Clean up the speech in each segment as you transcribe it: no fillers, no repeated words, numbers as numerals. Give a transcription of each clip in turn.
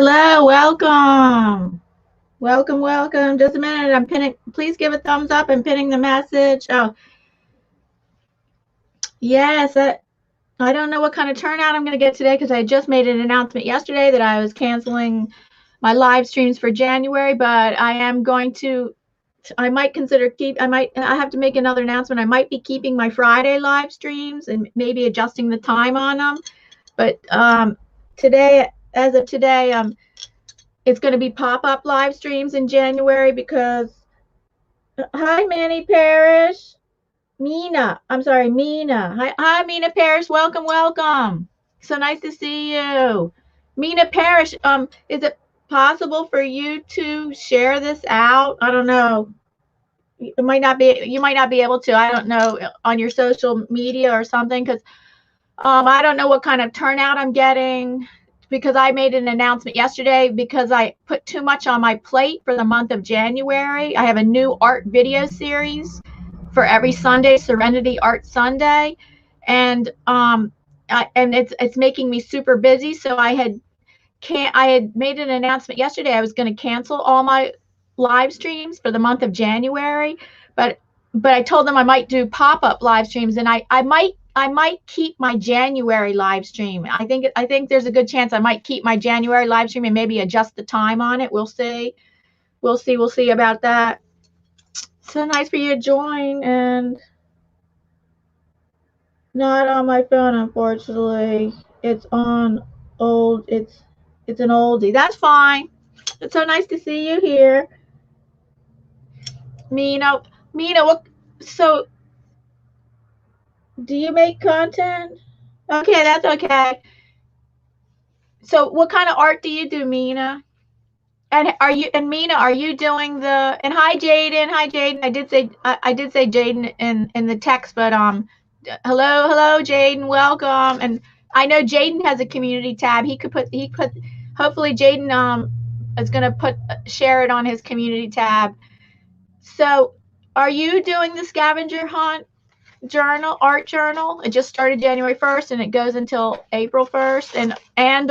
Hello, welcome. Welcome, welcome. Just a minute. I'm pinning. Please give a thumbs up. I'm pinning the message. Oh, yes. I don't know what kind of turnout I'm going to get today because I just made an announcement yesterday that I was canceling my live streams for January, but I am going to. I might consider I have to make another announcement. I might be keeping my Friday live streams and maybe adjusting the time on them. But today, as of today, it's going to be pop-up live streams in January because, hi, Manny Parrish. Mina. I'm sorry, Mina. Hi, Mina Parrish. Welcome, welcome. So nice to see you. Mina Parrish, is it possible for you to share this out? I don't know. You might not be able to. I don't know, on your social media or something, because I don't know what kind of turnout I'm getting, because I made an announcement yesterday because I put too much on my plate for the month of January. I have a new art video series for every Sunday, Serenity Art Sunday, and it's making me super busy. So I had made an announcement yesterday. I was going to cancel all my live streams for the month of January, but I told them I might do pop-up live streams, and I might keep my January live stream. I think there's a good chance I might keep my January live stream and maybe adjust the time on it. We'll see. We'll see about that. So nice for you to join, and not on my phone, unfortunately. It's on old. It's an oldie. That's fine. It's so nice to see you here. Mina, what? So, do you make content? Okay, that's okay. So, what kind of art do you do, Mina? And Mina, are you doing the? And hi, Jaden. Hi, Jaden. I did say Jaden in the text, but hello, Jaden. Welcome. And I know Jaden has a community tab. He could. Hopefully, Jaden is gonna share it on his community tab. So, are you doing the scavenger hunt art journal? It just started January 1st and it goes until April 1st. And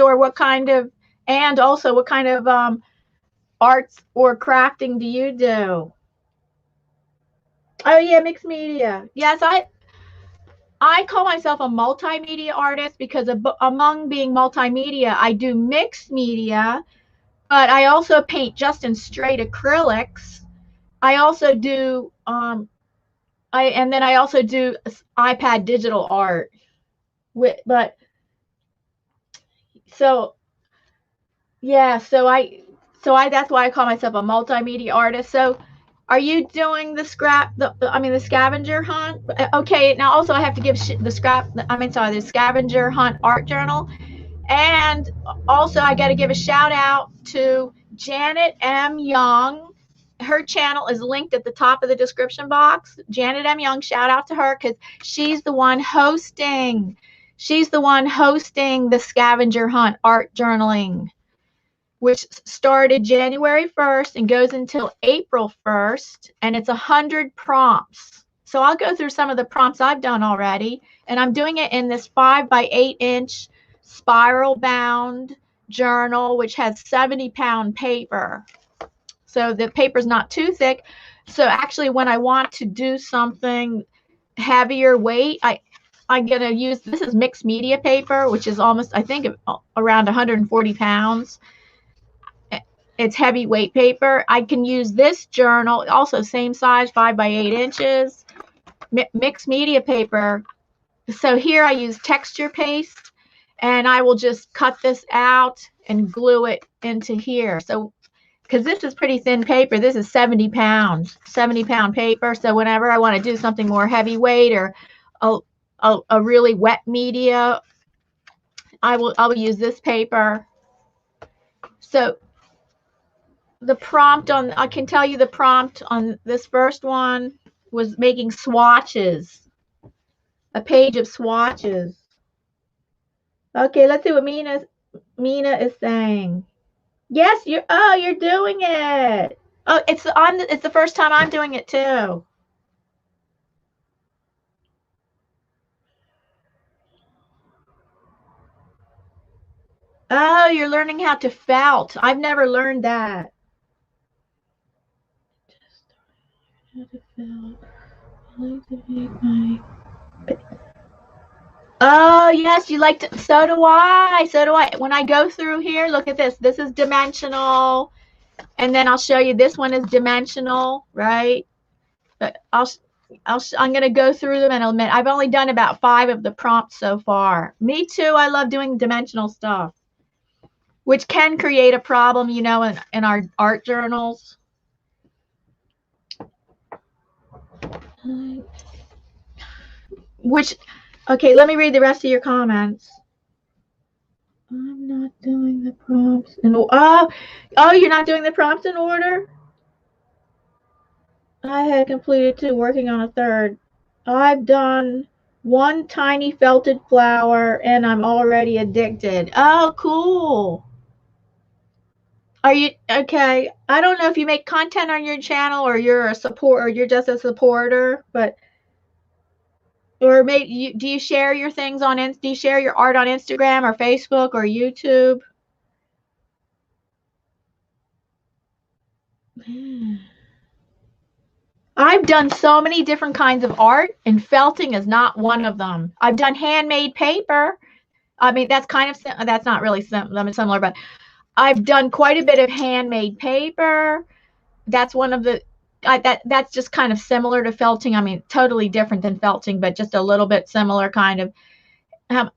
also what kind of arts or crafting do you do? Oh yeah, mixed media. Yes, I call myself a multimedia artist because among being multimedia, I do mixed media, but I also paint just in straight acrylics. I also do I also do iPad digital art. But so yeah, so I that's why I call myself a multimedia artist. So are you doing the scavenger hunt? Okay, now also I have to give the scavenger hunt art journal. And also I got to give a shout out to Janet M. Young. Her channel is linked at the top of the description box. Janet M. Young, shout out to her because she's the one hosting the scavenger hunt art journaling, which started January 1st and goes until April 1st, and it's 100 prompts. So I'll go through some of the prompts I've done already, and I'm doing it in this 5x8-inch spiral bound journal, which has 70-pound paper. So the paper's not too thick. So actually, when I want to do something heavier weight, I'm going to use, this is mixed media paper, which is almost, I think, around 140 pounds. It's heavyweight paper. I can use this journal, also same size, 5x8 inches, mixed media paper. So here I use texture paste, and I will just cut this out and glue it into here. So, because this is pretty thin paper, this is 70-pound paper. So whenever I want to do something more heavyweight or a really wet media, I will use this paper. So I can tell you the prompt on this first one was making swatches, a page of swatches. Okay, let's see what Mina is saying. Yes, you're doing it. Oh, it's the first time I'm doing it too. Oh, you're learning how to felt. I've never learned that. How to felt. I like to make my... Oh, yes, you like to. So do I. So do I. When I go through here, look at this. This is dimensional. And then I'll show you this one is dimensional, right? But I'm going to go through them in a minute. I've only done about 5 of the prompts so far. Me too. I love doing dimensional stuff, which can create a problem, you know, in our art journals. Which, okay, let me read the rest of your comments. I'm not doing the prompts in order. Oh, you're not doing the prompts in order? I had completed 2, working on a third. I've done 1 tiny felted flower and I'm already addicted. Oh, cool. Are you okay? I don't know if you make content on your channel or you're a support or you're just a supporter, but or maybe do you share your things on do you share your art on Instagram or Facebook or YouTube? I've done so many different kinds of art, and felting is not one of them. I've done handmade paper. I mean, that's kind of that's not really similar, but I've done quite a bit of handmade paper. That's one of the that's just kind of similar to felting. I mean, totally different than felting, but just a little bit similar kind of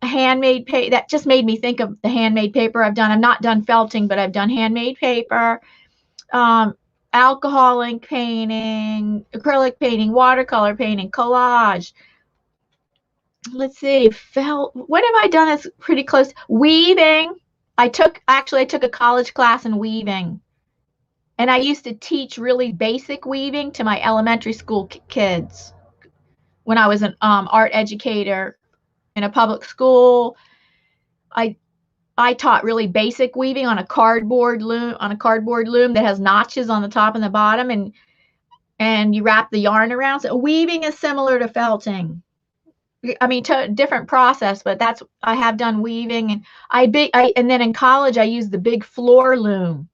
handmade paper. That just made me think of the handmade paper I've done. I've not done felting, but I've done handmade paper, alcohol ink painting, acrylic painting, watercolor painting, collage. Let's see, what have I done that's pretty close? Weaving. I took a college class in weaving. And I used to teach really basic weaving to my elementary school kids when I was an art educator in a public school. I taught really basic weaving on a cardboard loom that has notches on the top and the bottom, and you wrap the yarn around. So weaving is similar to felting. I mean, different process, but I have done weaving, and then in college I used the big floor loom,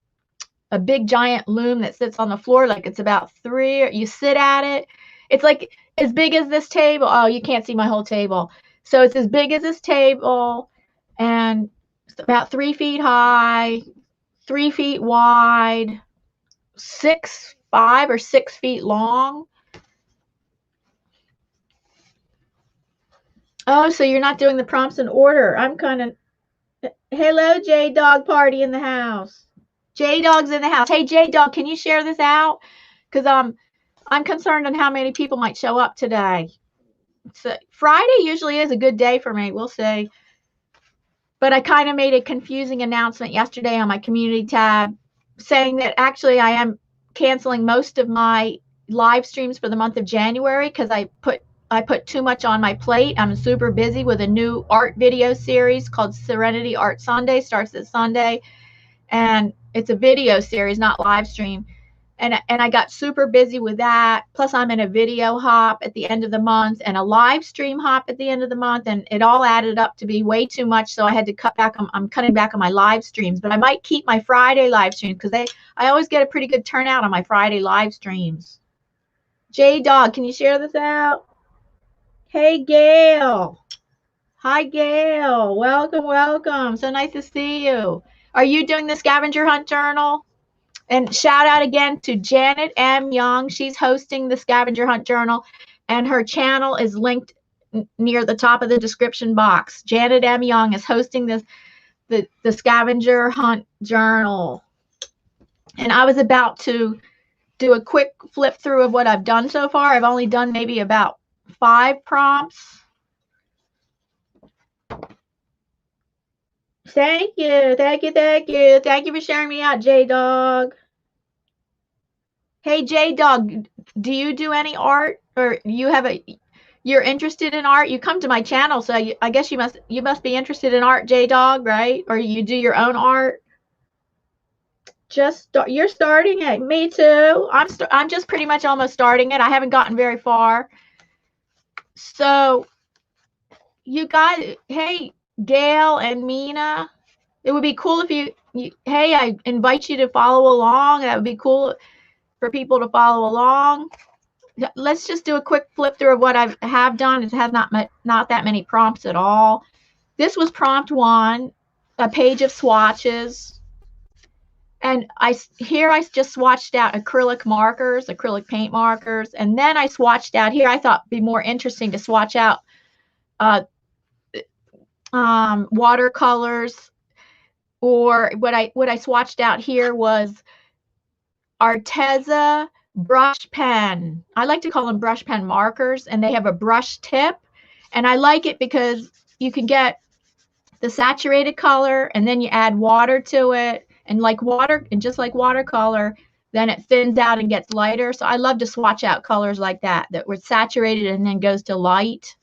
a big giant loom that sits on the floor, like it's about 3. You sit at it. It's like as big as this table. Oh, you can't see my whole table. So it's as big as this table, and it's about 3 feet high, 3 feet wide, 5 or 6 feet long. Oh, so you're not doing the prompts in order. I'm kind of... Hello, J Dog party in the house. J Dog's in the house. Hey, J Dog, can you share this out? Because I'm concerned on how many people might show up today. So Friday usually is a good day for me. We'll see. But I kind of made a confusing announcement yesterday on my community tab saying that actually I am canceling most of my live streams for the month of January because I put too much on my plate. I'm super busy with a new art video series called Serenity Art Sunday. Starts this Sunday, and it's a video series, not live stream. And I got super busy with that. Plus, I'm in a video hop at the end of the month and a live stream hop at the end of the month, and it all added up to be way too much. So I had to cut back. I'm cutting back on my live streams, but I might keep my Friday live streams because I always get a pretty good turnout on my Friday live streams. J Dog, can you share this out? Hey, Gail. Hi, Gail. Welcome, welcome. So nice to see you. Are you doing the Scavenger Hunt Journal? And shout out again to Janet M. Young. She's hosting the Scavenger Hunt Journal, and her channel is linked near the top of the description box. Janet M. Young is hosting the Scavenger Hunt Journal. And I was about to do a quick flip through of what I've done so far. I've only done maybe about 5 prompts. Thank you. Thank you. Thank you. Thank you for sharing me out, J-Dog. Hey, J-Dog, do you do any art, or you're interested in art? You come to my channel, so I guess you must be interested in art, J-Dog, right? Or you do your own art? You're starting it. Me too. I'm just pretty much almost starting it. I haven't gotten very far. So you guys, hey, Gail and Mina, it would be cool if hey, I invite you to follow along. That would be cool for people to follow along. Let's just do a quick flip through of what I have done. It has not that many prompts at all. This was prompt 1, a page of swatches. And I just swatched out acrylic markers, acrylic paint markers. And then I swatched out here. I thought it'd be more interesting to swatch out watercolors, or what I swatched out here was Arteza brush pen. I like to call them brush pen markers, and they have a brush tip, and I like it because you can get the saturated color and then you add water to it, and just like watercolor, then it thins out and gets lighter. So I love to swatch out colors like that were saturated and then goes to light.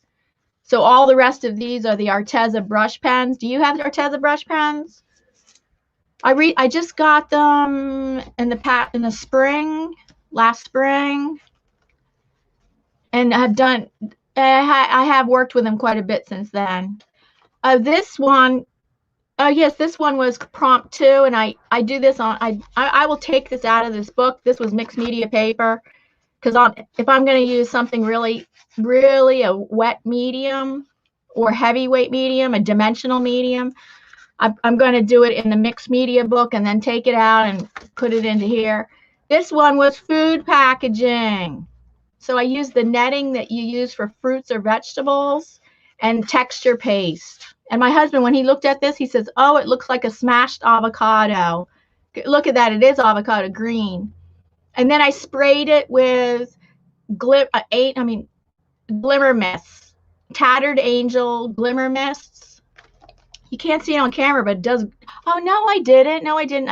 So all the rest of these are the Arteza brush pens. Do you have the Arteza brush pens? I just got them in the spring, last spring, and I have worked with them quite a bit since then. This one, yes, this one was prompt 2, and I do this on, I will take this out of this book. This was mixed media paper, because if I'm going to use something really a wet medium or heavyweight medium, a dimensional medium, I'm going to do it in the mixed media book and then take it out and put it into here. This one was food packaging. So I used the netting that you use for fruits or vegetables and texture paste. And my husband, when he looked at this, he says, oh, it looks like a smashed avocado. Look at that. It is avocado green. And then I sprayed it with glimmer mists, Tattered Angel glimmer mists. You can't see it on camera, but it does. Oh, no, I didn't. No, I didn't.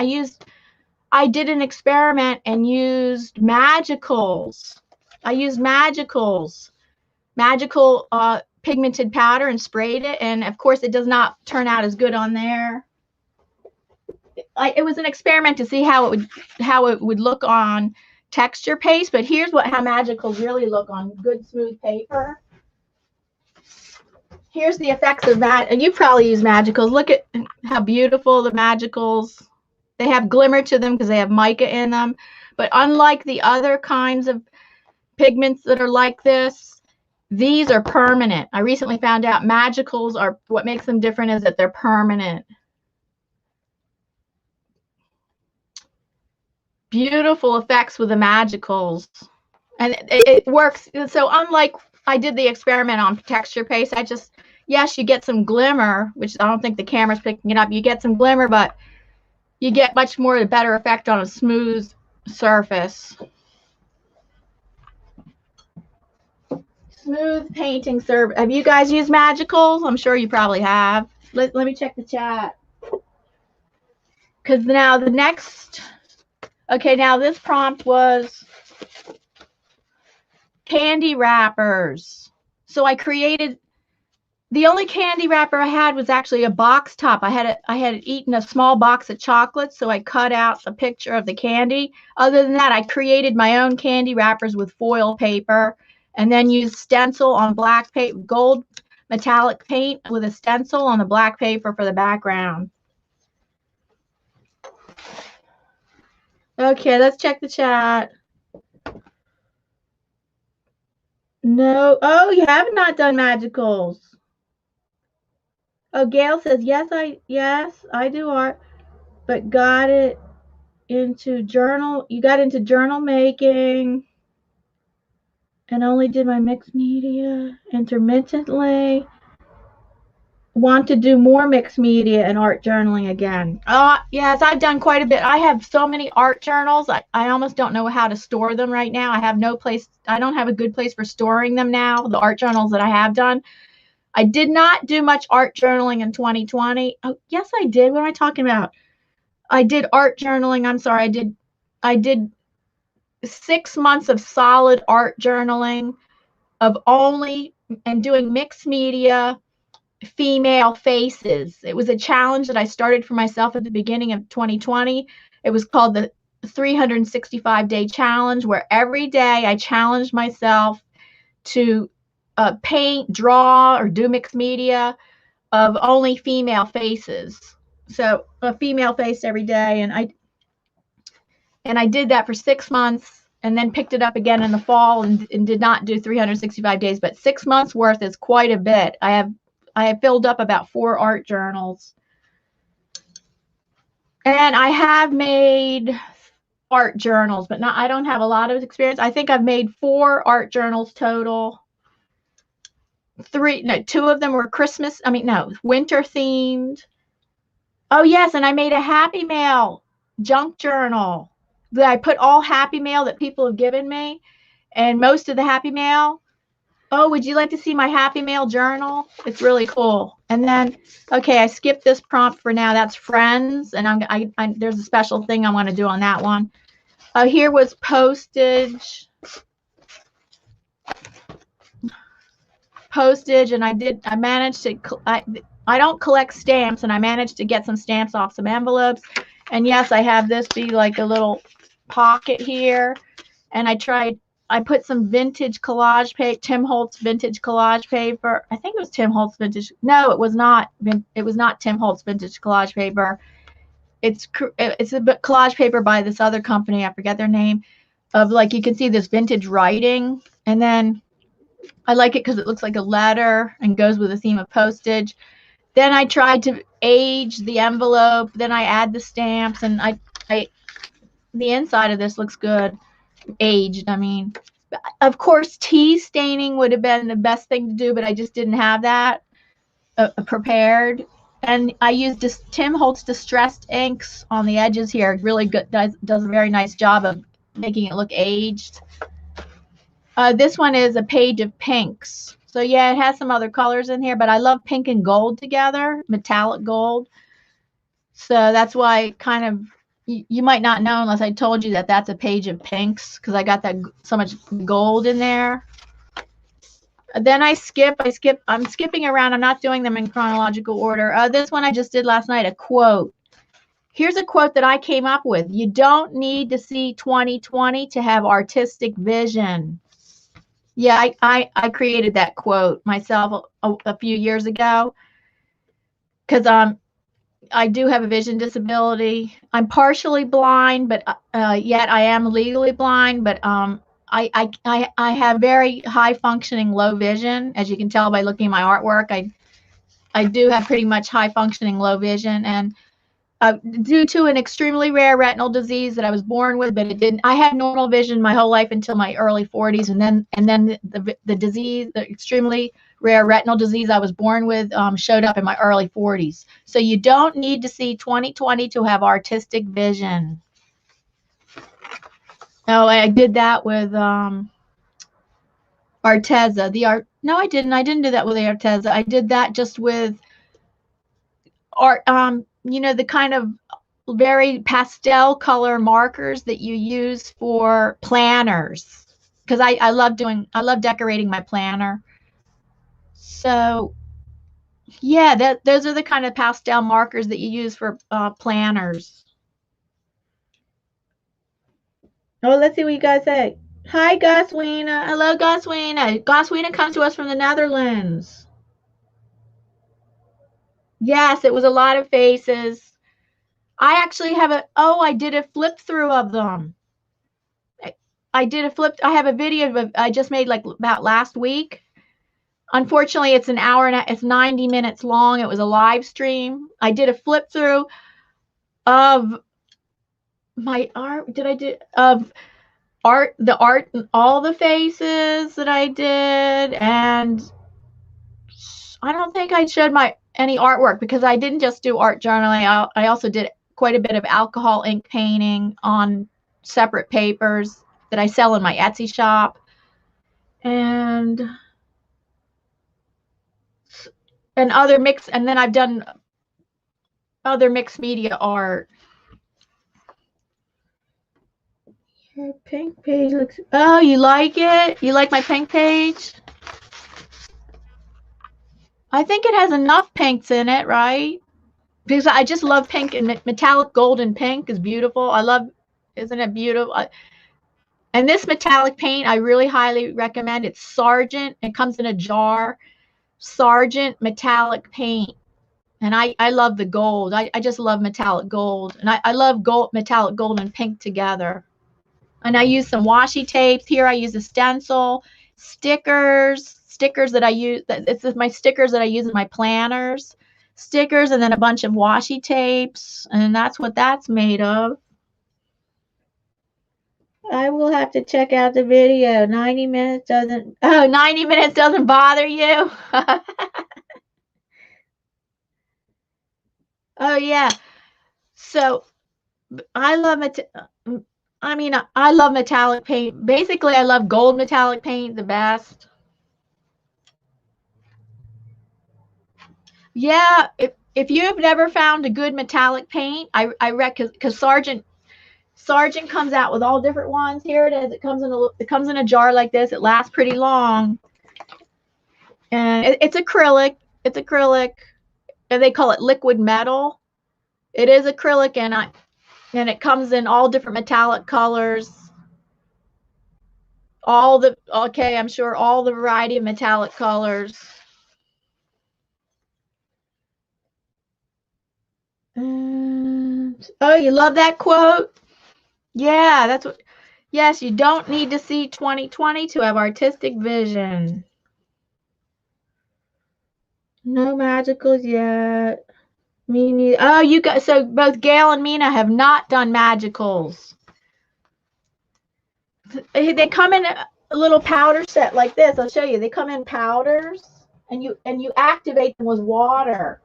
I did an experiment and used magicals. I used magical pigmented powder and sprayed it. And of course, it does not turn out as good on there. It was an experiment to see how it would look on texture paste. But here's how magicals really look on good smooth paper. Here's the effects of that, and you probably use magicals. Look at how beautiful the magicals. They have glimmer to them because they have mica in them. But unlike the other kinds of pigments that are like this, these are permanent. I recently found out magicals are, what makes them different is that they're permanent. Beautiful effects with the magicals. And it works. So unlike, I did the experiment on texture paste. Yes, you get some glimmer, which I don't think the camera's picking it up. You get some glimmer, but you get much more of a better effect on a smooth surface. Smooth painting surface. Have you guys used magicals? I'm sure you probably have. Let me check the chat. Because now the next, okay, now this prompt was candy wrappers. So I created, the only candy wrapper I had was actually a box top. I had eaten a small box of chocolates, so I cut out a picture of the candy. Other than that, I created my own candy wrappers with foil paper, and then used stencil on black paper, gold metallic paint with a stencil on the black paper for the background. Okay, let's check the chat. No. Oh, you have not done magicals. Oh, Gail says, yes, I do art, but got it into journal. You got into journal making and only did my mixed media intermittently. Want to do more mixed media and art journaling again. Yes, I've done quite a bit. I have so many art journals. I almost don't know how to store them right now. I have no place. I don't have a good place for storing them now, the art journals that I have done. I did not do much art journaling in 2020. Oh, yes, I did. What am I talking about? I did art journaling. I'm sorry. I did 6 months of solid art journaling and doing mixed media female faces. It was a challenge that I started for myself at the beginning of 2020. It was called the 365-day challenge, where every day I challenged myself to paint, draw, or do mixed media of only female faces. So a female face every day, and I did that for 6 months, and then picked it up again in the fall, and did not do 365 days, but 6 months worth is quite a bit. I have filled up about 4 art journals, and I have made art journals, but I don't have a lot of experience. I think I've made 4 art journals total. 2 of them were winter themed. Oh yes, and I made a Happy Mail junk journal that I put all Happy Mail that people have given me, and most of the Happy Mail. Oh, would you like to see my Happy Mail journal? It's really cool. And then, okay, I skipped this prompt for now. That's friends, and there's a special thing I want to do on that one. Here was postage. And I managed to, I don't collect stamps, and I managed to get some stamps off some envelopes. And yes, I have this be like a little pocket here. And I put some vintage collage paper, Tim Holtz vintage collage paper. I think it was Tim Holtz vintage. No, it was not. It was not Tim Holtz vintage collage paper. It's a collage paper by this other company. I forget their name. Of like, you can see this vintage writing, and then I like it because it looks like a letter and goes with the theme of postage. Then I tried to age the envelope. Then I add the stamps, and the inside of this looks good, aged. I mean, of course, tea staining would have been the best thing to do, but I just didn't have that prepared. And I used Tim Holtz distressed inks on the edges here. Really good, does a very nice job of making it look aged. This one is a page of pinks. So yeah, it has some other colors in here, but I love pink and gold together, metallic gold. So that's why kind of, you might not know unless I told you that that's a page of pinks, because I got that so much gold in there. Then I'm skipping around. I'm not doing them in chronological order. This one I just did last night, a quote. Here's a quote that I came up with. You don't need to see 2020 to have artistic vision. Yeah, I created that quote myself a few years ago, because I do have a vision disability. I'm partially blind, but yet I am legally blind. But I have very high functioning low vision, as you can tell by looking at my artwork. I do have pretty much high functioning low vision, and due to an extremely rare retinal disease that I was born with, but it didn't. I had normal vision my whole life until my early 40s, and then the disease, the extremely rare retinal disease I was born with, showed up in my early 40s. So you don't need to see 20/20 to have artistic vision. Oh, I did that with Arteza. No, I didn't. I didn't do that with the Arteza. I did that just with art. The kind of very pastel color markers that you use for planners, because I love decorating my planner. So yeah, those are the kind of pastel markers that you use for planners. Oh, let's see what you guys say. Hi, Goswina. Hello, Goswina. Goswina comes to us from the Netherlands. Yes, it was a lot of faces. I actually have I did a flip through of them. I have a video I just made like about last week. Unfortunately, it's it's 90 minutes long. It was a live stream. I did a flip through of my art. Of art, all the faces that I did, and I don't think I showed any artwork, because I didn't just do art journaling. I also did quite a bit of alcohol ink painting on separate papers that I sell in my Etsy shop, and other and then I've done other mixed media art. Your pink page looks, oh, you like it? You like my pink page? I think it has enough pinks in it, right? Because I just love pink, and metallic gold and pink is beautiful. Isn't it beautiful? And this metallic paint, I really highly recommend. It's Sargent. It comes in a jar. Sargent metallic paint. And I love the gold. I just love metallic gold. And I love gold, metallic gold and pink together. And I use some washi tapes. Here I use a stencil, stickers that I use. It's my stickers that I use in my planners. Stickers and then a bunch of washi tapes. And that's what that's made of. I will have to check out the video. 90 minutes doesn't, oh, 90 minutes doesn't bother you? Oh, yeah. So I love it. I mean, I love metallic paint. Basically, I love gold metallic paint the best. Yeah, if you have never found a good metallic paint, I recommend, because Sargent comes out with all different ones. Here it is. It comes in a jar like this. It lasts pretty long, and it's acrylic. It's acrylic, and they call it liquid metal. It is acrylic, and it comes in all different metallic colors. I'm sure all the variety of metallic colors. Oh, you love that quote? Yeah, that's what. Yes, you don't need to see 2020 to have artistic vision. No magicals yet. Me neither. Oh, you got, so both Gail and Mina have not done magicals. They come in a little powder set like this. I'll show you. They come in powders, and you activate them with water.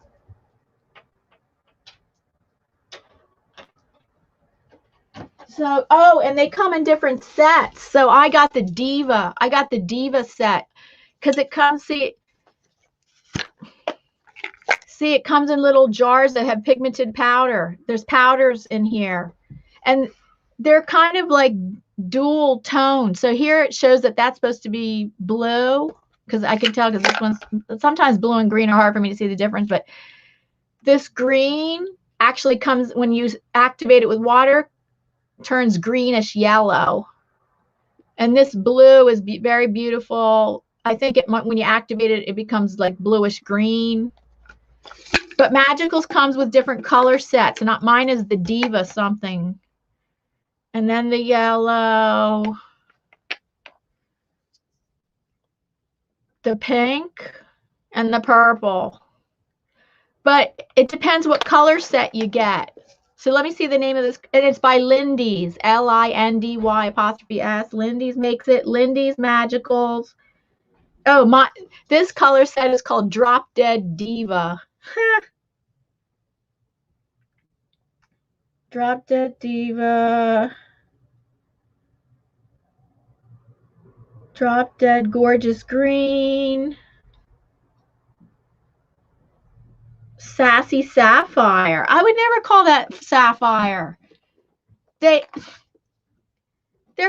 So, oh, and they come in different sets. So I got the Diva. I got the Diva set because it comes, see, it comes in little jars that have pigmented powder. There's powders in here, and they're kind of like dual tone. So here it shows that that's supposed to be blue, because I can tell, because this one's, sometimes blue and green are hard for me to see the difference, but this green actually comes, when you activate it with water, turns greenish yellow. And this blue is very beautiful. I think when you activate it, it becomes like bluish green. But Magicals comes with different color sets. And mine is the Diva something. And then the yellow, the pink, and the purple. But it depends what color set you get. So let me see the name of this. And it's by Lindy's, Lindy''S. Lindy's makes it. Lindy's Magicals. Oh, this color set is called Drop Dead Diva. Drop Dead Diva. Drop Dead Gorgeous Green. Sassy Sapphire. I would never call that Sapphire. They're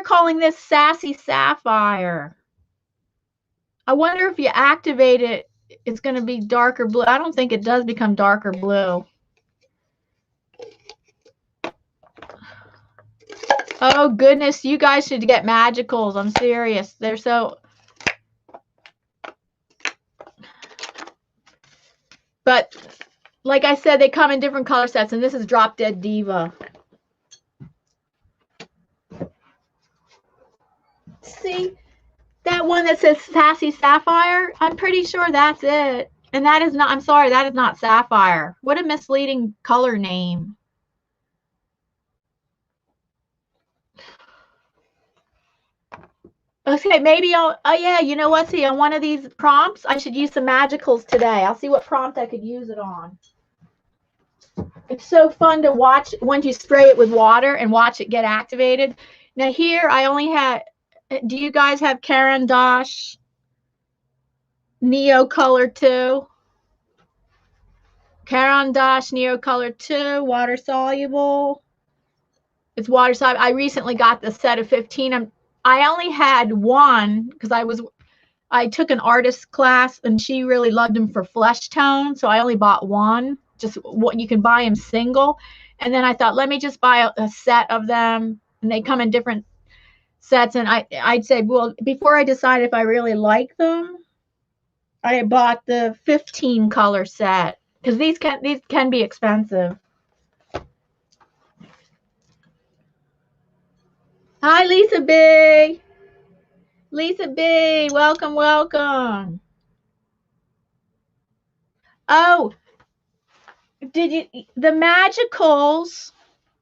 calling this Sassy Sapphire. I wonder if you activate it, it's going to be darker blue. I don't think it does become darker blue. Oh, goodness. You guys should get Magicals. I'm serious. They're so... But, like I said, they come in different color sets, and this is Drop Dead Diva. See? That one that says Sassy Sapphire, I'm pretty sure that's it. And that is not, I'm sorry, that is not Sapphire. What a misleading color name. Okay, maybe I'll, oh yeah, you know what? See, on one of these prompts, I should use some Magicals today. I'll see what prompt I could use it on. It's so fun to watch once you spray it with water and watch it get activated. Now here, I only had, do you guys have Caran d'Ache Neo Color 2? Caran d'Ache Neo Color 2, water soluble. It's water soluble. I recently got the set of 15. I only had one because I took an artist class and she really loved them for flesh tone, so I only bought one. Just what you can buy them single, and then I thought, let me just buy a set of them, and they come in different sets. And I'd say, well, before I decide if I really like them, I bought the 15 color set. because these can be expensive. Hi, Lisa B. Lisa B, welcome, welcome. Oh, did you, the Magicals,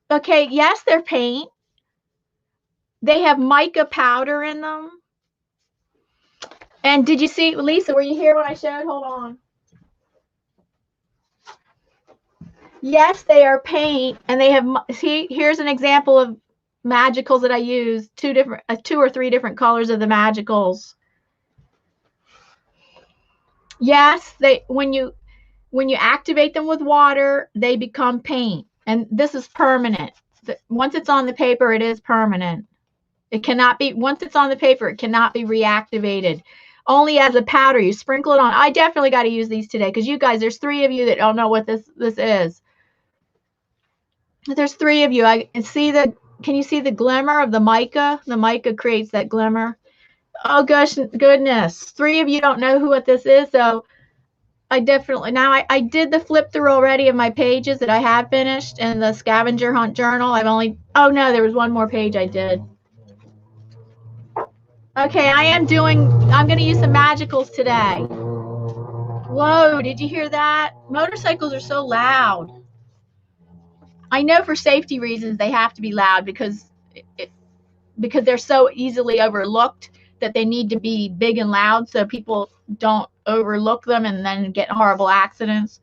okay, yes, they're paint. They have mica powder in them. And did you see, Lisa, were you here when I showed? Hold on. Yes, they are paint, and they have, see, here's an example of Magicals that I use, two or three different colors of the Magicals. Yes, when you activate them with water, they become paint, and this is permanent. Once it's on the paper, it is permanent. It cannot be, once it's on the paper, it cannot be reactivated. Only as a powder, you sprinkle it on. I definitely got to use these today because you guys, there's 3 of you that don't know what this is. There's 3 of you. I see can you see the glimmer of the mica? The mica creates that glimmer. Oh gosh, goodness. 3 of you don't know what this is, so I definitely, now I did the flip through already of my pages that I have finished in the Scavenger Hunt journal. Oh no, there was one more page I did. Okay, I'm going to use some Magicals today. Whoa, did you hear that? Motorcycles are so loud. I know for safety reasons they have to be loud because they're so easily overlooked that they need to be big and loud so people don't overlook them and then get horrible accidents.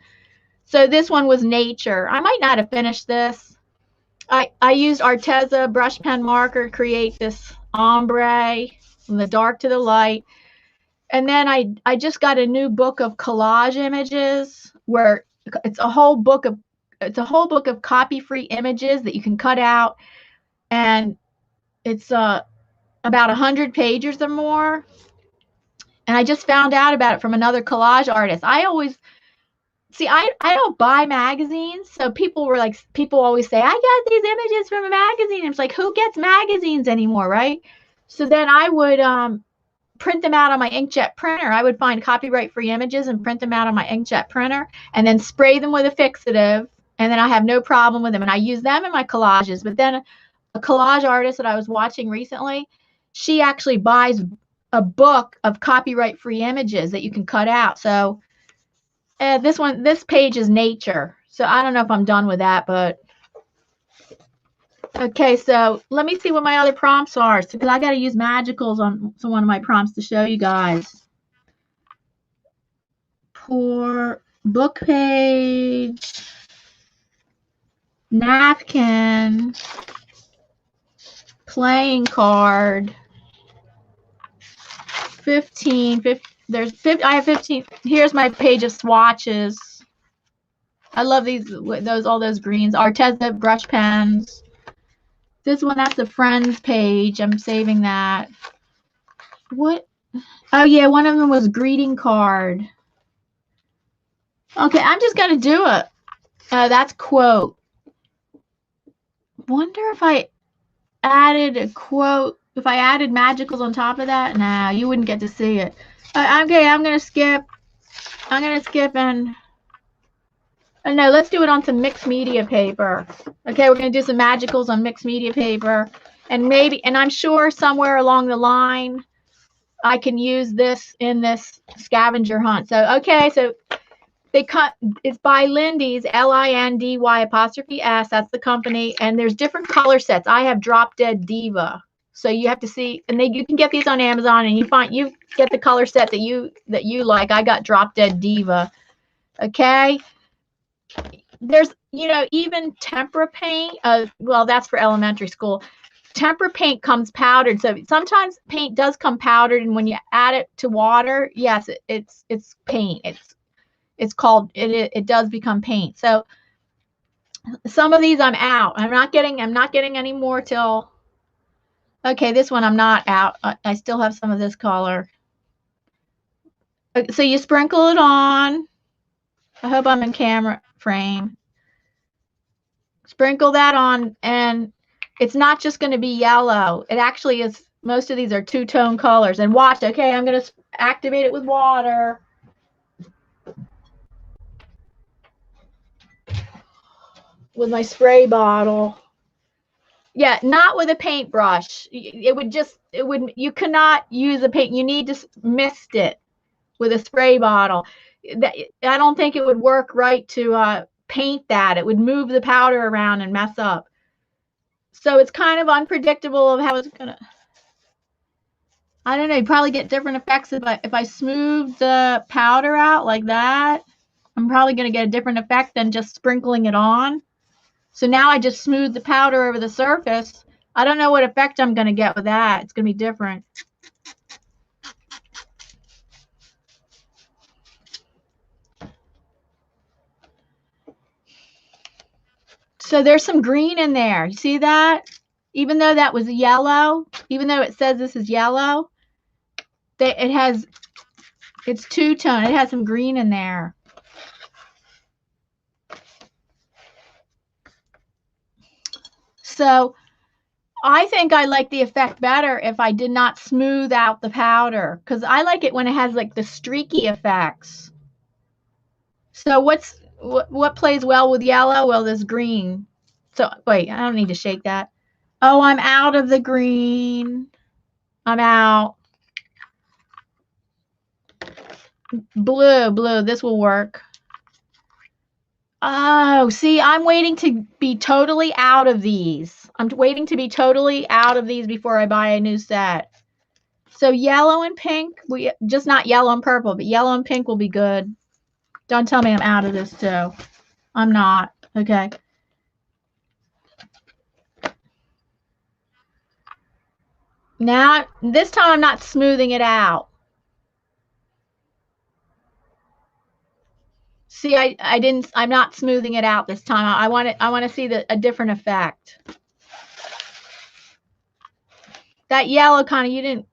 So this one was nature. I might not have finished this. I used Arteza brush pen marker to create this ombre from the dark to the light. And then I just got a new book of collage images where it's a whole book of copy-free images that you can cut out, and it's about 100 pages or more. And I just found out about it from another collage artist. I don't buy magazines, so people always say, I got these images from a magazine. And it's like, who gets magazines anymore, right? So then I would print them out on my inkjet printer. I would find copyright-free images and print them out on my inkjet printer and then spray them with a fixative, and then I have no problem with them. And I use them in my collages. But then a collage artist that I was watching recently, she actually buys a book of copyright-free images that you can cut out. So this page is nature. So I don't know if I'm done with that, but okay, so let me see what my other prompts are, because I got to use Magicals on one of my prompts to show you guys. Pour book page, napkin, playing card, 15. I have 15. Here's my page of swatches. I love all those greens. Arteza brush pens. This one, that's a friends page. I'm saving that. What? Oh yeah, one of them was greeting card. Okay, I'm just gonna do it. That's quote. Wonder if I added a quote. If I added Magicals on top of that, nah, you wouldn't get to see it. Okay, I'm gonna skip. And no, let's do it on some mixed media paper. Okay, we're gonna do some Magicals on mixed media paper, and I'm sure somewhere along the line I can use this in this scavenger hunt. So okay, so it's by Lindy's, LINDY''S. That's the company, and there's different color sets. I have Drop Dead Diva, so you have to see, and you can get these on Amazon, and you get the color set that you like. I got Drop Dead Diva. Okay, there's even tempera paint. Well, that's for elementary school. Tempera paint comes powdered, so sometimes paint does come powdered, and when you add it to water, yes, it's paint. It does become paint. So some of these I'm out. I'm not getting any more till, okay, this one I'm not out. I still have some of this color. So you sprinkle it on. I hope I'm in camera frame. Sprinkle that on, and it's not just going to be yellow. It actually is. Most of these are two-tone colors. And watch, okay, I'm going to activate it with water. with my spray bottle. Yeah, not with a paintbrush. It would, you cannot use a paint. You need to mist it with a spray bottle. I don't think it would work right to paint that. It would move the powder around and mess up. So it's kind of unpredictable of how it's gonna. I don't know. You probably get different effects if I smooth the powder out like that. I'm probably gonna get a different effect than just sprinkling it on. So now I just smooth the powder over the surface. I don't know what effect I'm gonna get with that. It's gonna be different. So there's some green in there. You see that? Even though that was yellow, even though it says this is yellow, it's two-tone. It has some green in there. So I think I like the effect better if I did not smooth out the powder, because I like it when it has like the streaky effects. So what plays well with yellow? Well, this green. So wait, I don't need to shake that. Oh, I'm out of the green. I'm out. Blue, this will work. Oh, see, I'm waiting to be totally out of these. I'm waiting to be totally out of these before I buy a new set. So yellow and pink, just not yellow and purple, but yellow and pink will be good. Don't tell me I'm out of this too. I'm not. Okay. Now, this time I'm not smoothing it out. See, I'm not smoothing it out this time. I want to see a different effect. That yellow kind of, you didn't.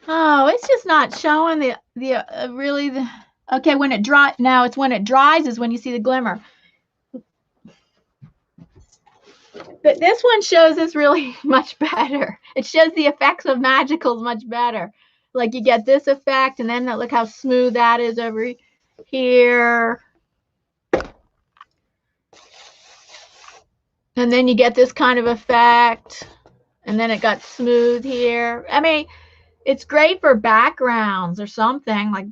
Oh, it's just not showing the okay, when it dry. Now it's when it dries is when you see the glimmer. But this one shows this really much better. It shows the effects of magicals much better. Like you get this effect, and then look how smooth that is over here. And then you get this kind of effect, and then it got smooth here. I mean, it's great for backgrounds or something, like,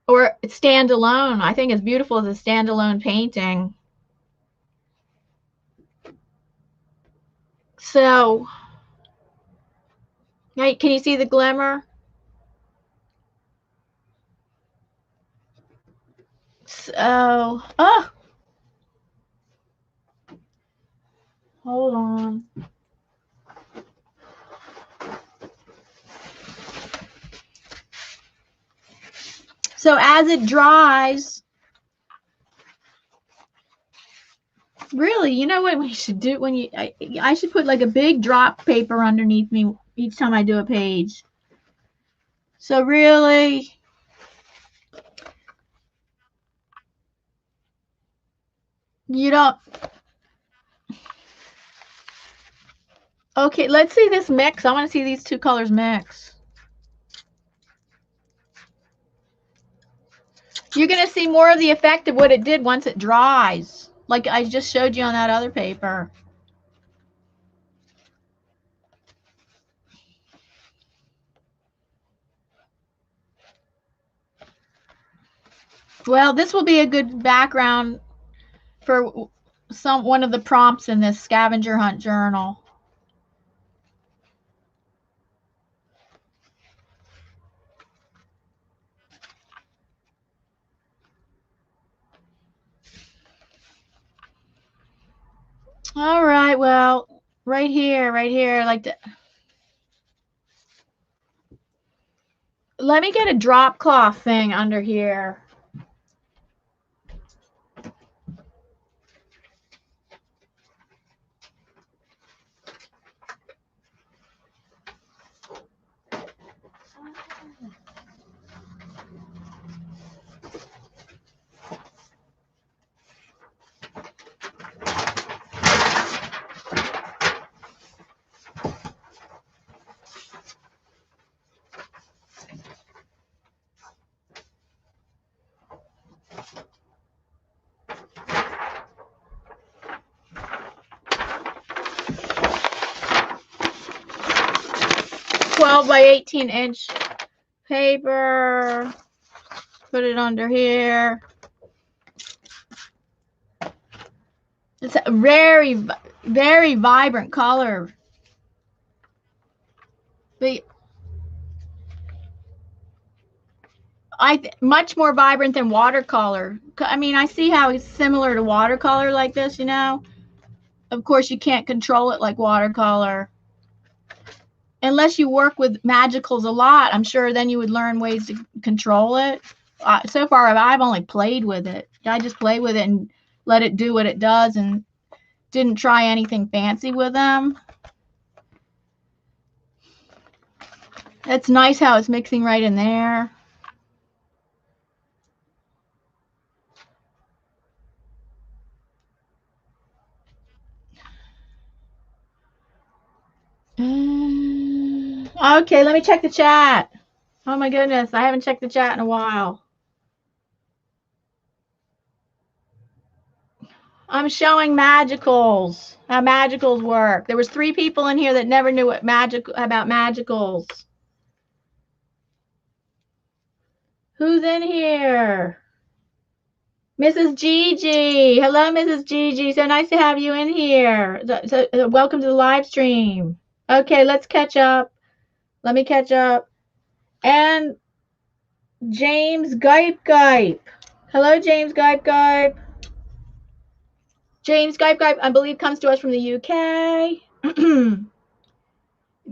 or it's standalone. I think it's beautiful as a standalone painting. So, can you see the glimmer? So, oh, hold on. So as it dries, really, you know what we should do when I should put like a big drop paper underneath me each time I do a page. So really, you don't. Okay, let's see this mix. I want to see these two colors mix. You're going to see more of the effect of what it did once it dries, like I just showed you on that other paper. Well, this will be a good background for one of the prompts in this scavenger hunt journal. All right, well, right here, like let me get a drop cloth thing under here. 12 by 18 inch paper. Put it under here. It's a very, very vibrant color. But much more vibrant than watercolor. I mean, I see how it's similar to watercolor like this, you know. Of course, you can't control it like watercolor. Unless you work with magicals a lot, I'm sure then you would learn ways to control it. So far, I've only played with it. I just play with it and let it do what it does and didn't try anything fancy with them. It's nice how it's mixing right in there. Okay, let me check the chat. Oh my goodness, I haven't checked the chat in a while. I'm showing magicals, how magicals work. There was 3 people in here that never knew what about magicals. Who's in here? Mrs. Gigi. Hello, Mrs. Gigi. So nice to have you in here. Welcome to the live stream. Okay, let's catch up. Let me catch up. And James Gype Gype. Hello, James Gype Gype. James Gype Gype, I believe, comes to us from the UK.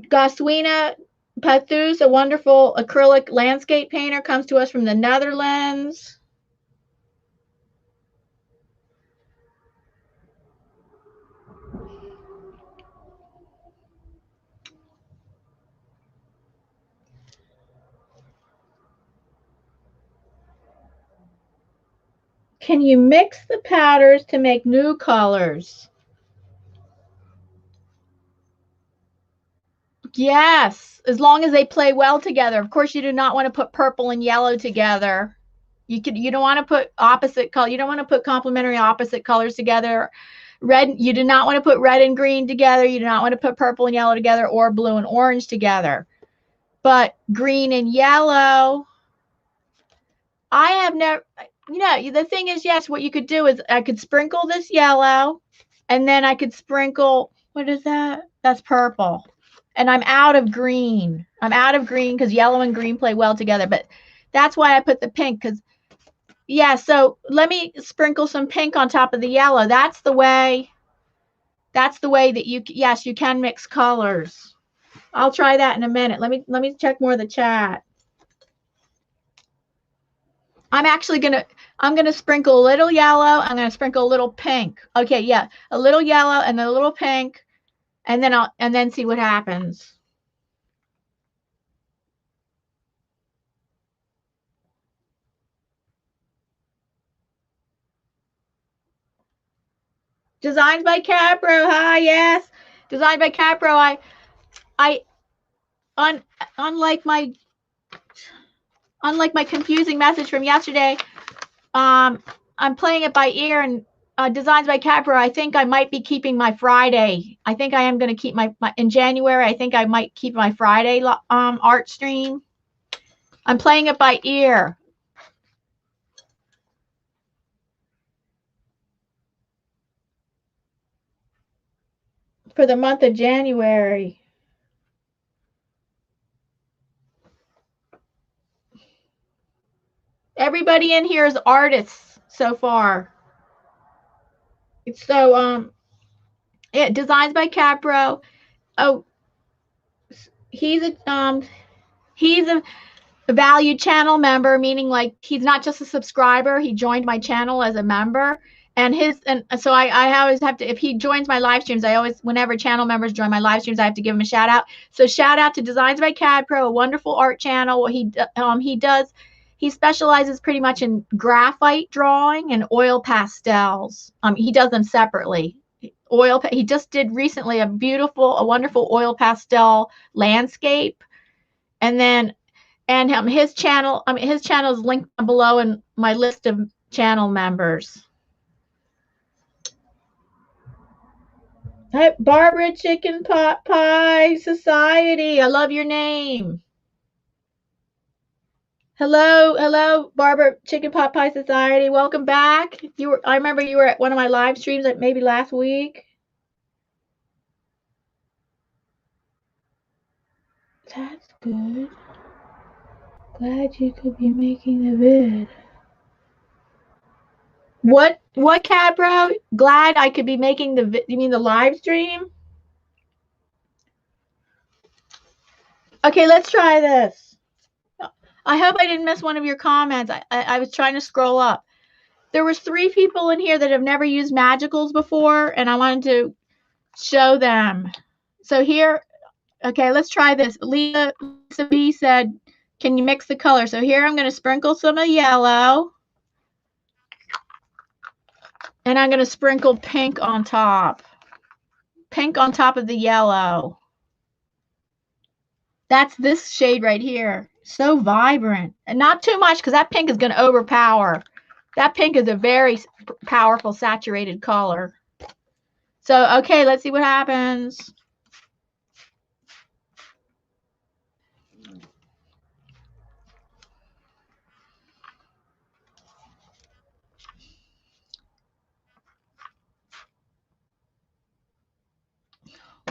Goswina Pathus, a wonderful acrylic landscape painter, comes to us from the Netherlands. Can you mix the powders to make new colors? Yes, as long as they play well together. Of course, you do not want to put purple and yellow together. You don't want to put opposite color. You don't want to put complementary opposite colors together. You do not want to put red and green together. You do not want to put purple and yellow together or blue and orange together. But green and yellow, I have never, the thing is, yes, what you could do is I could sprinkle this yellow and then I could sprinkle, what is that? That's purple. And I'm out of green. I'm out of green because yellow and green play well together. But that's why I put the pink because, yeah, so let me sprinkle some pink on top of the yellow. That's the way that yes, you can mix colors. I'll try that in a minute. Let me check more of the chat. I'm gonna sprinkle a little yellow. I'm gonna sprinkle a little pink. Okay, yeah, a little yellow and a little pink, and then see what happens. Designed by Capro. Hi, yes. Designed by Capro. Unlike my confusing message from yesterday, I'm playing it by ear, and Designs by Capro, I think I might be keeping my Friday. I think I am going to keep my in January. I think I might keep my Friday art stream. I'm playing it by ear. For the month of January. Everybody in here is artists so far. So Designs by Capro. Oh, he's a valued channel member, meaning like he's not just a subscriber. He joined my channel as a member. And so I always have to, if he joins my live streams, whenever channel members join my live streams, I have to give him a shout out. So shout out to Designs by Capro, a wonderful art channel. He specializes pretty much in graphite drawing and oil pastels. He does them separately. He just did recently a wonderful oil pastel landscape. And then his channel is linked below in my list of channel members. Hi, Barbara Chicken Pot Pie Society. I love your name. Hello, hello, Barbara Chicken Pot Pie Society. Welcome back. I remember you were at one of my live streams, like maybe last week. That's good. Glad you could be making the vid. What cat bro? Glad I could be making the you mean the live stream? Okay, let's try this. I hope I didn't miss one of your comments. I was trying to scroll up. There was 3 people in here that have never used magicals before, and I wanted to show them. So here, okay, let's try this. Lisa B said, can you mix the color? So here I'm going to sprinkle some of yellow. And I'm going to sprinkle pink on top. Pink on top of the yellow. That's this shade right here. So vibrant. And not too much because that pink is going to overpower. That pink is a very powerful saturated color. So, okay, let's see what happens.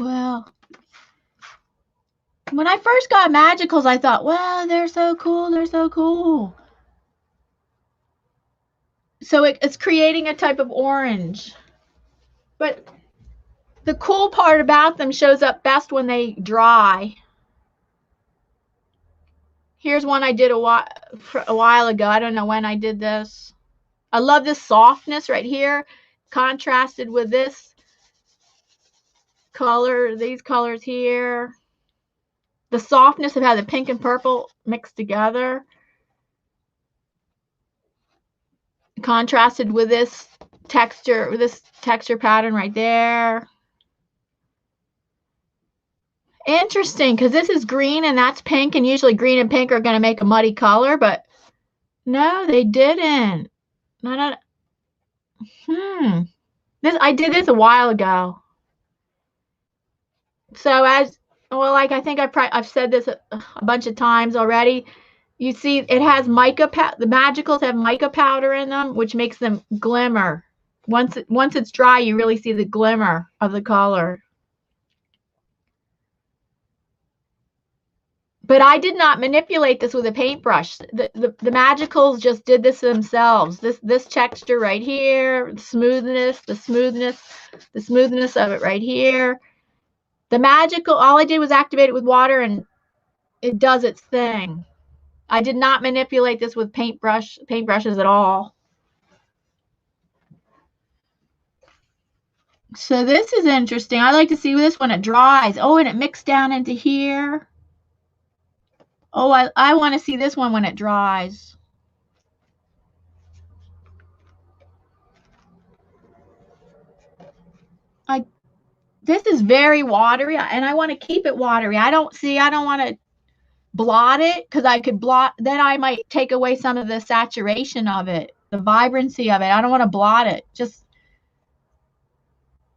Well, when I first got magicals, I thought, wow, they're so cool. They're so cool. So it's creating a type of orange. But the cool part about them shows up best when they dry. Here's one I did a while ago. I don't know when I did this. I love this softness right here, contrasted with this color, these colors here. The softness of how the pink and purple mixed together. Contrasted with this texture pattern right there. Interesting, because this is green and that's pink, and usually green and pink are going to make a muddy color, but no, they didn't. I did this a while ago. So like I think I've said this a bunch of times already. You see, it has mica. The magicals have mica powder in them, which makes them glimmer. Once it's dry, you really see the glimmer of the color. But I did not manipulate this with a paintbrush. The magicals just did this themselves. This texture right here, the smoothness of it right here. The magical, all I did was activate it with water and it does its thing. I did not manipulate this with paintbrushes at all. So this is interesting. I like to see this when it dries. Oh, and it mixed down into here. Oh, I want to see this one when it dries. This is very watery, and I want to keep it watery. I don't want to blot it, because I could blot, then I might take away some of the saturation of it, the vibrancy of it. I don't want to blot it. Just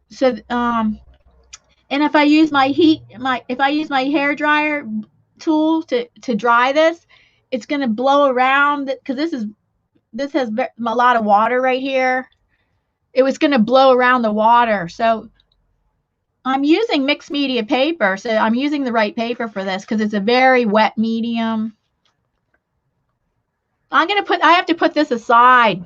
so, and if I use my hair dryer tool to dry this, it's going to blow around, because this has a lot of water right here. It was going to blow around the water. So I'm using mixed media paper, so I'm using the right paper for this because it's a very wet medium. I have to put this aside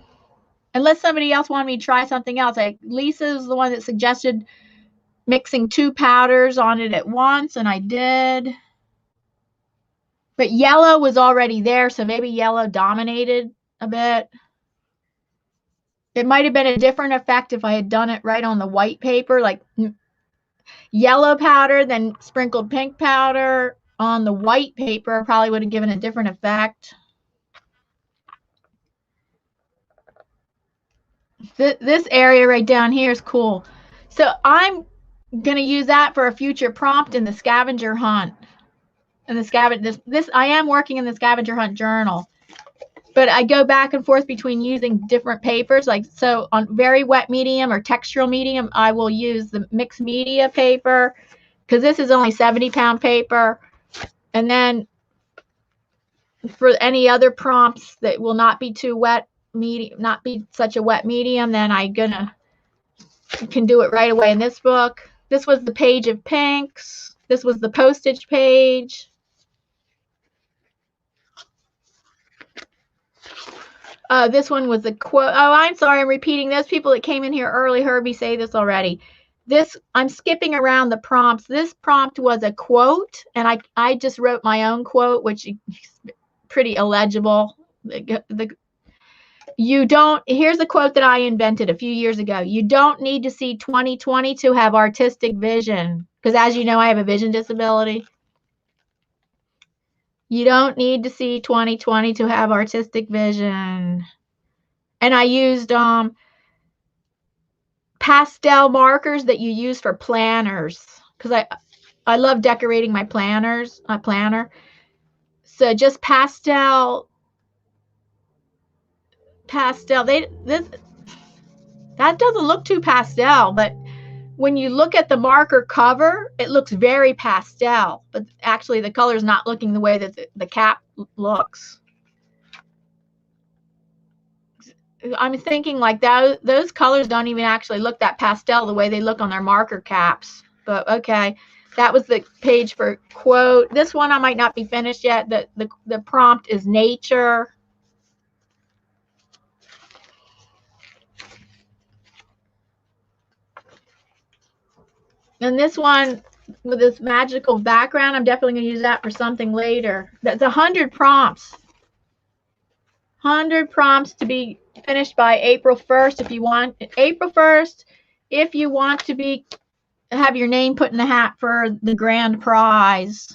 unless somebody else wanted me to try something else. Lisa's the one that suggested mixing 2 powders on it at once, and I did. But yellow was already there, so maybe yellow dominated a bit. It might have been a different effect if I had done it right on the white paper, like yellow powder, then sprinkled pink powder on the white paper. Probably would have given a different effect. This area right down here is cool. So I'm going to use that for a future prompt in the scavenger hunt. And I am working in the scavenger hunt journal. but I go back and forth between using different papers. Like, so on very wet medium or textural medium, I will use the mixed media paper, because this is only 70-pound paper. And then for any other prompts that will not be too wet, not be such a wet medium, then I can do it right away in this book. This was the page of pinks. This was the postage page. This one was a quote. Oh, I'm sorry, I'm repeating. Those people that came in here early heard me say this already. I'm skipping around the prompts. This prompt was a quote, and I just wrote my own quote, which is pretty illegible. Here's a quote that I invented a few years ago. You don't need to see 2020 to have artistic vision. Because as you know, I have a vision disability. You don't need to see 2020 to have artistic vision. And I used pastel markers that you use for planners, because I love decorating my planner. So just pastel. That doesn't look too pastel, but when you look at the marker cover, it looks very pastel, but actually the color is not looking the way that the cap looks. I'm thinking like those colors don't even actually look that pastel the way they look on their marker caps. But okay, that was the page for quote. This one I might not be finished yet. The prompt is nature. And this one with this magical background, I'm definitely going to use that for something later. That's 100 prompts. 100 prompts to be finished by April 1st. If you want April 1st, if you want to have your name put in the hat for the grand prize.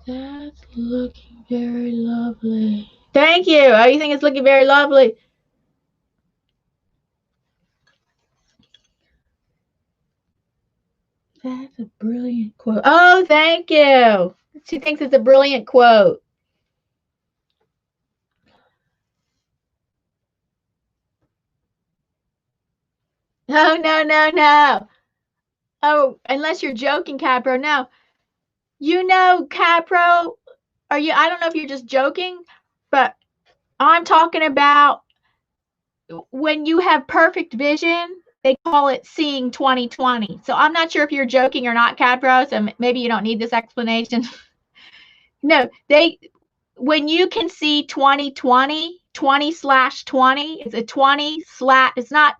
That's looking very lovely. Thank you. Oh, you think it's looking very lovely? That's a brilliant quote. Oh, thank you. She thinks it's a brilliant quote. No, no, no, no. Oh, unless you're joking, Capro. No. You know, Capro, I don't know if you're just joking, but I'm talking about when you have perfect vision, they call it seeing 2020. So I'm not sure if you're joking or not, Capro, so maybe you don't need this explanation. No, when you can see 2020, 20/20, it's a 20 slash, it's not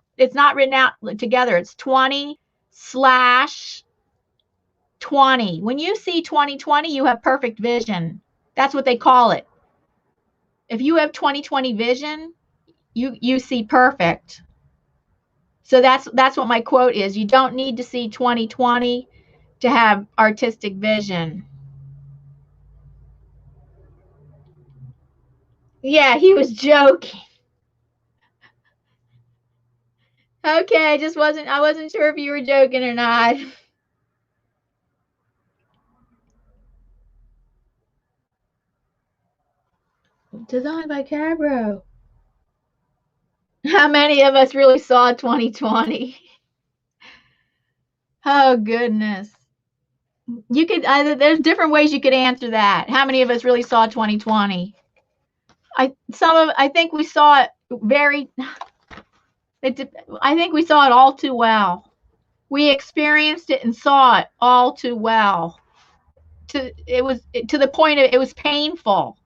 written out together. It's 20/20. When you see 2020, you have perfect vision. That's what they call it. If you have 20/20 vision, you see perfect. So that's what my quote is. You don't need to see 20/20 to have artistic vision. Yeah, he was joking. Okay, I wasn't sure if you were joking or not. Designed by Cabro. How many of us really saw 2020? Oh goodness. You could there's different ways you could answer that. How many of us really saw 2020? I think we saw it I think we saw it all too well. We experienced it and saw it all too well. To the point of it was painful.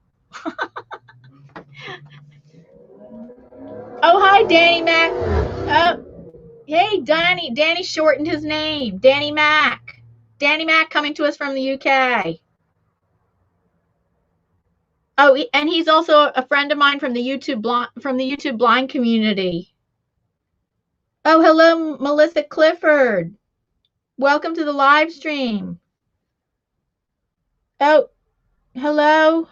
Oh, hi, Danny Mac. Oh, hey, Danny shortened his name. Danny Mac. Danny Mac coming to us from the UK. Oh, and he's also a friend of mine from the YouTube blind community. Oh, hello, Melissa Clifford. Welcome to the live stream. Oh, hello.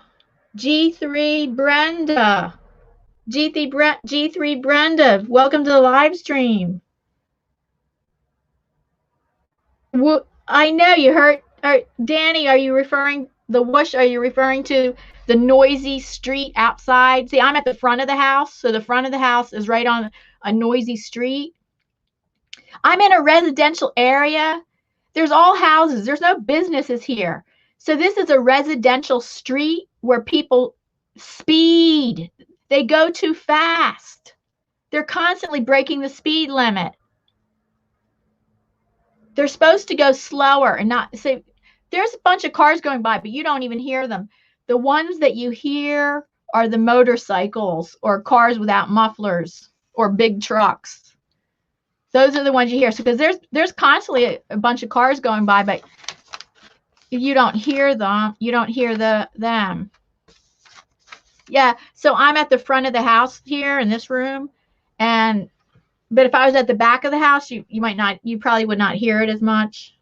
G3 Brenda. G3 Brenda, welcome to the live stream. I know you heard. Danny, are you referring the whoosh? Are you referring to the noisy street outside? See, I'm at the front of the house, so the front of the house is right on a noisy street. I'm in a residential area. There's all houses. There's no businesses here. So this is a residential street where people speed. They go too fast. They're constantly breaking the speed limit. They're supposed to go slower and not say there's a bunch of cars going by, but you don't even hear them. The ones that you hear are the motorcycles or cars without mufflers or big trucks. Those are the ones you hear. So because there's constantly a bunch of cars going by, but you don't hear them. You don't hear them. Yeah. So I'm at the front of the house here in this room, but if I was at the back of the house, you probably would not hear it as much.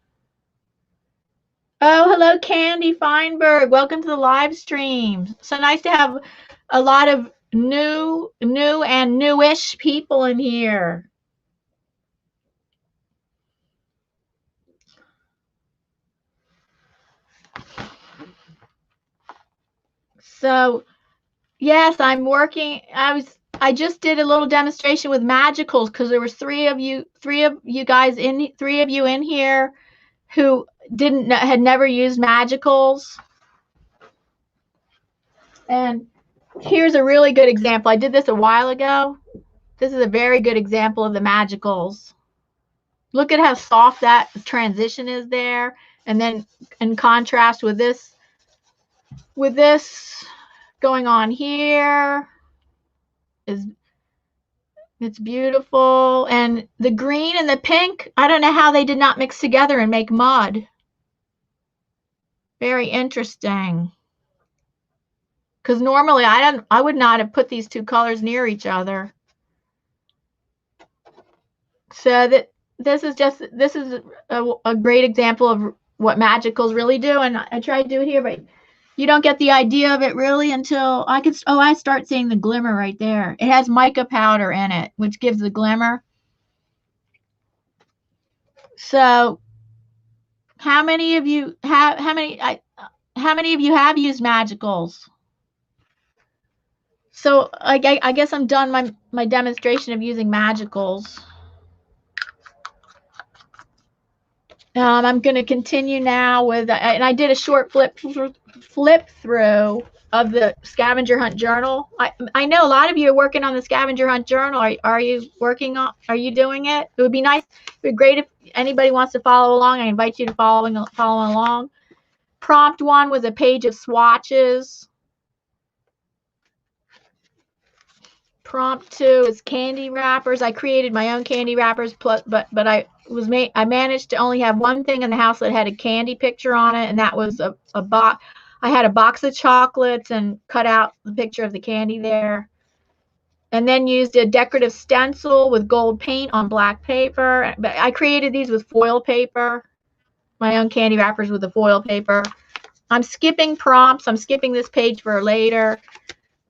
Oh, hello, Candy Feinberg. Welcome to the live stream. So nice to have a lot of new and newish people in here. So, yes, I'm working. I just did a little demonstration with Magicals because there was three of you in here who had never used Magicals. And here's a really good example. I did this a while ago. This is a very good example of the Magicals. Look at how soft that transition is there. And then in contrast with this going on here, it's beautiful. And the green and the pink, I don't know how they did not mix together and make mud. Very interesting. Because normally I would not have put these two colors near each other. So this is a great example of what Magicals really do, and I try to do it here, but you don't get the idea of it really until I start seeing the glimmer right there. It has mica powder in it, which gives the glimmer. So how many of you have used Magicals? So I guess I'm done my demonstration of using Magicals. I'm going to continue now with, and I did a short flip through of the Scavenger Hunt Journal. I know a lot of you are working on the Scavenger Hunt Journal. Are you doing it? It would be nice. It would be great if anybody wants to follow along. I invite you to follow along. Prompt 1 was a page of swatches. Prompt 2 is candy wrappers. I created my own candy wrappers, but I managed to only have one thing in the house that had a candy picture on it, and that was a box. I had a box of chocolates and cut out the picture of the candy there. And then used a decorative stencil with gold paint on black paper. But I created these with foil paper, my own candy wrappers with the foil paper. I'm skipping prompts. I'm skipping this page for later.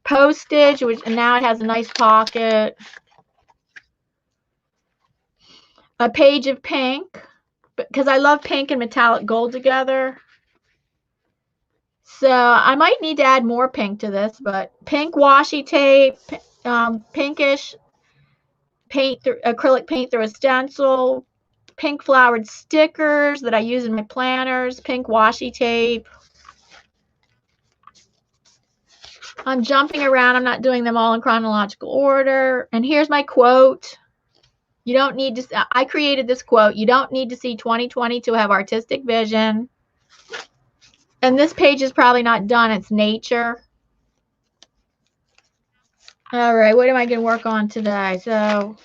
Postage, and now it has a nice pocket. A page of pink, because I love pink and metallic gold together. So I might need to add more pink to this, but pink washi tape, pinkish paint, acrylic paint through a stencil, pink flowered stickers that I use in my planners, pink washi tape. I'm jumping around. I'm not doing them all in chronological order. And here's my quote. You don't need to, I created this quote. You don't need to see 2020 to have artistic vision. And this page is probably not done. It's nature. All right, what am I going to work on today? So,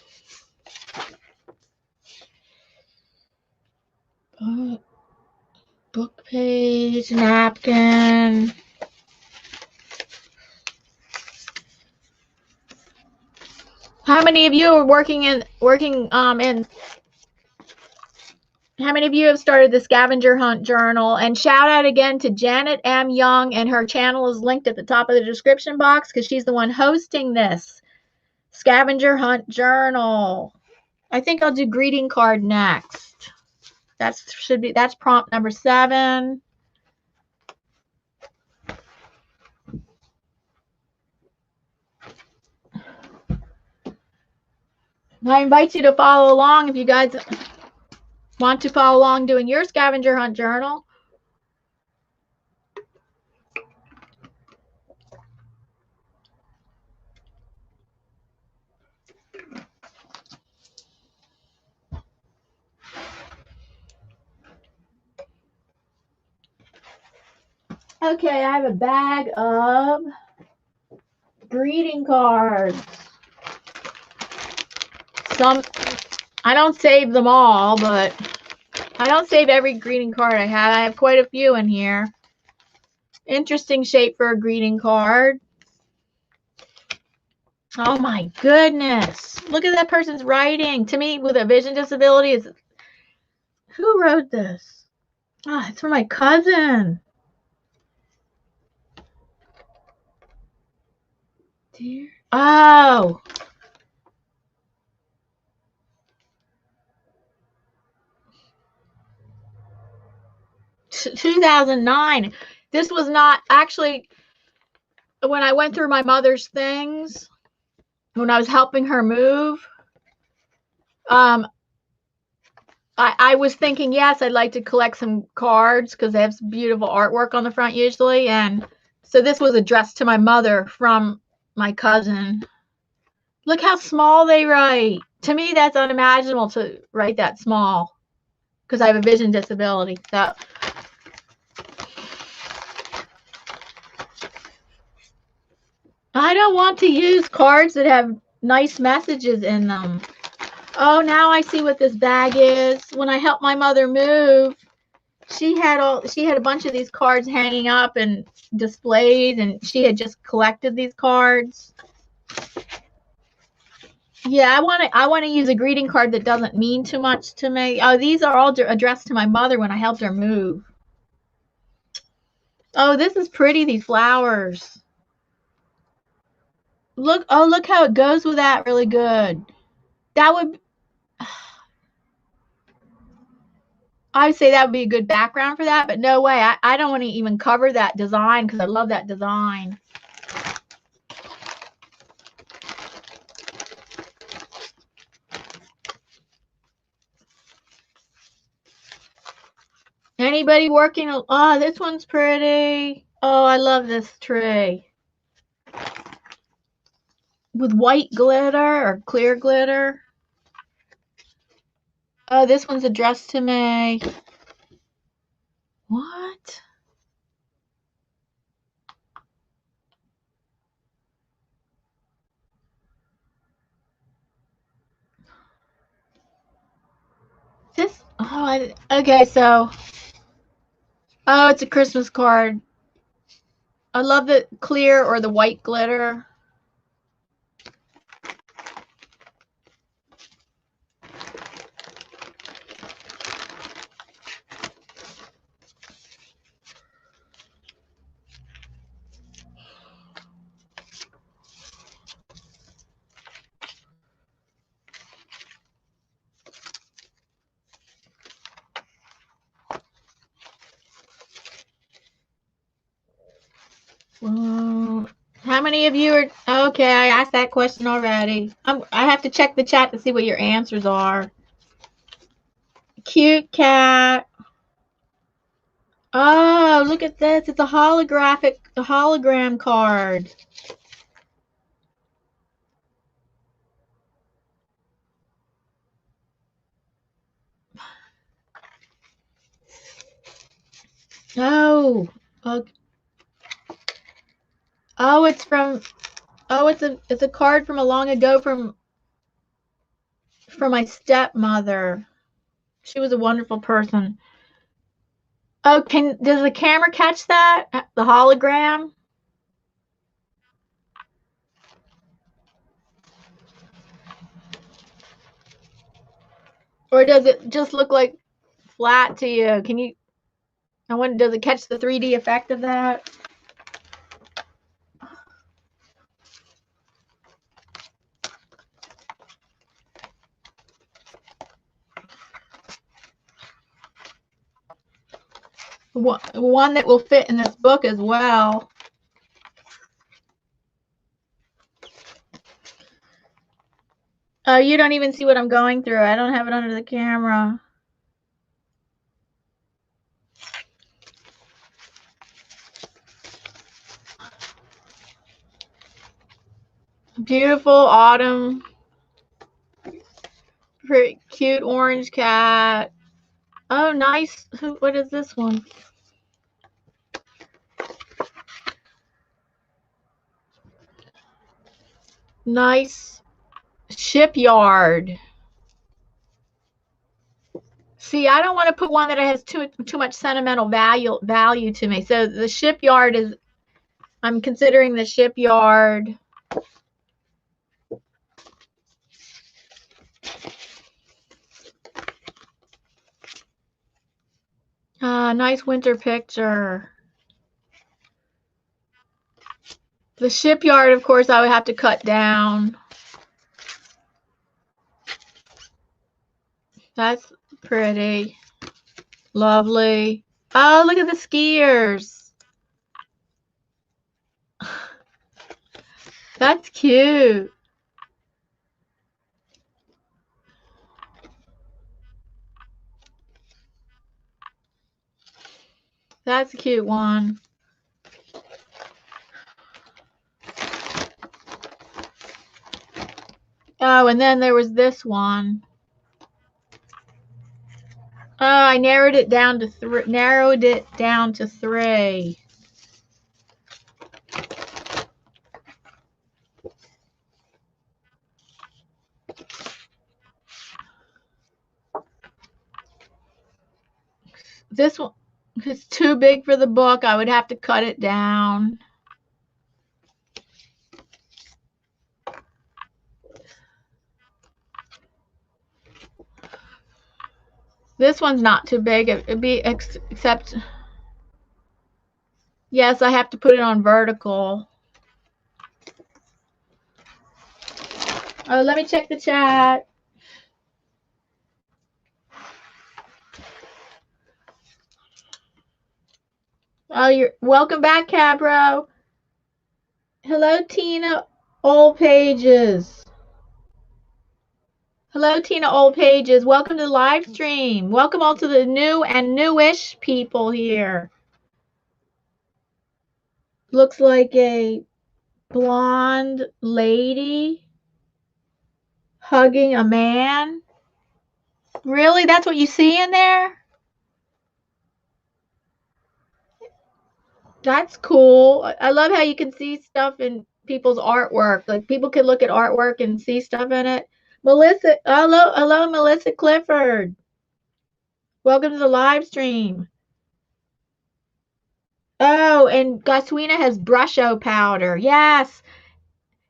book page, napkin. How many of you are working in How many of you have started the Scavenger Hunt journal? And shout out again to Janet M. Young, and her channel is linked at the top of the description box because she's the one hosting this Scavenger Hunt journal. I think I'll do greeting card next. That's prompt number 7. I invite you to follow along if you guys want to follow along doing your Scavenger Hunt journal. Okay, I have a bag of greeting cards. I don't save them all, but I don't save every greeting card I have. I have quite a few in here. Interesting shape for a greeting card. Oh my goodness. Look at that person's writing. To me, with a vision disability, who wrote this? Oh, it's for my cousin. Dear. Oh. 2009. This was not actually when I went through my mother's things, when I was helping her move. I was thinking, yes, I'd like to collect some cards because they have some beautiful artwork on the front usually. And so this was addressed to my mother from my cousin. Look how small they write. To me, that's unimaginable to write that small because I have a vision disability. So I don't want to use cards that have nice messages in them. Oh, now I see what this bag is. When I helped my mother move, she had a bunch of these cards hanging up and displayed, and she had just collected these cards. Yeah, I want to use a greeting card that doesn't mean too much to me. Oh, these are all addressed to my mother when I helped her move. Oh, this is pretty, these flowers. Look how it goes with that really good. That would, I would say that would be a good background for that, but no way. I don't want to even cover that design because I love that design. Anybody working? Oh, this one's pretty. Oh, I love this tree. With white glitter or clear glitter. Oh, this one's addressed to me. What? This, oh, okay, so, oh, it's a Christmas card. I love the clear or the white glitter. How many of you are okay? I asked that question already. I have to check the chat to see what your answers are. Cute cat. Oh, look at this. It's a hologram card. Oh, okay. Oh, it's from. Oh, it's a card from a long ago from my stepmother. She was a wonderful person. Oh, does the camera catch that? The hologram? Or does it just look like flat to you. Can you, I wonder, does it catch the 3D effect of that? One that will fit in this book as well. Oh, you don't even see what I'm going through. I don't have it under the camera. Beautiful autumn. Pretty cute orange cat. Oh, nice. What is this one? Nice shipyard. See, I don't want to put one that has too much sentimental value to me. So the shipyard is, I'm considering the shipyard. Nice winter picture. The shipyard, of course, I would have to cut down. That's pretty. Lovely. Oh, look at the skiers. That's cute. That's a cute one. Oh, and then there was this one. Oh, I narrowed it down to three. This one is too big for the book. I would have to cut it down. This one's not too big. It'd be except, yes, I have to put it on vertical. Oh, let me check the chat. Oh, you're welcome back, Cabro. Hello, Tina Old Pages. Hello, Tina Old Pages. Welcome to the live stream. Welcome all to the new and newish people here. Looks like a blonde lady hugging a man. Really? That's what you see in there? That's cool. I love how you can see stuff in people's artwork. Like people can look at artwork and see stuff in it. Melissa, hello, Melissa Clifford. Welcome to the live stream. Oh, and Goswina has Brusho powder. Yes.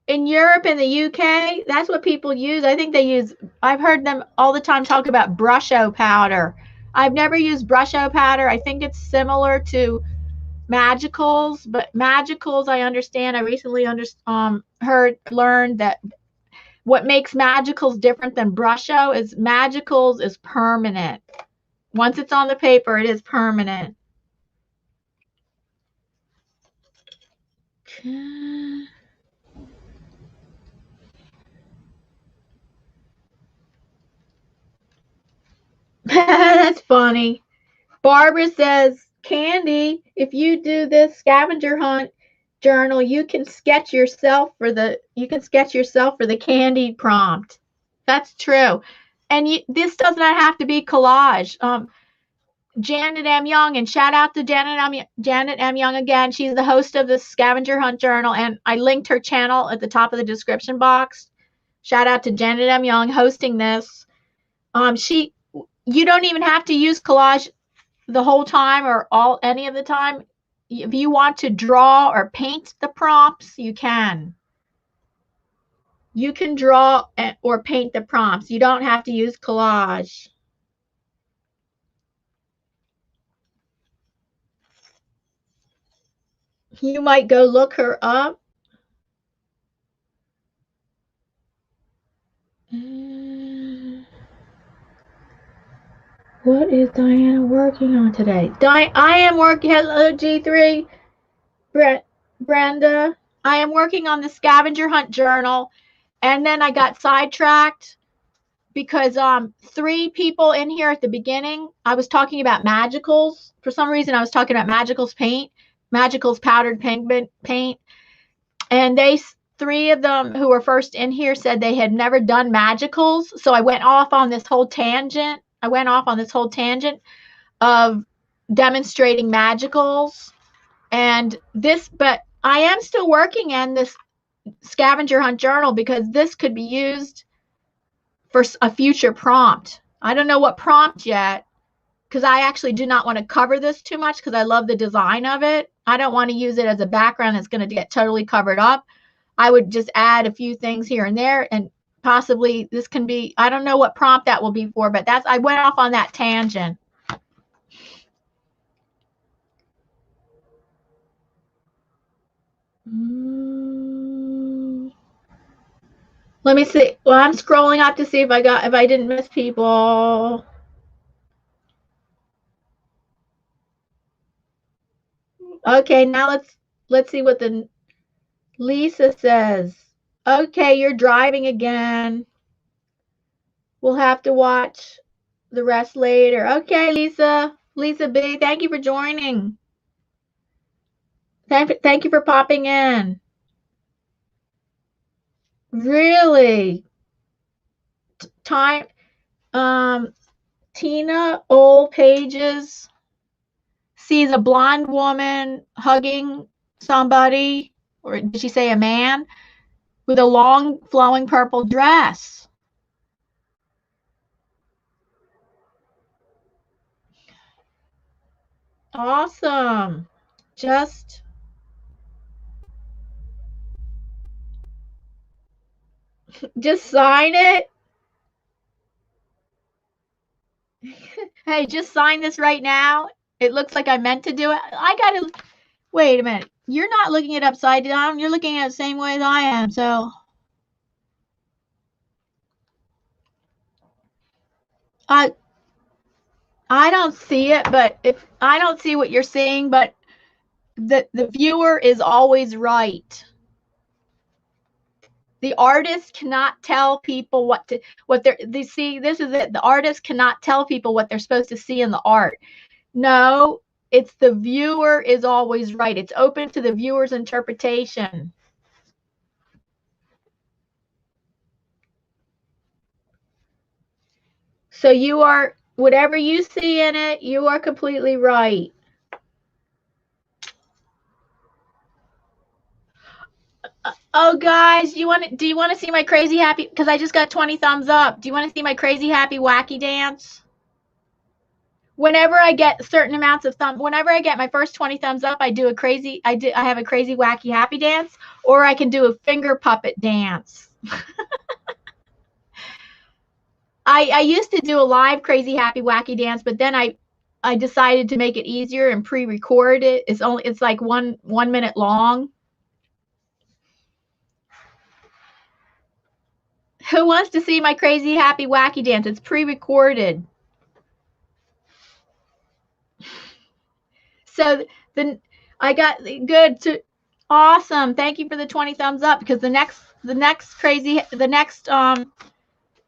In Europe and the UK, that's what people use. I think they use, I've heard them all the time talk about Brusho powder. I've never used Brusho powder. I think it's similar to Magicals, but Magicals, I understand. I recently learned that what makes Magicals different than Brusho is Magicals is permanent. Once it's on the paper, it is permanent. Okay. That's funny. Barbara says, Candy, if you do this scavenger hunt journal, you can sketch yourself for the candy prompt. That's true. And this does not have to be collage. Janet M. Young, and shout out to Janet M. Young again. She's the host of the Scavenger Hunt Journal, and I linked her channel at the top of the description box. Shout out to Janet M. Young hosting this. You don't even have to use collage the whole time or any of the time. If you want to draw or paint the prompts, you can. You can draw or paint the prompts. You don't have to use collage. You might go look her up. What is Diana working on today? I am working. Hello, G3. Brenda. I am working on the Scavenger Hunt journal, and then I got sidetracked because 3 people in here at the beginning, I was talking about Magicals. For some reason, I was talking about Magicals powdered paint, and 3 of them who were first in here said they had never done Magicals. So I went off on this whole tangent. Of demonstrating Magicals, but I am still working on this Scavenger Hunt journal because this could be used for a future prompt. I don't know what prompt yet, because I actually do not want to cover this too much because I love the design of it. I don't want to use it as a background that's going to get totally covered up. I would just add a few things here and there, and possibly this can be, I don't know what prompt that will be for, but I went off on that tangent. Let me see. Well, I'm scrolling up to see if I didn't miss people. Okay, now let's see what the Lisa says. Okay, you're driving again. We'll have to watch the rest later. Okay, Lisa B, thank you for joining. Thank you for popping in. Really? Tina Old Pages sees a blonde woman hugging somebody, or did she say a man, with a long flowing purple dress. Awesome. Just sign it. Hey, just sign this right now. It looks like I meant to do it. I gotta, wait a minute. You're not looking it upside down. You're looking at it the same way as I am. So I don't see it, but if I don't see what you're seeing, but the viewer is always right. The artist cannot tell people they see. This is it. The artist cannot tell people what they're supposed to see in the art. No, it's the viewer is always right. It's open to the viewer's interpretation. So you are, whatever you see in it, you are completely right. Oh, guys, do you want to see my crazy happy? Because I just got 20 thumbs up. Do you want to see my crazy happy wacky dance? Whenever I get certain amounts of whenever I get my first 20 thumbs up, I have a crazy wacky happy dance, or I can do a finger puppet dance. I used to do a live crazy happy wacky dance, but then I decided to make it easier and pre-record it. It's like one minute long. Who wants to see my crazy happy wacky dance? It's pre-recorded. So then I got good to awesome. Thank you for the 20 thumbs up, because the next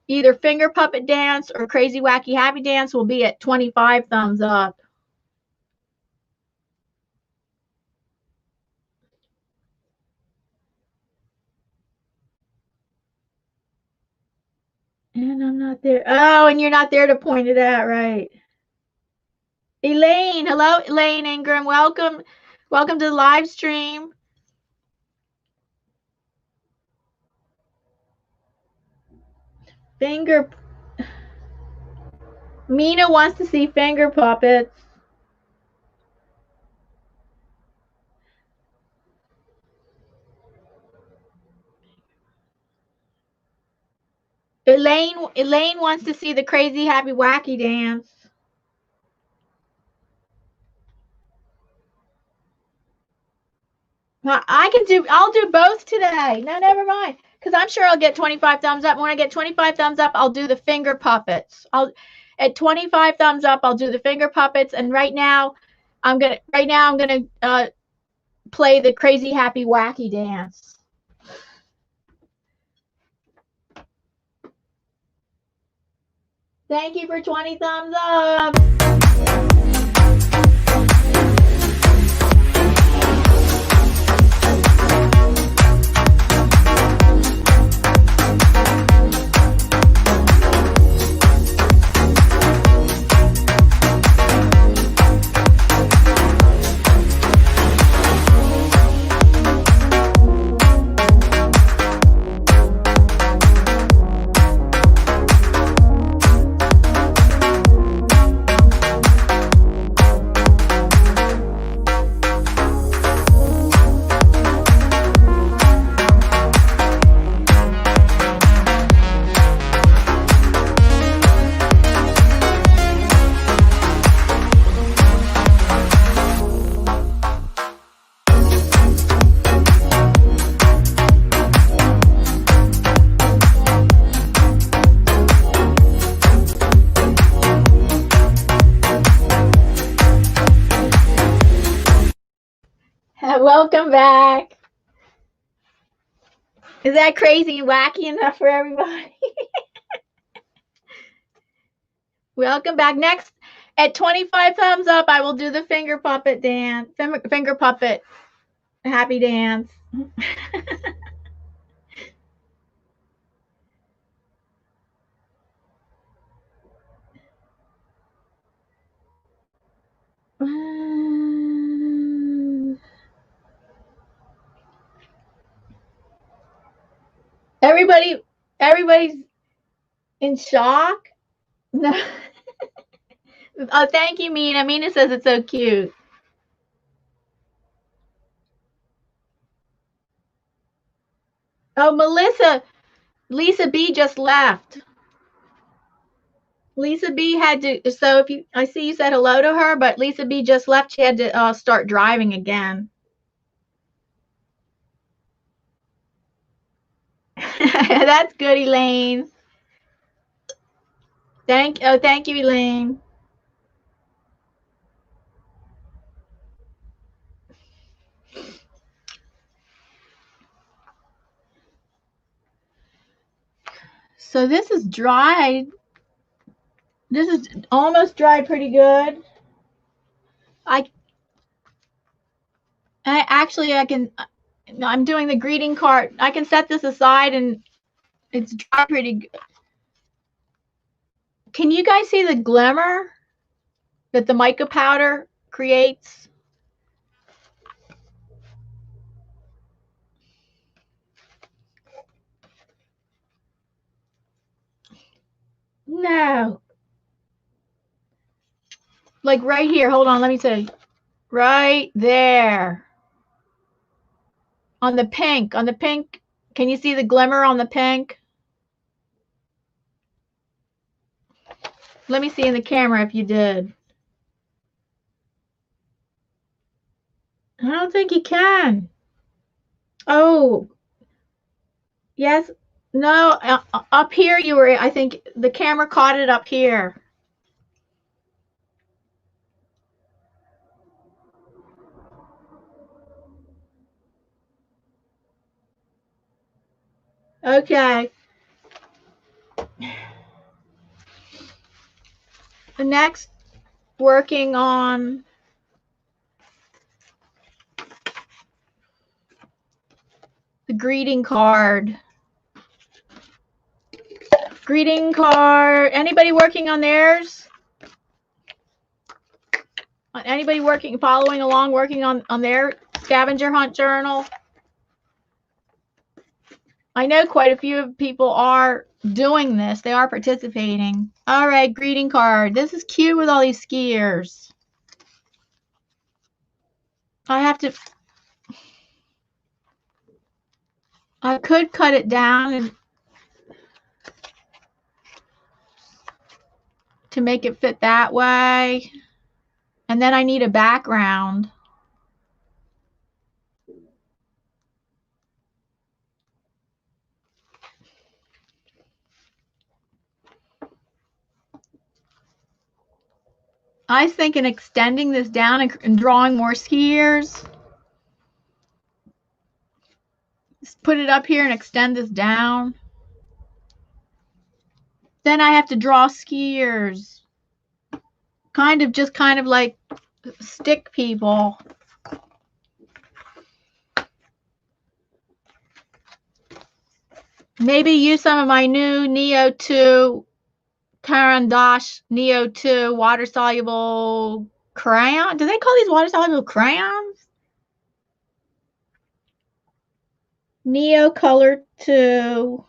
either finger puppet dance or crazy wacky happy dance will be at 25 thumbs up. And I'm not there. Oh, and you're not there to point it out, right? Elaine, hello, Elaine Ingram. Welcome to the live stream. Mina wants to see finger puppets. Elaine wants to see the crazy happy wacky dance. I'll do both today. No, never mind. Because I'm sure I'll get 25 thumbs up. When I get 25 thumbs up, I'll do the finger puppets. At 25 thumbs up, I'll do the finger puppets. And right now I'm gonna play the crazy happy wacky dance. Thank you for 20 thumbs up. Welcome back. Is that crazy and wacky enough for everybody? Welcome back. Next, at 25 thumbs up, I will do the finger puppet dance. Finger puppet happy dance. Everybody's in shock. No. Oh, thank you, Mina. Mina says it's so cute. Oh, Lisa B just left. Lisa B had to, so I see you said hello to her, but Lisa B just left. She had to start driving again. That's good, Elaine. Thank you, Elaine. So this is dried. This is almost dried pretty good. I'm doing the greeting card. I can set this aside and it's dry pretty good. Can you guys see the glimmer that the mica powder creates? No. Like right here. Hold on, let me see. Right there. On the pink. Can you see the glimmer on the pink? Let me see in the camera if you did. I don't think you can. Oh. Yes. No, up here you were, I think the camera caught it up here. Okay. The next, working on the greeting card. Greeting card. Anybody working on theirs? Anybody following along, working on their scavenger hunt journal? I know quite a few people are doing this. They are participating. All right, greeting card. This is cute with all these skiers. I could cut it down and to make it fit that way. And then I need a background. I was thinking extending this down and drawing more skiers. Just put it up here and extend this down. Then I have to draw skiers. Kind of like stick people. Maybe use some of my new Neo 2 Caran d'Ache Neo 2 water-soluble crayon. Do they call these water-soluble crayons? Neo Color 2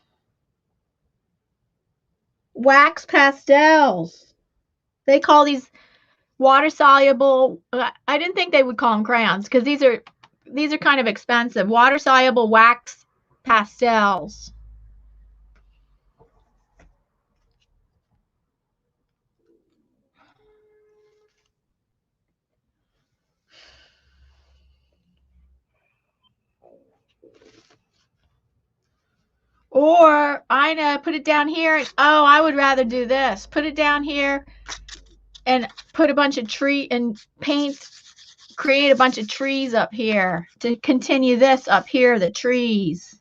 wax pastels. They call these water-soluble. I didn't think they would call them crayons because these are kind of expensive. Water-soluble wax pastels. Or I know, put it down here. And, oh, I would rather do this. Put it down here and put a bunch of tree and create a bunch of trees up here to continue this up here, the trees.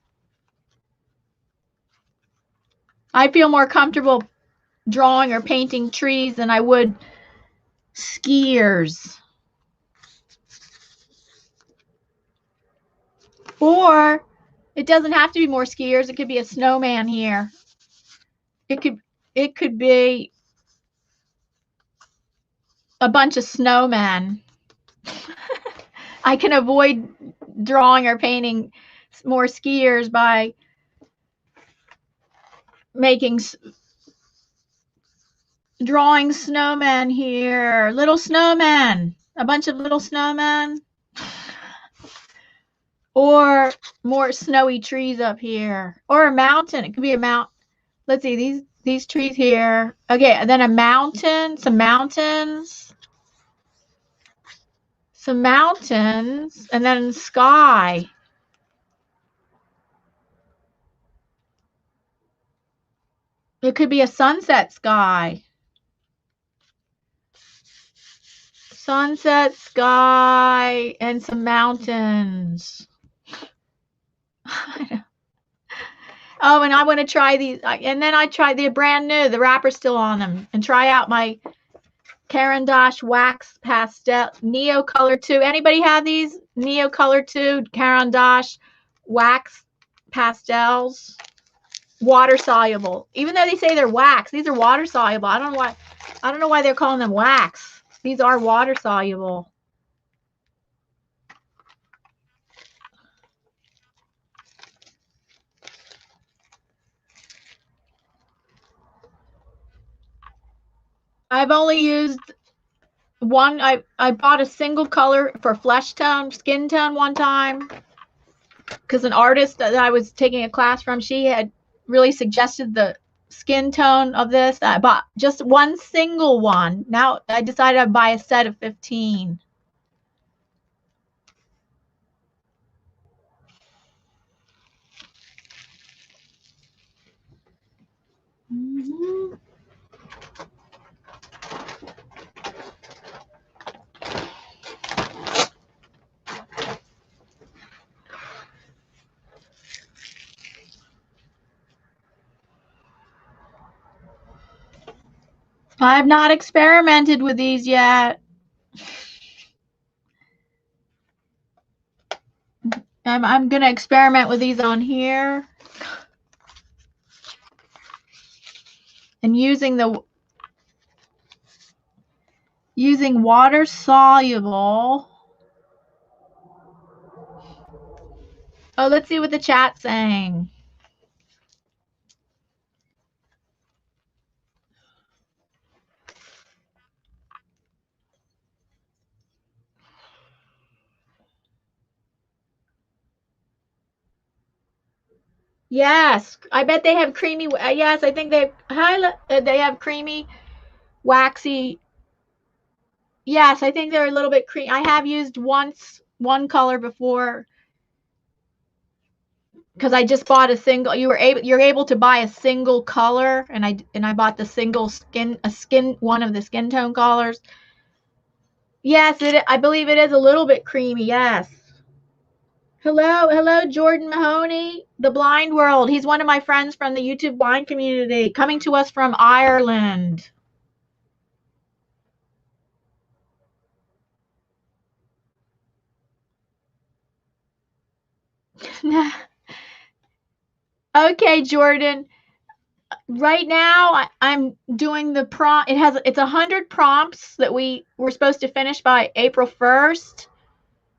I feel more comfortable drawing or painting trees than I would skiers. Or it doesn't have to be more skiers. It could be a snowman here. It could be a bunch of snowmen. I can avoid drawing or painting more skiers by drawing snowmen here. Little snowmen. A bunch of little snowmen. Or more snowy trees up here. Or a mountain. It could be a mountain. Let's see, these trees here. Okay, and then a mountain, some mountains, and then sky. It could be a sunset sky. Sunset sky and some mountains. Oh, and I want to try these. And then I tried the brand new, the wrapper's still on them, and try out my Caran d'Ache wax pastel Neo Color 2. Anybody have these Neo Color 2 Caran d'Ache wax pastels? Water soluble. Even though they say they're wax, these are water soluble. I don't know why they're calling them wax. These are water soluble. I've only used one. I bought a single color for flesh tone, skin tone one time because an artist that I was taking a class from, she had really suggested the skin tone of this. I bought just one single one. Now I decided I'd buy a set of 15. Mm-hmm. I've not experimented with these yet. I'm going to experiment with these on here. And using water soluble. Oh, let's see what the chat's saying. Yes, I bet they have creamy. Yes, I think they have creamy, waxy. Yes, I think they're a little bit creamy. I have used one color before because I just bought a single. You're able to buy a single color, and I bought the single one of the skin tone colors. Yes, I believe it is a little bit creamy. Yes. Hello, Jordan Mahoney, The Blind World. He's one of my friends from the YouTube blind community, coming to us from Ireland. Okay, Jordan. Right now, I'm doing the prompt. It's 100 prompts that we're supposed to finish by April 1st.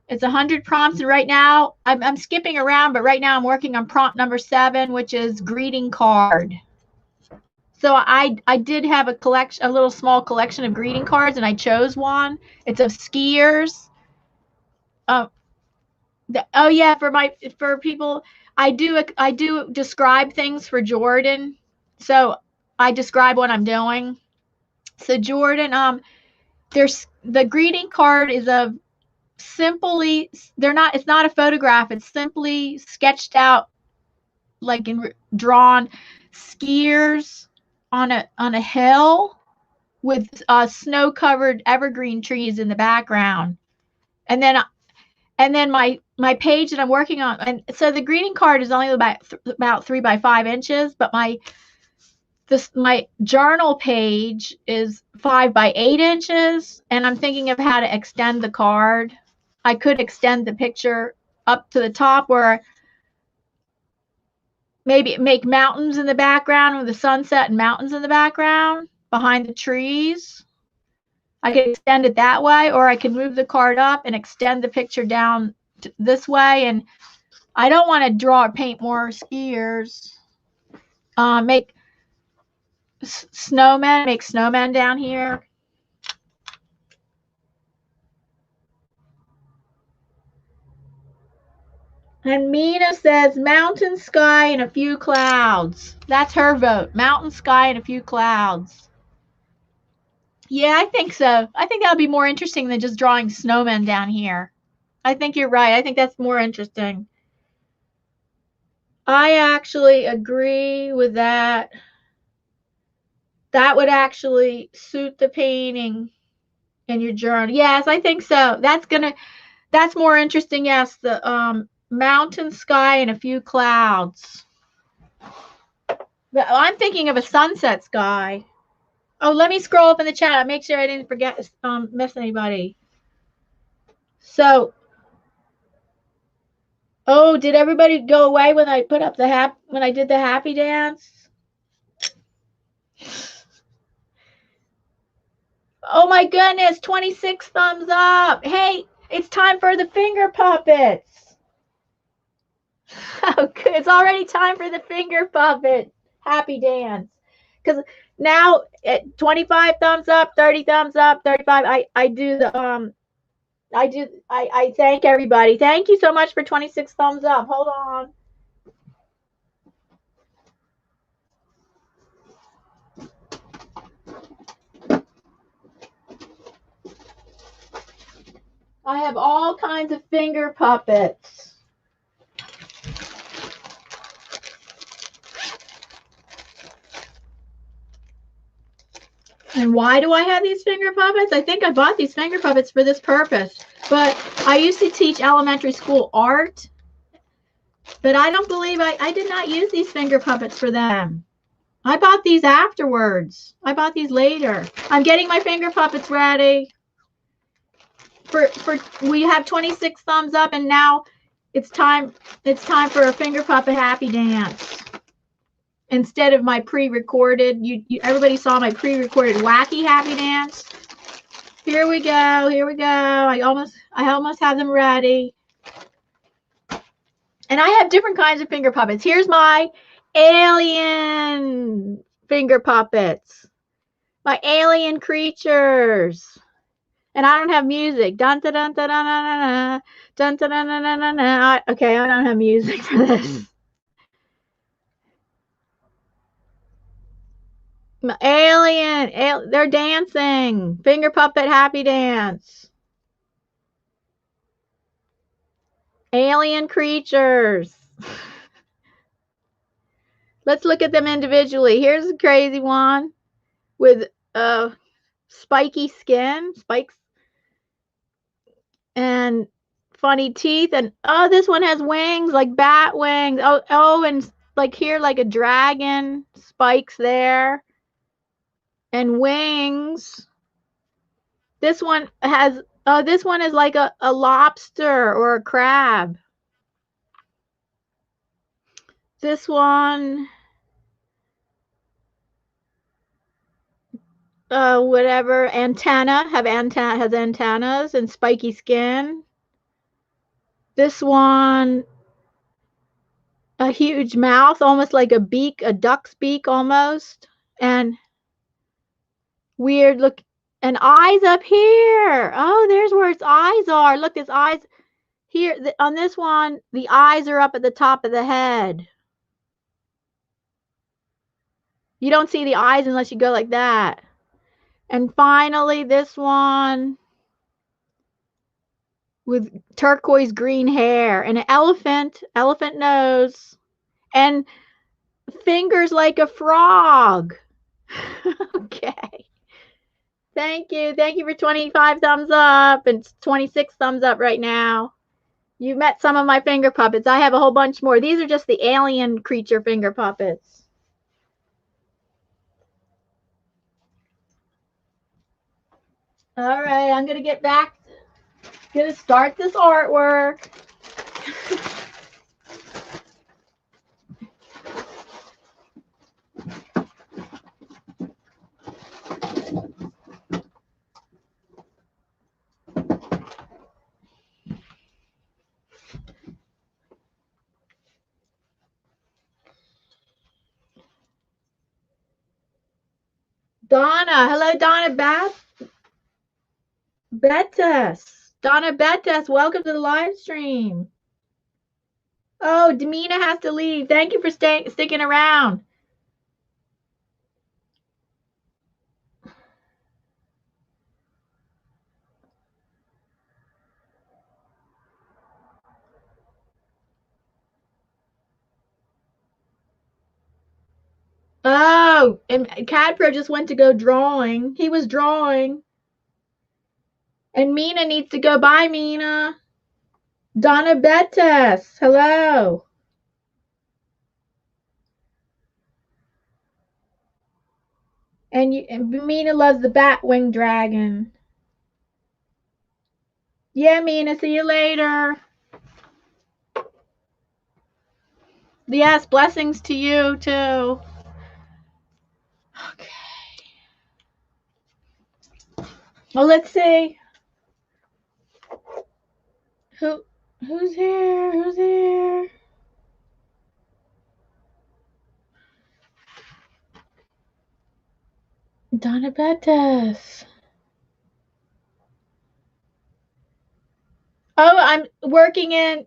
It's 100 prompts, and right now I'm skipping around, but right now I'm working on prompt number 7, which is greeting card. So I did have a little small collection of greeting cards, and I chose one. It's of skiers. Oh yeah, for people, I do describe things for Jordan. So I describe what I'm doing. So Jordan, there's the greeting card is of simply it's not a photograph. It's simply sketched out like in drawn skiers on a hill with snow-covered evergreen trees in the background. And then my page that I'm working on, and so the greeting card is only about 3 by 5 inches, but my journal page is 5 by 8 inches, and I'm thinking of how to extend the card. I could extend the picture up to the top, where maybe make mountains in the background with the sunset and mountains in the background behind the trees. I could extend it that way, or I could move the card up and extend the picture down this way. And I don't want to draw or paint more skiers. Make snowmen down here. And Mina says mountain, sky, and a few clouds. That's her vote. Mountain, sky, and a few clouds. Yeah, I think so. I think that would be more interesting than just drawing snowmen down here. I think you're right. I think that's more interesting. I actually agree with that. That would actually suit the painting in your journal. Yes, I think so. That's more interesting. Yes, the mountain, sky, and a few clouds. I'm thinking of a sunset sky. Oh, let me scroll up in the chat. Make sure I didn't forget miss anybody. So, oh, did everybody go away when I put up when I did the happy dance? Oh my goodness, 26 thumbs up. Hey, it's time for the finger puppets. Oh, it's already time for the finger puppet happy dance. Because now at 25 thumbs up, 30 thumbs up, 35, I thank everybody. Thank you so much for 26 thumbs up. Hold on. I have all kinds of finger puppets. And why do I have these finger puppets? I think I bought these finger puppets for this purpose. But I used to teach elementary school art. But I don't believe I did not use these finger puppets for them. I bought these afterwards. I bought these later. I'm getting my finger puppets ready. We have 26 thumbs up, and now it's time for a finger puppet happy dance. Instead of my pre-recorded, everybody saw my pre-recorded wacky happy dance. Here we go. Here we go. I almost have them ready. And I have different kinds of finger puppets. Here's my alien finger puppets. My alien creatures. And I don't have music. Dun dun dun dun dun dun dun dun dun dun dun dun. Okay, I don't have music for this. My alien, they're dancing. Finger puppet happy dance. Alien creatures. Let's look at them individually. Here's a crazy one with spiky skin, spikes. and funny teeth. And oh, this one has wings, like bat wings. Oh, and like here, like a dragon, spikes there, and wings. This one has, oh, this one is like a lobster or a crab. This one, whatever, antenna, has antennas and spiky skin. This one, a huge mouth, almost like a beak, a duck's beak almost, and weird look, and eyes up here. Oh, there's where its eyes are. Look, its eyes here. On this one, the eyes are up at the top of the head. You don't see the eyes unless you go like that. And finally, this one with turquoise green hair and an elephant nose, and fingers like a frog. Okay. Thank you. Thank you for 25 thumbs up and 26 thumbs up right now. You met some of my finger puppets. I have a whole bunch more. These are just the alien creature finger puppets. All right, I'm going to get back. Going to start this artwork. Donna, hello, Donna Bettis. Donna Bettis, welcome to the live stream. Oh, Demina has to leave. Thank you for sticking around. Oh, and Cadpro just went to go drawing. He was drawing. And Mina needs to go. Bye, Mina. Donna Bettis, hello. And Mina loves the Batwing Dragon. Yeah, Mina, see you later. Yes, blessings to you too. Okay. Well, let's see. Who's here? Who's here? Donna Bettis. Oh, I'm working in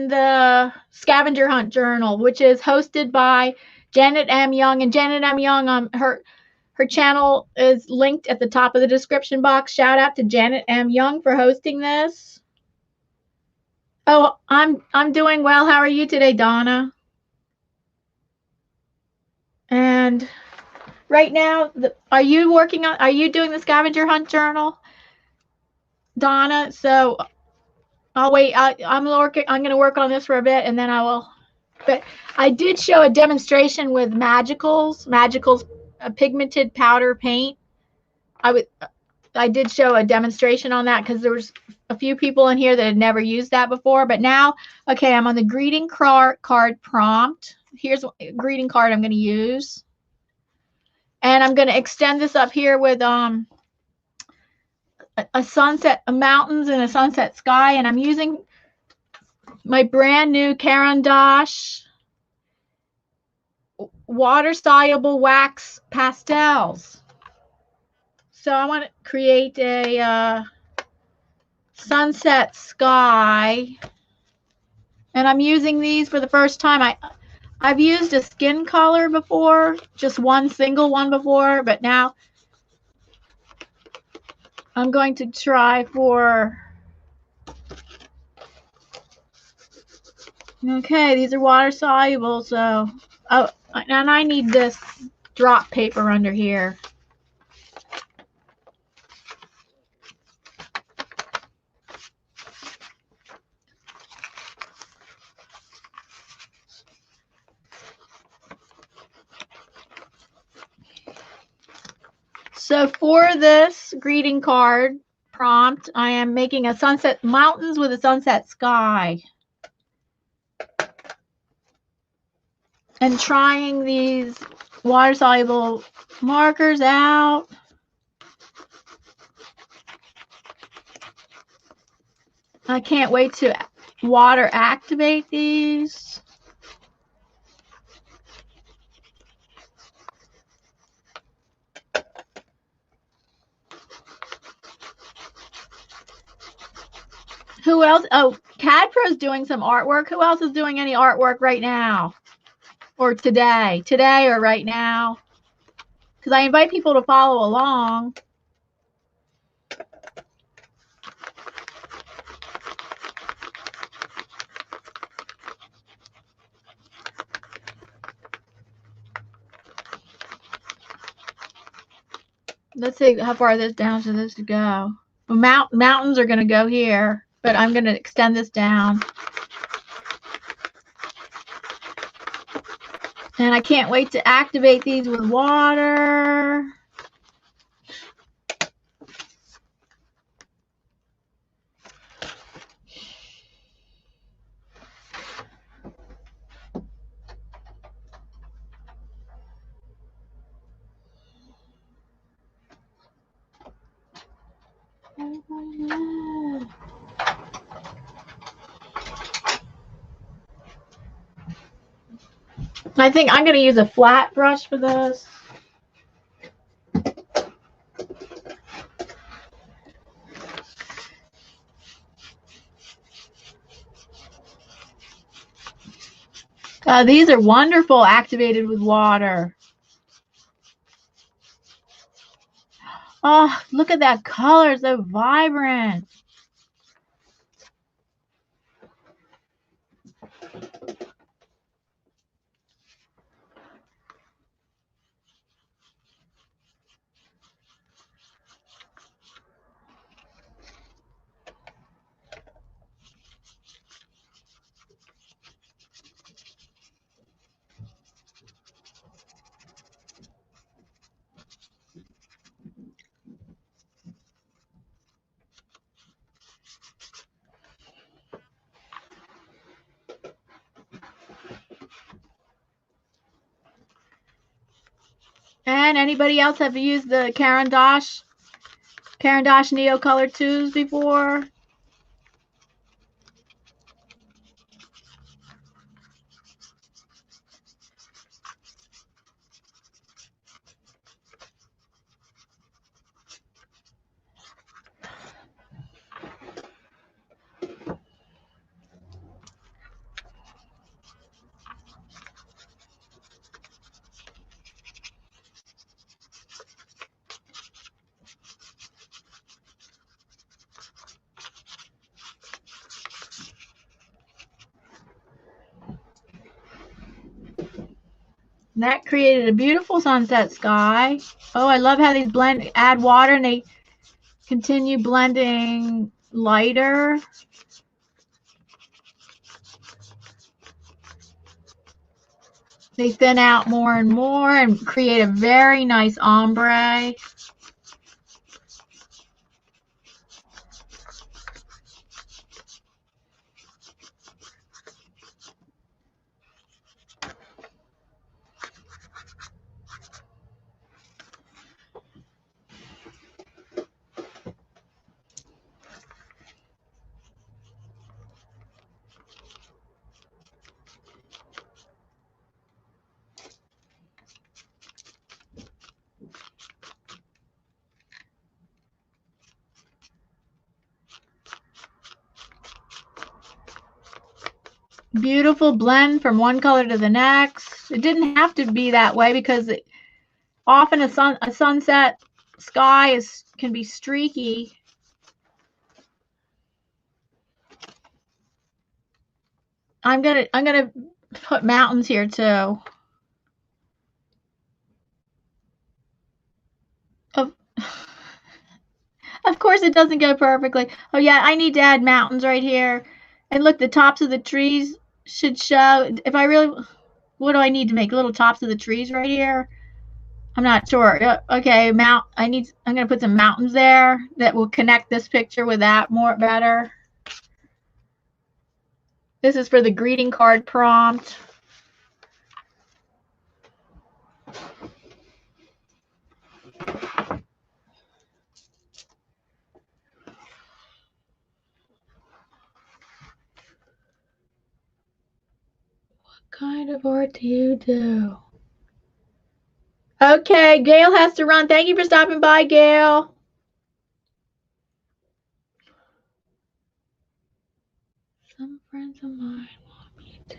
the Scavenger Hunt Journal, which is hosted by Janet M. Young. And Janet M. Young, her channel is linked at the top of the description box. Shout out to Janet M. Young for hosting this. Oh, I'm doing well. How are you today, Donna? And right now, are you doing the Scavenger Hunt Journal, Donna? So I'll wait. I'm going to work on this for a bit, and then I will. But I did show a demonstration with Magical's pigmented powder paint. I did show a demonstration on that because there was a few people in here that had never used that before. But now, okay, I'm on the greeting card prompt. Here's a greeting card I'm going to use. And I'm going to extend this up here with a sunset, a mountains and a sunset sky. And I'm using my brand new Caran d'Ache water-soluble wax pastels. So I want to create a sunset sky. And I'm using these for the first time. I've used a skin color before, just one single one before, but now I'm going to try for, okay, these are water soluble, so, oh, and I need this drop paper under here. So for this greeting card prompt, I am making a sunset mountains with a sunset sky. And trying these water-soluble markers out. I can't wait to water activate these. Who else? Oh, CADPro's doing some artwork. Who else is doing any artwork right now? Or today? Today or right now? Because I invite people to follow along. Let's see how far this down should this go. Well, mountains are going to go here, but I'm going to extend this down. And I can't wait to activate these with water. I think I'm going to use a flat brush for this. These are wonderful, activated with water. Oh, look at that color, so vibrant. And anybody else have used the Caran d'Ache Neo Color 2s before? That created a beautiful sunset sky. Oh, I love how these add water and they continue blending lighter. They thin out more and more and create a very nice ombre. Beautiful blend from one color to the next. It didn't have to be that way because often a sunset sky can be streaky. I'm gonna put mountains here too. Of course it doesn't go perfectly. Oh yeah, I need to add mountains right here. And look, the tops of the trees should show. If I really, what do I need to make? Little tops of the trees right here. I'm not sure. Okay, I'm going to put some mountains there that will connect this picture with that better. This is for the greeting card prompt. What kind of art do you do? Okay, Gail has to run. Thank you for stopping by, Gail. Some friends of mine want me to.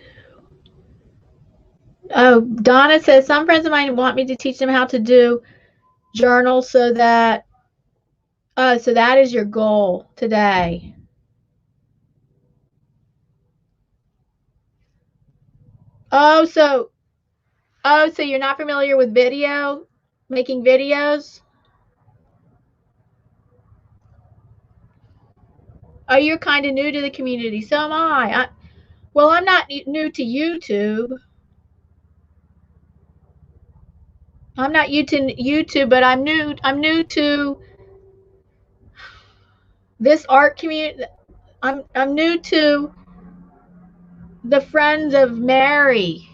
Oh, Donna says some friends of mine want me to teach them how to do journals so that is your goal today. So you're not familiar with making videos? Oh, you're kind of new to the community. So am I. Well, I'm not new to YouTube. I'm not new to YouTube, but I'm new to this art community. I'm new to the friends of Mary.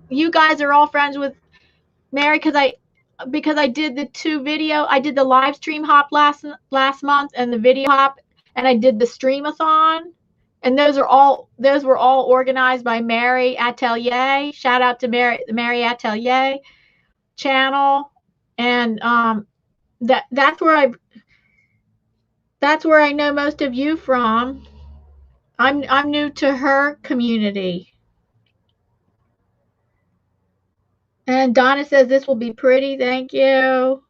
You guys are all friends with Mary because I did I did the live stream hop last month and the video hop, and I did the streamathon, and those were all organized by Mary Atelier. Shout out to the Mary Atelier channel, and that's where I know most of you from. I'm new to her community. And Donna says this will be pretty. Thank you.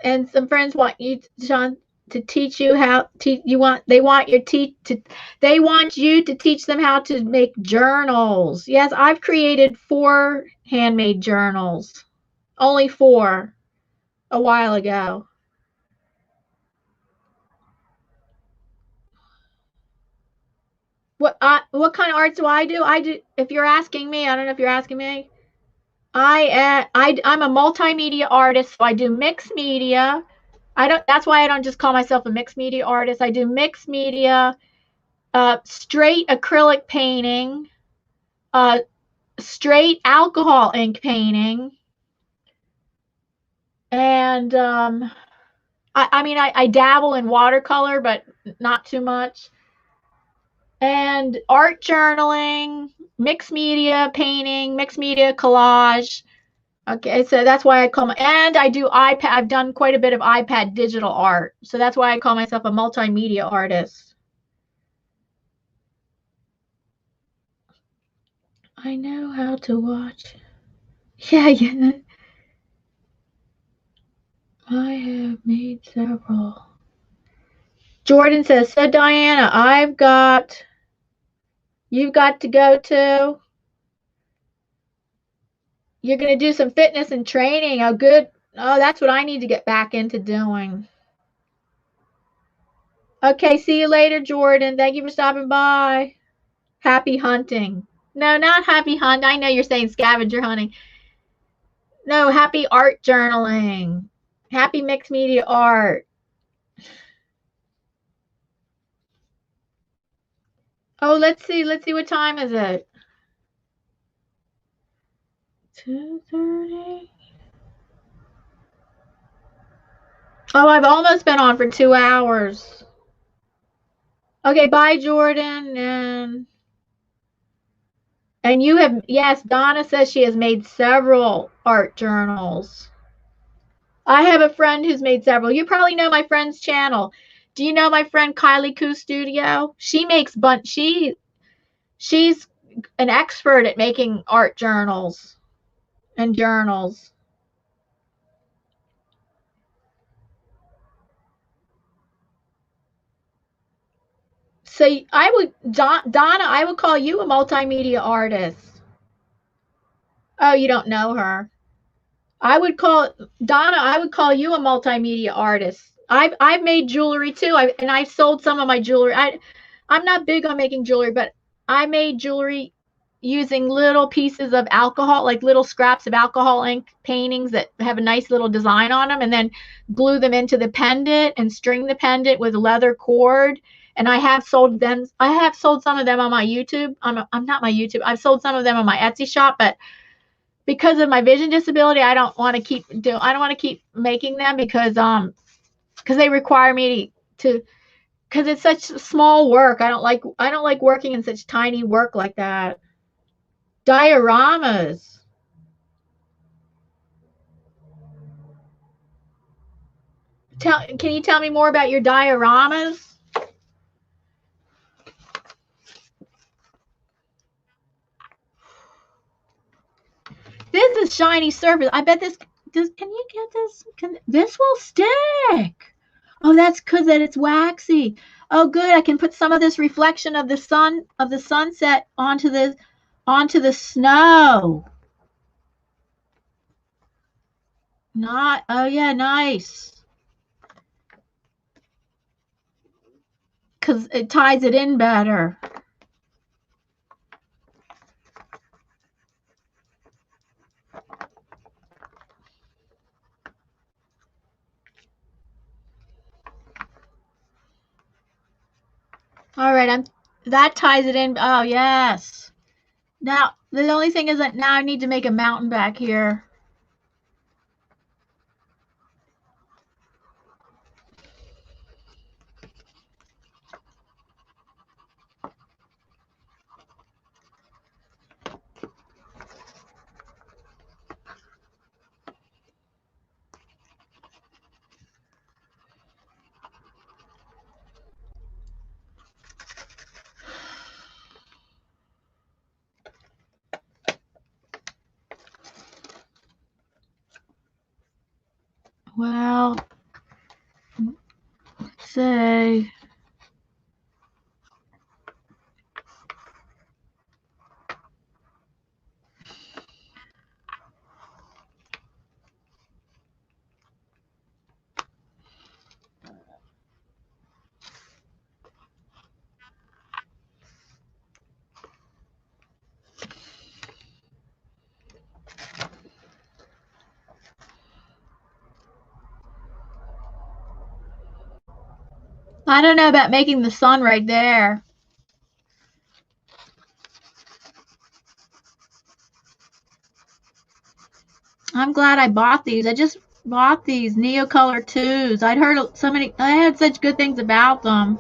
And some friends want you, Sean, to teach you how they want you to teach them how to make journals. Yes, I've created 4 handmade journals. Only 4 a while ago. What kind of art do I do? If you're asking me, I don't know if you're asking me. I'm a multimedia artist, so I do mixed media. That's why I don't just call myself a mixed media artist. I do mixed media, straight acrylic painting, straight alcohol ink painting, and I dabble in watercolor, but not too much, and art journaling, mixed media painting, mixed media collage. Okay, so that's why and I do iPad. I've done quite a bit of iPad digital art, so that's why I call myself a multimedia artist. I know how to watch. Yeah. I have made several. Jordan says, so Diana, you've got to go to. You're going to do some fitness and training. Oh, good. Oh, that's what I need to get back into doing. Okay, see you later, Jordan. Thank you for stopping by. Happy hunting. No, not happy hunt. I know you're saying scavenger hunting. No, happy art journaling. Happy mixed media art. Oh, let's see. What time is it? 2:30. Oh, I've almost been on for 2 hours. Okay, bye, Jordan. And you have, yes, Donna says she has made several art journals. I have a friend who's made several. You probably know my friend's channel. Do you know my friend Kylie Koo Studio? She makes she's an expert at making art journals and journals. So Donna, I would call you a multimedia artist. Oh, you don't know her. I would call you a multimedia artist. I've made jewelry too. And I've sold some of my jewelry. I'm not big on making jewelry, but I made jewelry using little pieces of alcohol, like little scraps of alcohol ink paintings that have a nice little design on them, and then glue them into the pendant and string the pendant with a leather cord. And I have sold them. I have sold some of them on my YouTube. I'm not my YouTube. I've sold some of them on my Etsy shop, but because of my vision disability, I don't want to keep making them because they require me to because it's such small work. I don't like working in such tiny work like that. Dioramas. Can you tell me more about your dioramas? This is shiny surface. I bet this can you get this? This will stick. Oh, that's because that it's waxy. Oh, good. I can put some of this reflection of the sunset onto the snow. Not. Oh yeah, nice. Because it ties it in better. All right, that ties it in. Oh yes. Now the only thing is that now I need to make a mountain back here. Well, say. I don't know about making the sun right there. I'm glad I bought these. I just bought these Neocolor 2s. I had such good things about them.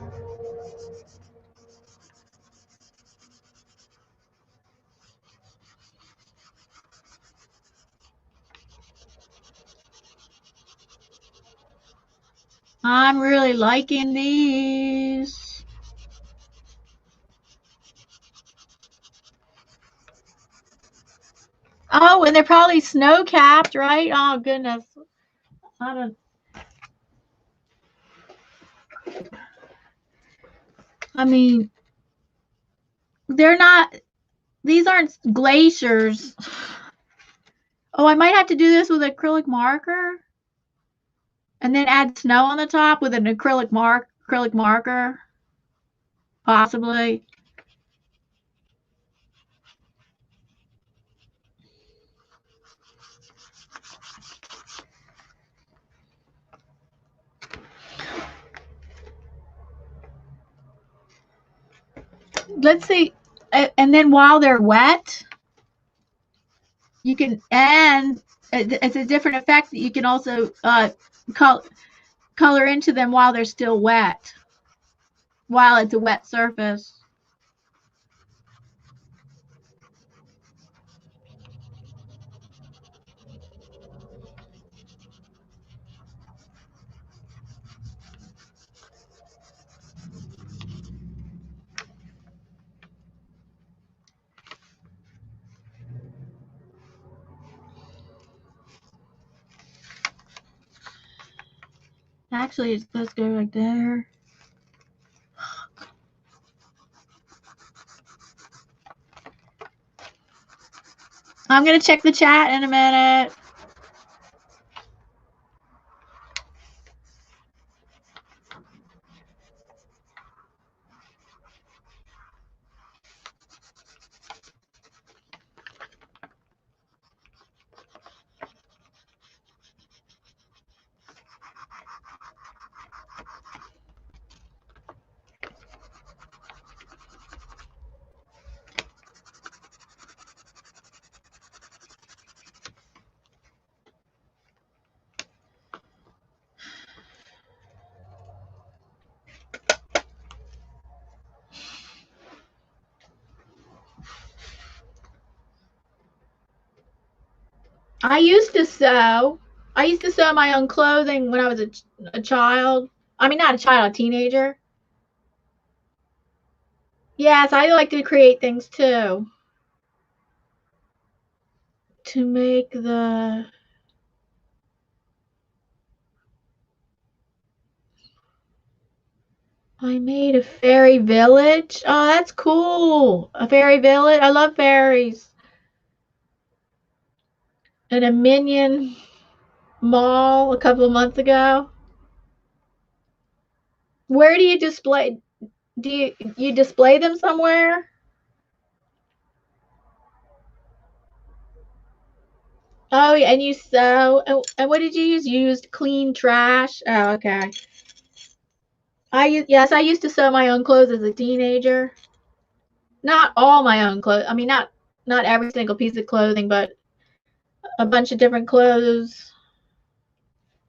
I'm really liking these. Oh, and they're probably snow capped, right? Oh goodness. I don't I mean, they're not these aren't glaciers. Oh, I might have to do this with acrylic marker and then add snow on the top with an acrylic marker, possibly. Let's see. And then while they're wet, you can, and it's a different effect that you can also color into them while they're still wet, while it's a wet surface. Actually, let's go right there. I'm going to check the chat in a minute. I used to sew. I used to sew my own clothing when I was a child. I mean, not a child, a teenager. Yes, I like to create things too. To make the I made a fairy village. Oh, that's cool. A fairy village. I love fairies. And a minion mall a couple of months ago. Where do you display? Do you display them somewhere? Oh, yeah, and you sew. And what did you use? You used clean trash. Oh, okay. Yes, I used to sew my own clothes as a teenager. Not all my own clothes. I mean, not every single piece of clothing, but a bunch of different clothes.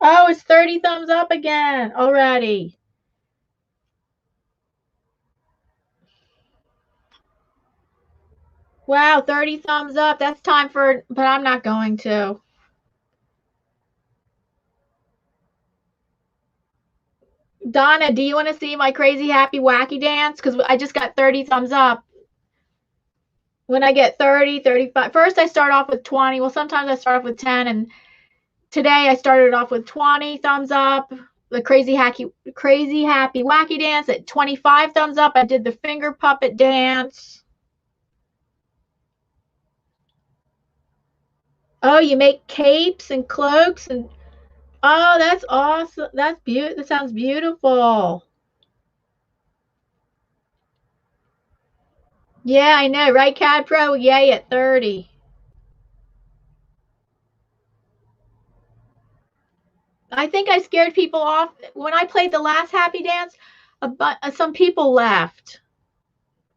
Oh, it's 30 thumbs up again already. Wow, 30 thumbs up. That's time for, but I'm not going to. Donna, do you want to see my crazy happy wacky dance? Because I just got 30 thumbs up. When I get 30, 35, first I start off with 20. Well, sometimes I start off with 10, and today I started off with 20 thumbs up. The crazy happy wacky dance at 25 thumbs up. I did the finger puppet dance. Oh, you make capes and cloaks and oh, that's awesome. That's beautiful. That sounds beautiful. Yeah, I know, right, Cad Pro? Yay at 30. I think I scared people off when I played the last happy dance. Some people left,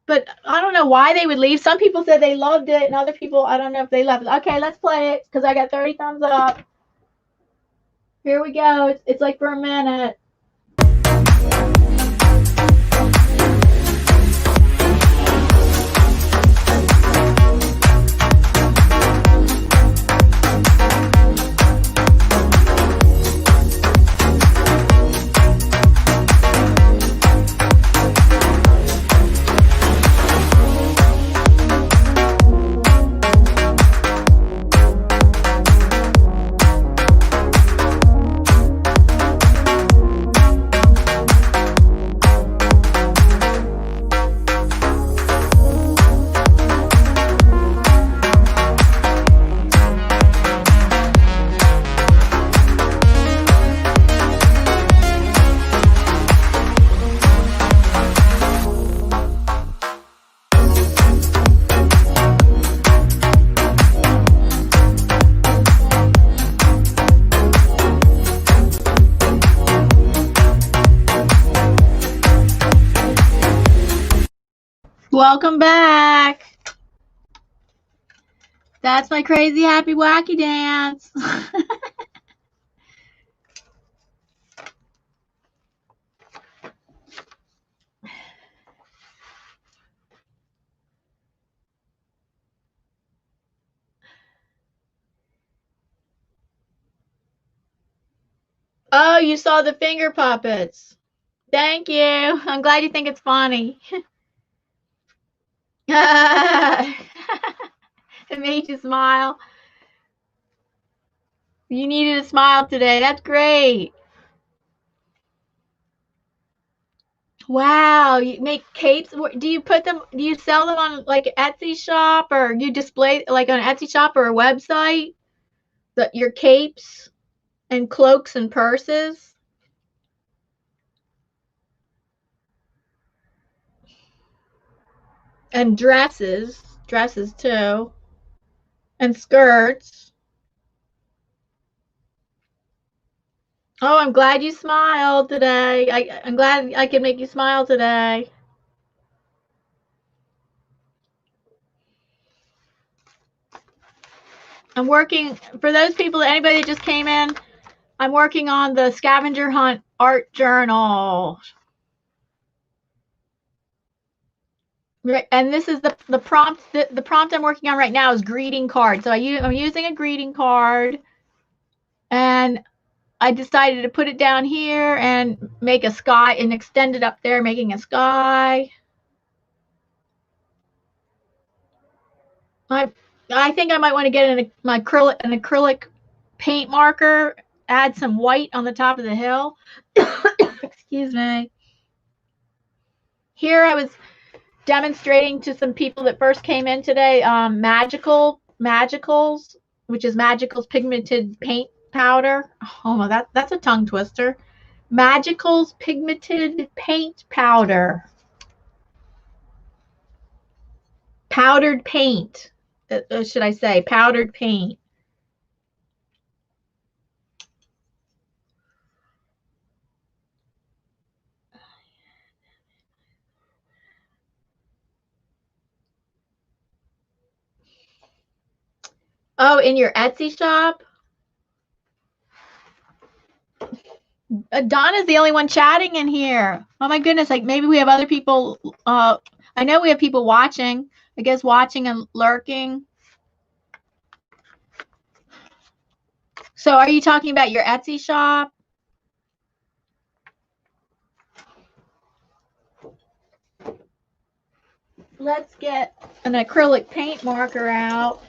but I don't know why they would leave. Some people said they loved it, and other people, I don't know if they left. Okay, let's play it because I got 30 thumbs up. Here we go. It's like for a minute. Welcome back. That's my crazy happy wacky dance. Oh, you saw the finger puppets. Thank you. I'm glad you think it's funny. It made you smile. You needed a smile today. That's great. Wow, you make capes. Do you put them, do you sell them on like Etsy shop or you display like on Etsy shop or a website? Your capes and cloaks and purses and dresses too, and skirts. Oh, I'm glad you smiled today. I'm glad I could make you smile today. I'm working, for those people, anybody that just came in, I'm working on the Scavenger Hunt art journal. Right, and this is the prompt. The prompt I'm working on right now is greeting card. So I'm using a greeting card, and I decided to put it down here and make a sky and extend it up there, making a sky. I think I might want to get an acrylic paint marker, add some white on the top of the hill. Excuse me. Here I was demonstrating to some people that first came in today, Magicals, which is Magical's pigmented paint powder. Oh, that's a tongue twister. Magical's pigmented paint powder. Powdered paint. Should I say powdered paint? Oh, in your Etsy shop? Donna's the only one chatting in here. Oh my goodness, like maybe we have other people. I know we have people watching, I guess watching and lurking. So are you talking about your Etsy shop? Let's get an acrylic paint marker out.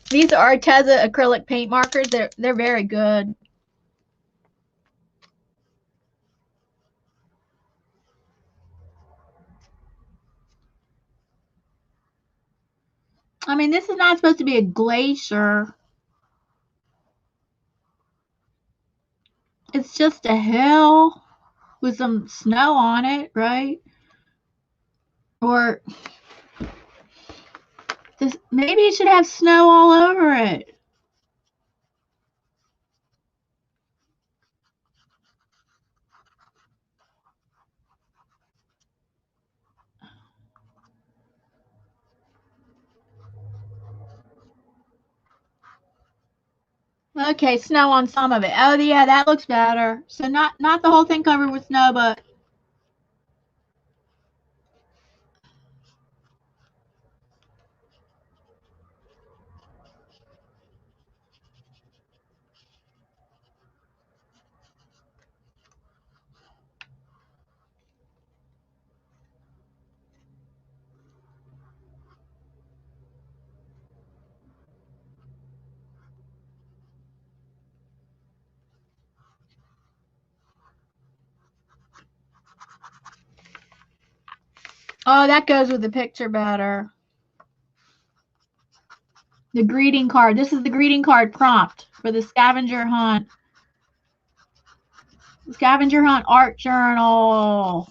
These are Arteza acrylic paint markers. They're very good. I mean, this is not supposed to be a glacier. It's just a hill with some snow on it, right? Or this, maybe it should have snow all over it. Okay, snow on some of it. Oh yeah, that looks better. So not the whole thing covered with snow, but oh, that goes with the picture better. The greeting card. This is the greeting card prompt for the scavenger hunt. Scavenger hunt art journal.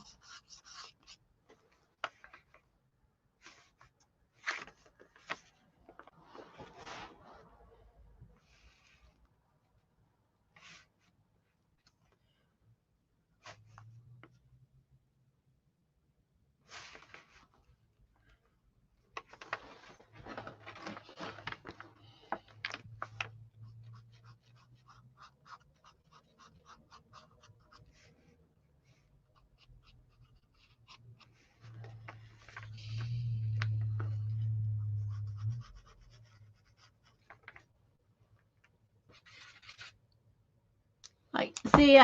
Like, see,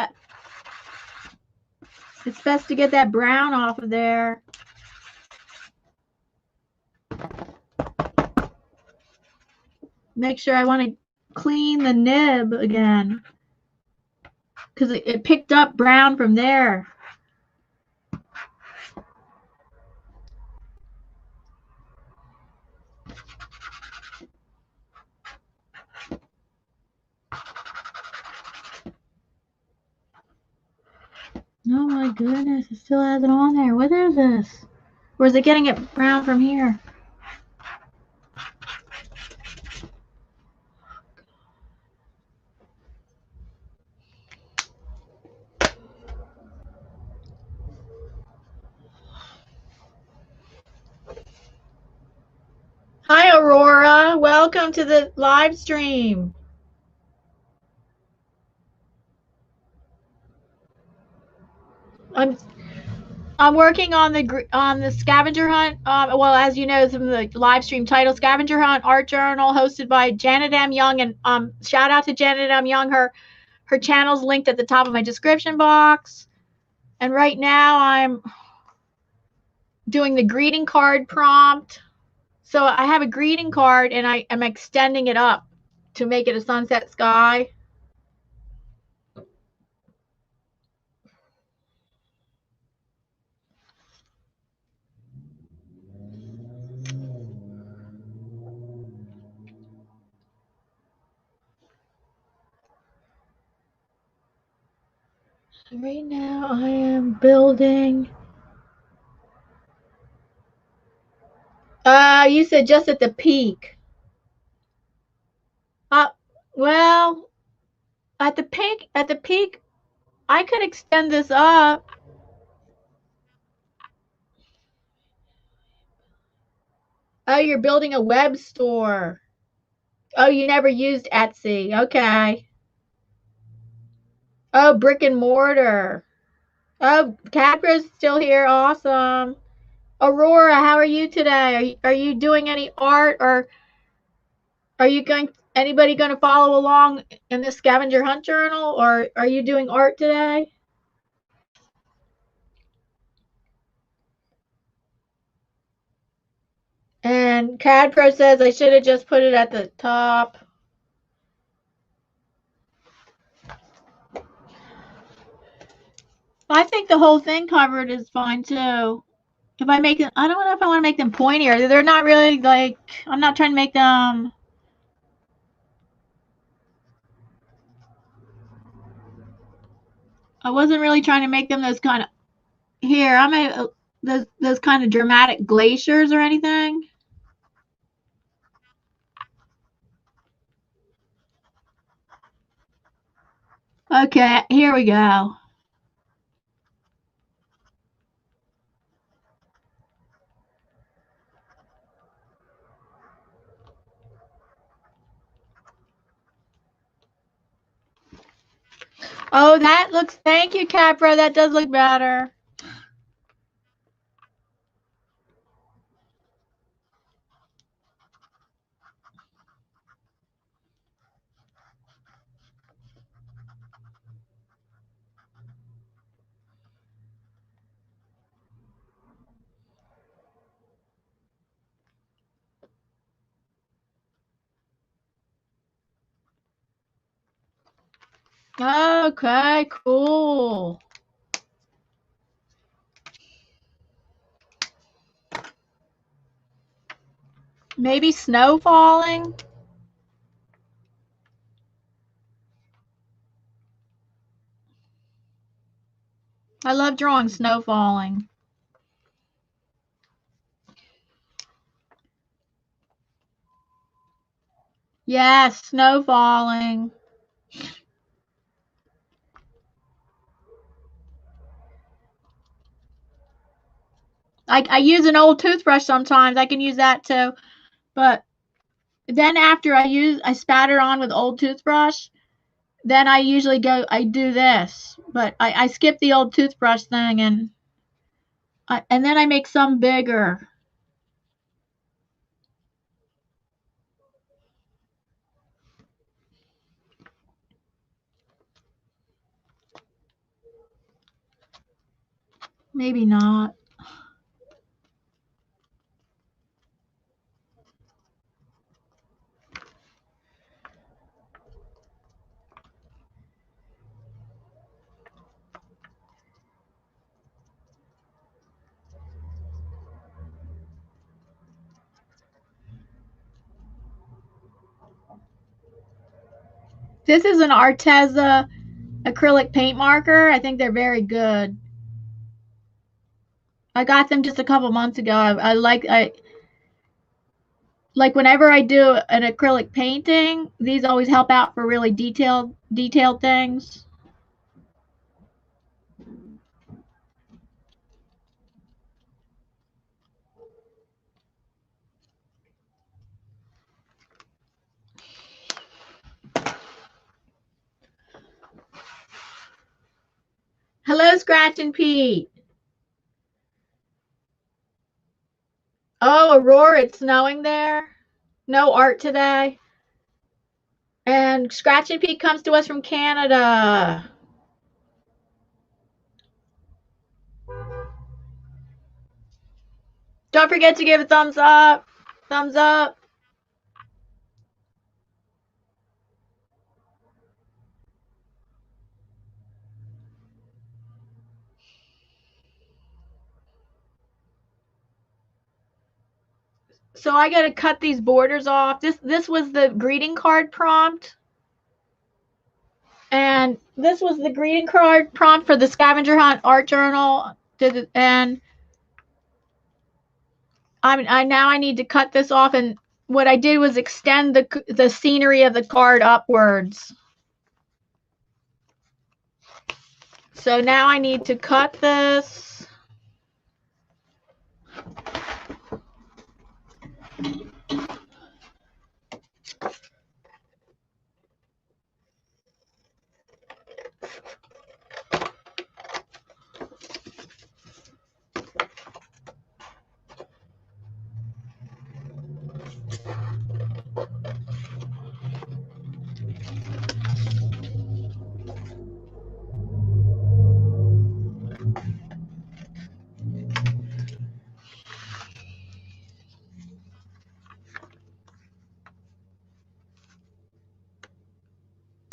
it's best to get that brown off of there. Make sure I want to clean the nib again because it picked up brown from there. Oh my goodness, it still has it on there. What is this? Or is it getting it brown from here? Hi, Aurora. Welcome to the live stream. I'm working on the scavenger hunt. Well, as you know, from the live stream title, Scavenger Hunt Art Journal, hosted by Janet M. Young, and shout out to Janet M. Young. Her channel's linked at the top of my description box. And right now I'm doing the greeting card prompt. So I have a greeting card and I am extending it up to make it a sunset sky. Right now I am building. You said just at the peak. Well, at the peak, I could extend this up. Oh, you're building a web store. Oh, you never used Etsy. Okay. Oh, brick and mortar. Oh, Capra's still here. Awesome. Aurora, how are you today? Are you doing any art, or are you anybody going to follow along in this scavenger hunt journal, or are you doing art today? And CADPro says I should have just put it at the top. I think the whole thing covered is fine too. If I make them, I don't know if I want to make them pointier. They're not really like, I'm not trying to make them. I wasn't really trying to make them those kind of, here, I made those kind of dramatic glaciers or anything. Okay, here we go. Oh, that looks, thank you, Capra. That does look better. Okay, cool. Maybe snow falling. I love drawing snow falling. Yes, snow falling. I use an old toothbrush sometimes. I can use that too. But then after I spatter on with old toothbrush, then I usually I do this. But I skip the old toothbrush thing, and then I make some bigger. Maybe not. This is an Arteza acrylic paint marker. I think they're very good. I got them just a couple months ago. I like whenever I do an acrylic painting, these always help out for really detailed things. Hello, Scratching Pete? Oh, Aurora, it's snowing there. No art today. And Scratching Pete comes to us from Canada. Don't forget to give a thumbs up. Thumbs up. So I got to cut these borders off. This was the greeting card prompt. And this was the greeting card prompt for the Scavenger Hunt art journal. And I need to cut this off. And what I did was extend the scenery of the card upwards. So now I need to cut this.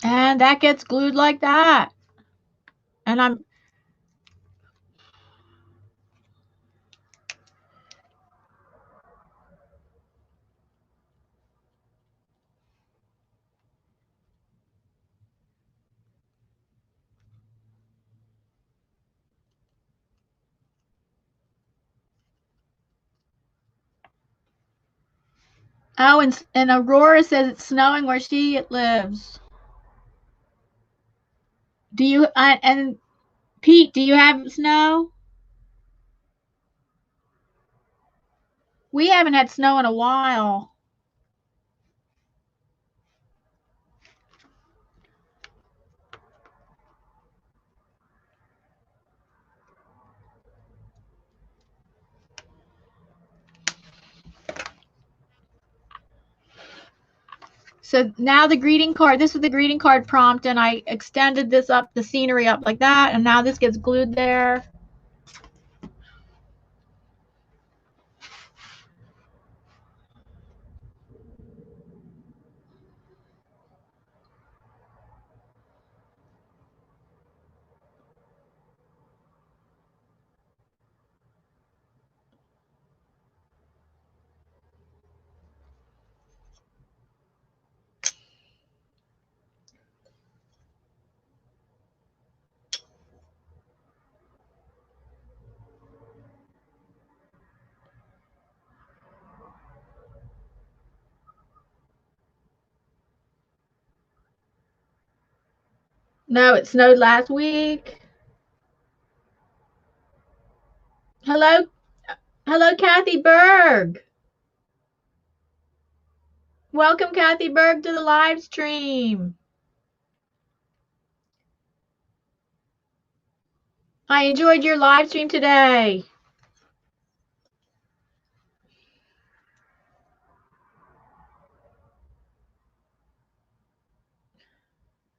And that gets glued like that. And I'm Oh, and Aurora says it's snowing where she lives. Do you and Pete, do you have snow? We haven't had snow in a while. So now the greeting card, this is the greeting card prompt, and I extended this up, the scenery up like that, and now this gets glued there. No, it snowed last week. Hello, Kathy Berg. Welcome, Kathy Berg, to the live stream. I enjoyed your live stream today.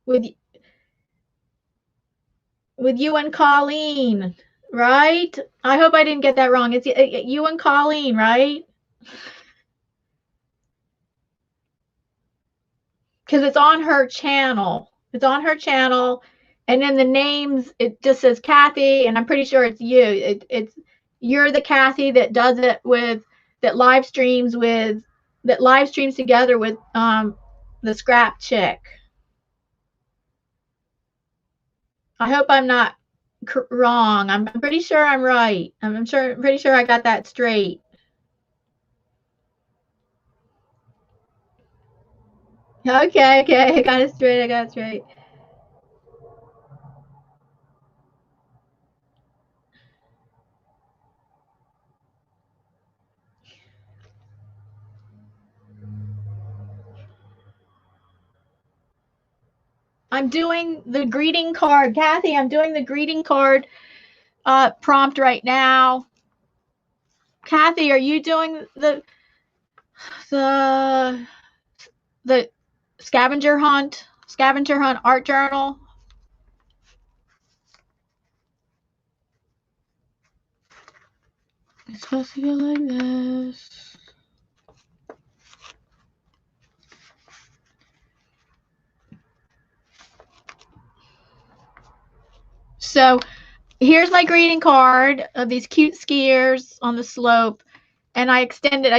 With you and Colleen, right? I hope I didn't get that wrong. It's you and Colleen, right? Because it's on her channel. It's on her channel, and in the names it just says Kathy, and I'm pretty sure it's you. It's you're the Kathy that does it with that live streams together with the scrap chick. I hope I'm not wrong. I'm pretty sure I'm right. I'm pretty sure I got that straight. Okay, I got it straight. I'm doing the greeting card. Kathy, I'm doing the greeting card prompt right now. Kathy, are you doing the scavenger hunt art journal? It's supposed to go like this. So here's my greeting card of these cute skiers on the slope. And I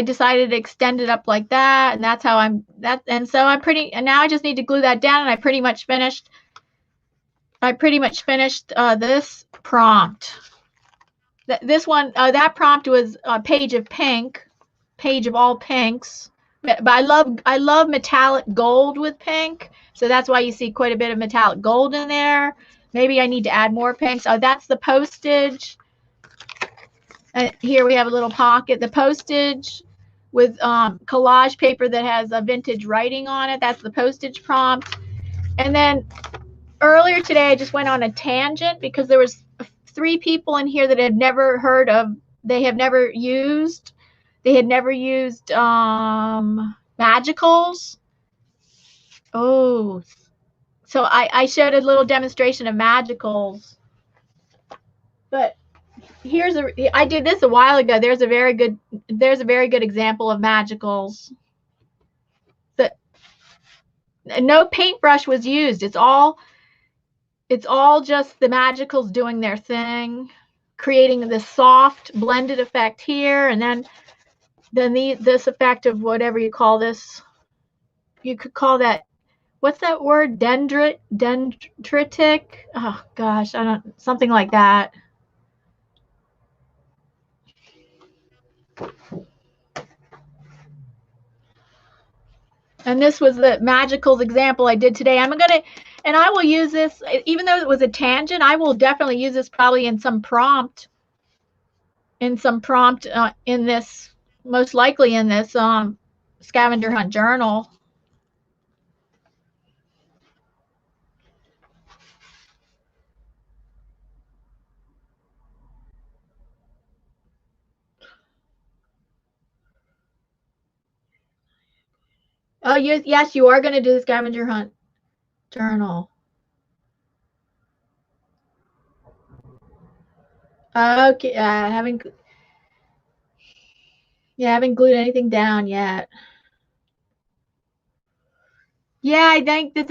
decided to extend it up like that. And that's how and now I just need to glue that down. And I pretty much finished this prompt. This one, that prompt was a page of all pinks. But I love metallic gold with pink. So that's why you see quite a bit of metallic gold in there. Maybe I need to add more pinks. Oh, that's the postage. Here we have a little pocket. The postage with collage paper that has a vintage writing on it. That's the postage prompt. And then earlier today, I just went on a tangent because there was 3 people in here that had never heard of. They had never used magicals. Oh, so I showed a little demonstration of magicals. But I did this a while ago. There's a very good example of magicals. No paintbrush was used. It's all just the magicals doing their thing, creating this soft blended effect here, and then this effect of whatever you call this. You could call that, what's that word? Dendritic? Oh gosh, something like that. And this was the magicals example I did today. And I will use this, even though it was a tangent, I will definitely use this probably in some prompt, in this, most likely in this scavenger hunt journal. Oh, yes, you are going to do the scavenger hunt journal. Okay, haven't glued anything down yet. Yeah, I think it's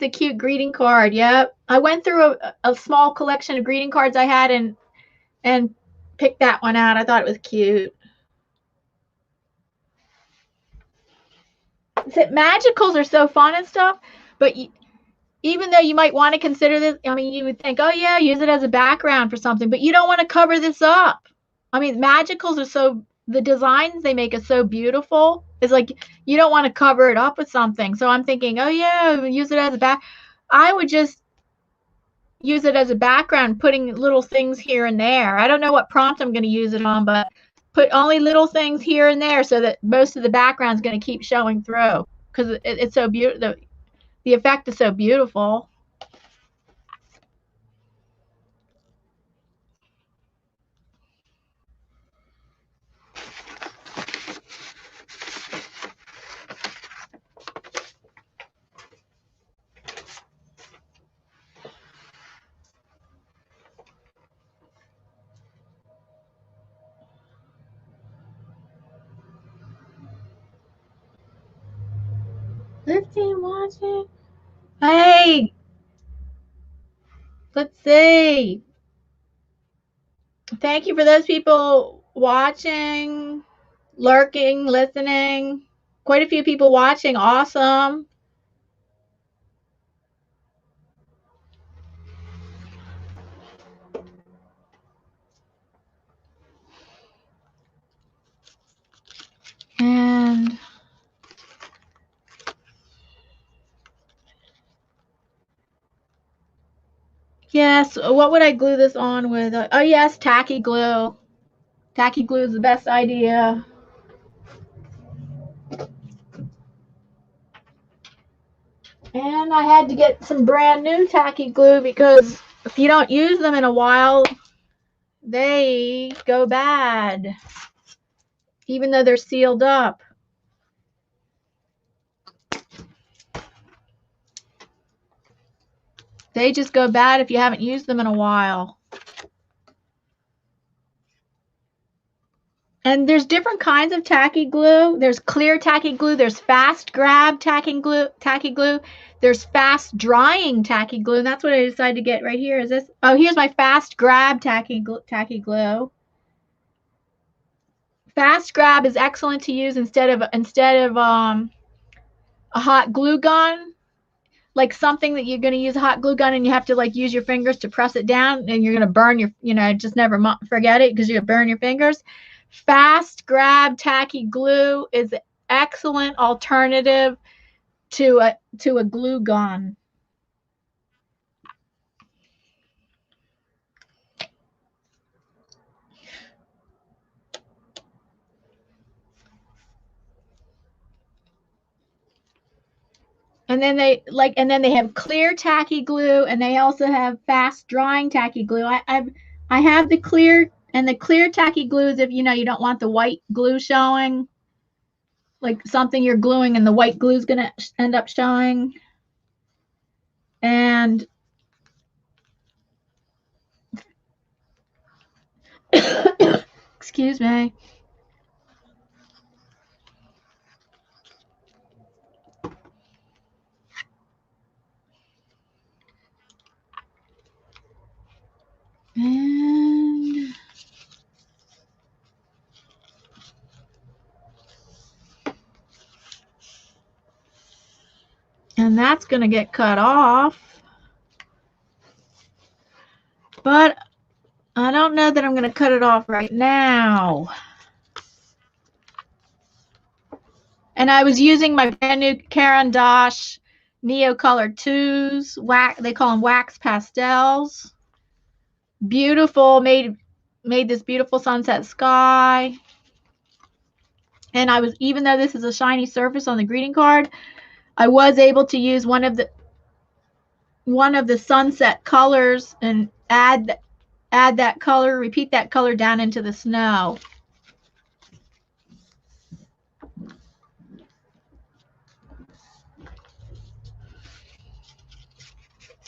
a cute greeting card. Yep. I went through a small collection of greeting cards I had and picked that one out. I thought it was cute. Magicals are so fun and stuff, but even though you might want to consider this, I mean, you would think, oh yeah, use it as a background for something, but you don't want to cover this up. I mean, magicals are the designs they make are so beautiful. It's like you don't want to cover it up with something. So I'm thinking, oh yeah, use it as a I would just use it as a background, putting little things here and there. I don't know what prompt I'm going to use it on, but put only little things here and there so that most of the background is going to keep showing through, because it's so beautiful. The effect is so beautiful. Let's see, watching. Hey, let's see. Thank you for those people watching, lurking, listening. Quite a few people watching. Awesome. And yes, what would I glue this on with? Oh yes, tacky glue. Tacky glue is the best idea. And I had to get some brand new tacky glue because if you don't use them in a while, they go bad, even though they're sealed up. They just go bad if you haven't used them in a while. And there's different kinds of tacky glue. There's clear tacky glue. There's fast grab tacky glue. There's fast drying tacky glue. And that's what I decided to get right here. Is this? Oh, here's my fast grab tacky glue. Fast grab is excellent to use instead of a hot glue gun. Like something that you're going to use a hot glue gun and you have to like use your fingers to press it down and you're going to burn your, just never forget it because you burn your fingers. Fast grab tacky glue is an excellent alternative to a glue gun. And then they have clear tacky glue, and they also have fast drying tacky glue. I have the clear, and the clear tacky glue is if you don't want the white glue showing, like something you're gluing and the white glue is going to end up showing. And excuse me. And that's going to get cut off. But I don't know that I'm going to cut it off right now. And I was using my brand new Caran d'Ache Neo Color 2s. They call them wax pastels. Beautiful, made this beautiful sunset sky. And I was, even though this is a shiny surface on the greeting card, I was able to use one of the sunset colors and add that color, repeat that color down into the snow.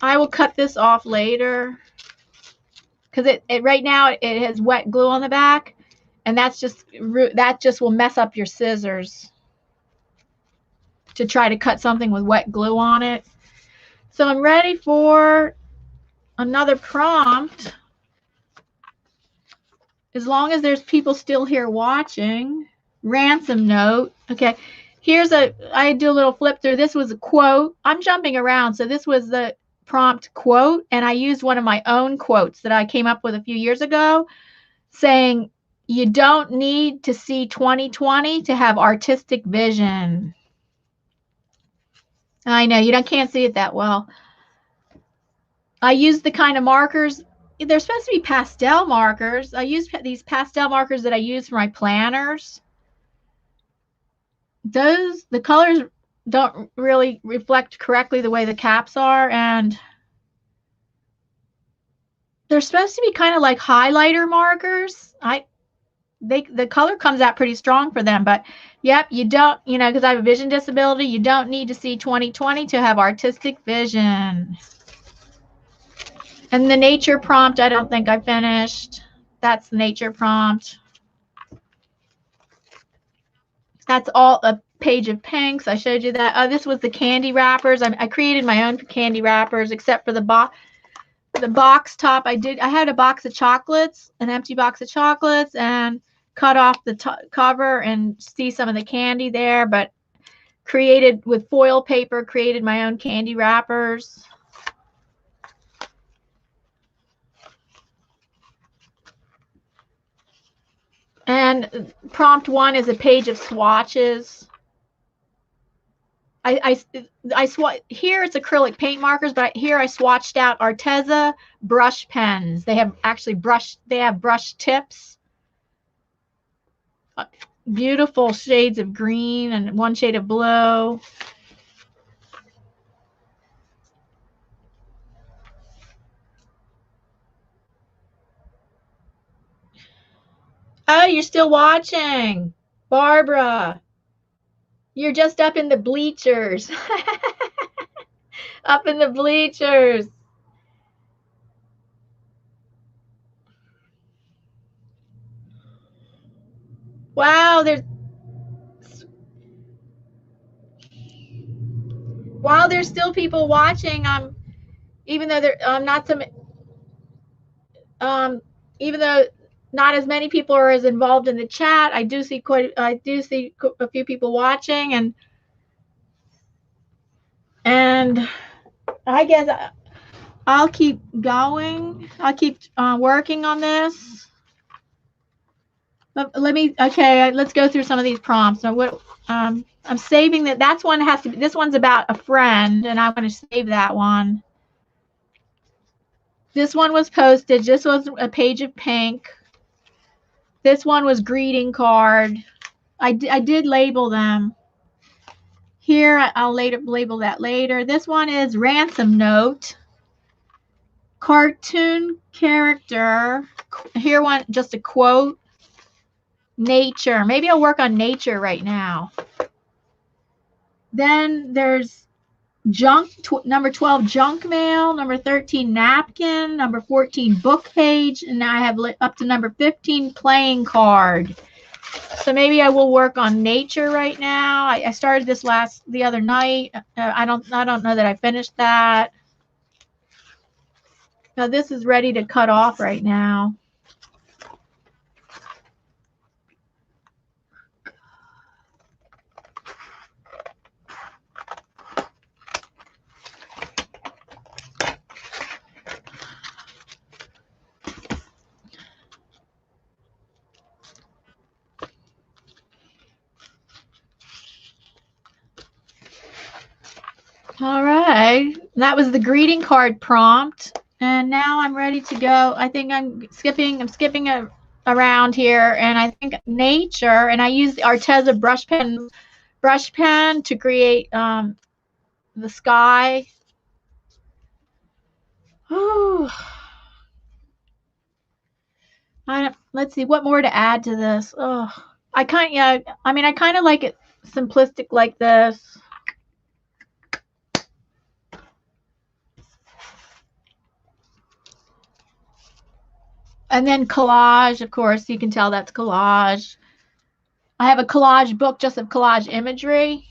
I will cut this off later because it right now it has wet glue on the back, and that just will mess up your scissors to try to cut something with wet glue on it. So I'm ready for another prompt. As long as there's people still here watching. Ransom note. Okay, I do a little flip through. This was a quote. I'm jumping around, so this was the prompt quote, and I used one of my own quotes that I came up with a few years ago saying, you don't need to see 2020 to have artistic vision. I know you can't see it that well. I use the kind of markers, they're supposed to be pastel markers. I use these pastel markers that I use for my planners. The colors don't really reflect correctly the way the caps are, and they're supposed to be kind of like highlighter markers. The color comes out pretty strong for them, but yep, you don't, because I have a vision disability, you don't need to see 2020 to have artistic vision. And the nature prompt, I don't think I finished. That's the nature prompt. That's all a page of pinks. I showed you that. This was the candy wrappers. I created my own candy wrappers, except for the box top. I had a box of chocolates, an empty box of chocolates, and cut off the cover and see some of the candy there, but created with foil paper, created my own candy wrappers. And prompt 1 is a page of swatches. Here it's acrylic paint markers, but here I swatched out Arteza brush pens. They have brush tips. Beautiful shades of green and one shade of blue. Oh, you're still watching. Barbara, you're just up in the bleachers. Up in the bleachers. Wow, while there's still people watching, even though I'm not some um even though not as many people are as involved in the chat, I do see a few people watching, and I guess I'll keep going. I'll keep working on this. Okay, let's go through some of these prompts. So what I'm saving that's one has to be, this one's about a friend, and I'm going to save that one. This one was postage. This was a page of pink. This one was greeting card. I did label them. Here, I'll label that later. This one is ransom note. Cartoon character. Here one, just a quote. Nature. Maybe I'll work on nature right now. Then there's number 12 junk mail, number 13 napkin, number 14 book page, and now I have up to number 15 playing card. So maybe I will work on nature right now. I started this the other night. I don't know that I finished that. Now this is ready to cut off right now. All right, that was the greeting card prompt, and now I'm ready to go. I think I'm skipping around here, and I think nature, and I use the Arteza brush pen to create the sky. Ooh. Let's see what more to add to this. Oh, I kind of like it simplistic like this. And then collage, of course, you can tell that's collage. I have a collage book just of collage imagery.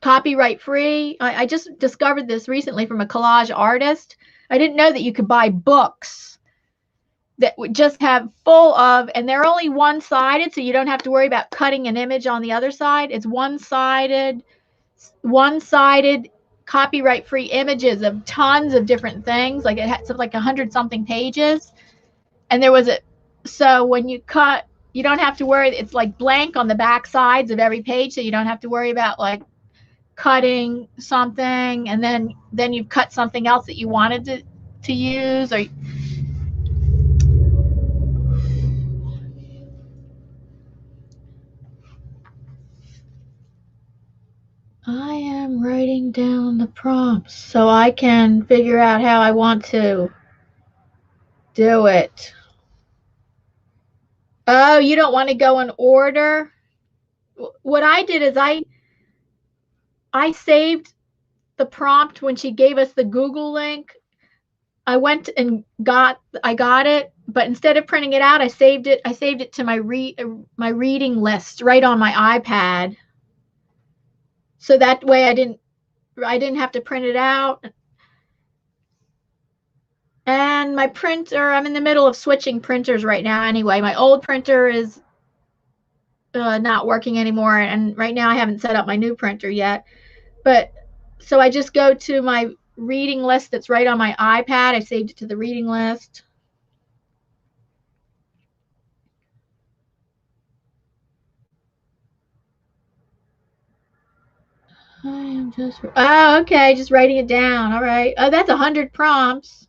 Copyright free. I just discovered this recently from a collage artist. I didn't know that you could buy books that would just have full of, and they're only one-sided, so you don't have to worry about cutting an image on the other side. It's one-sided copyright-free images of tons of different things. Like it had something like 100-something pages. And so when you cut, you don't have to worry. It's like blank on the back sides of every page, so you don't have to worry about like cutting something and then you've cut something else that you wanted to use. Or I am writing down the prompts so I can figure out how I want to do it. Oh, you don't want to go in order? What I did is I saved the prompt when she gave us the Google link. I went and got it, but instead of printing it out, I saved it to my reading list right on my iPad. So that way I didn't have to print it out. And my printer, I'm in the middle of switching printers right now anyway. My old printer is not working anymore, and right now I haven't set up my new printer yet. But so I just go to my reading list that's right on my iPad. I saved it to the reading list. I am just, oh, okay, just writing it down. All right. Oh, that's 100 prompts.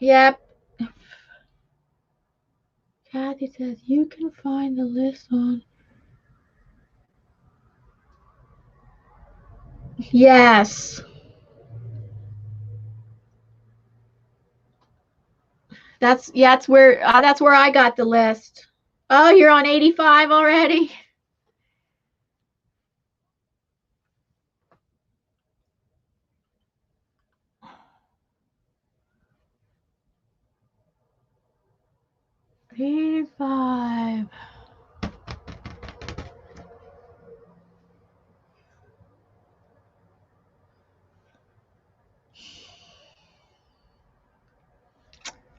Yep. Kathy says you can find the list on. Yes. That's where I got the list. Oh, you're on 85 already? Five.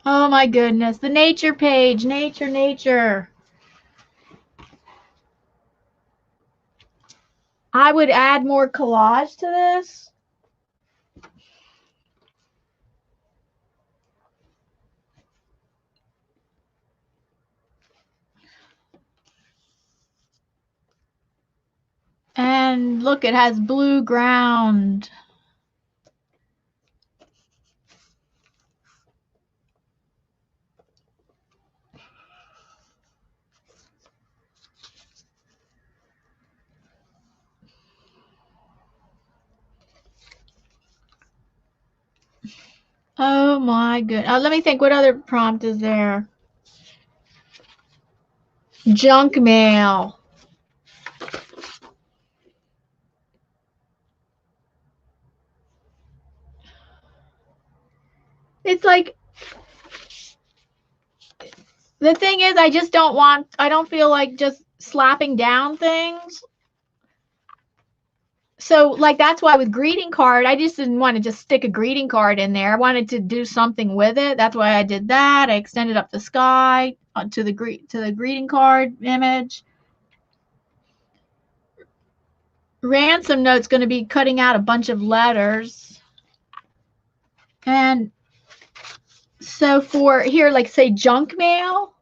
Oh my goodness, the nature page, nature. I would add more collage to this. And look, it has blue ground. Oh my goodness. Let me think, what other prompt is there? Junk mail. It's like, the thing is, I don't feel like just slapping down things. So like, that's why with greeting card, I just didn't want to just stick a greeting card in there. I wanted to do something with it. That's why I did that. I extended up the sky to the greeting card image. Ransom note's going to be cutting out a bunch of letters. And so for here, like say junk mail,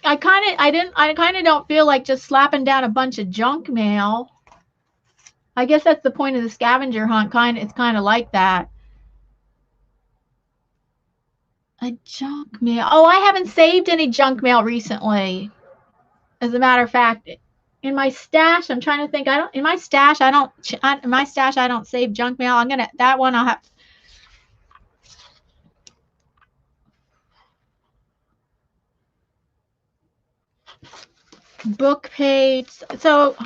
I kind of don't feel like just slapping down a bunch of junk mail. I guess that's the point of the scavenger hunt. It's kind of like that. A junk mail. Oh, I haven't saved any junk mail recently. As a matter of fact, in my stash, I'm trying to think. In my stash, I don't save junk mail. That one I'll have. Book page. So,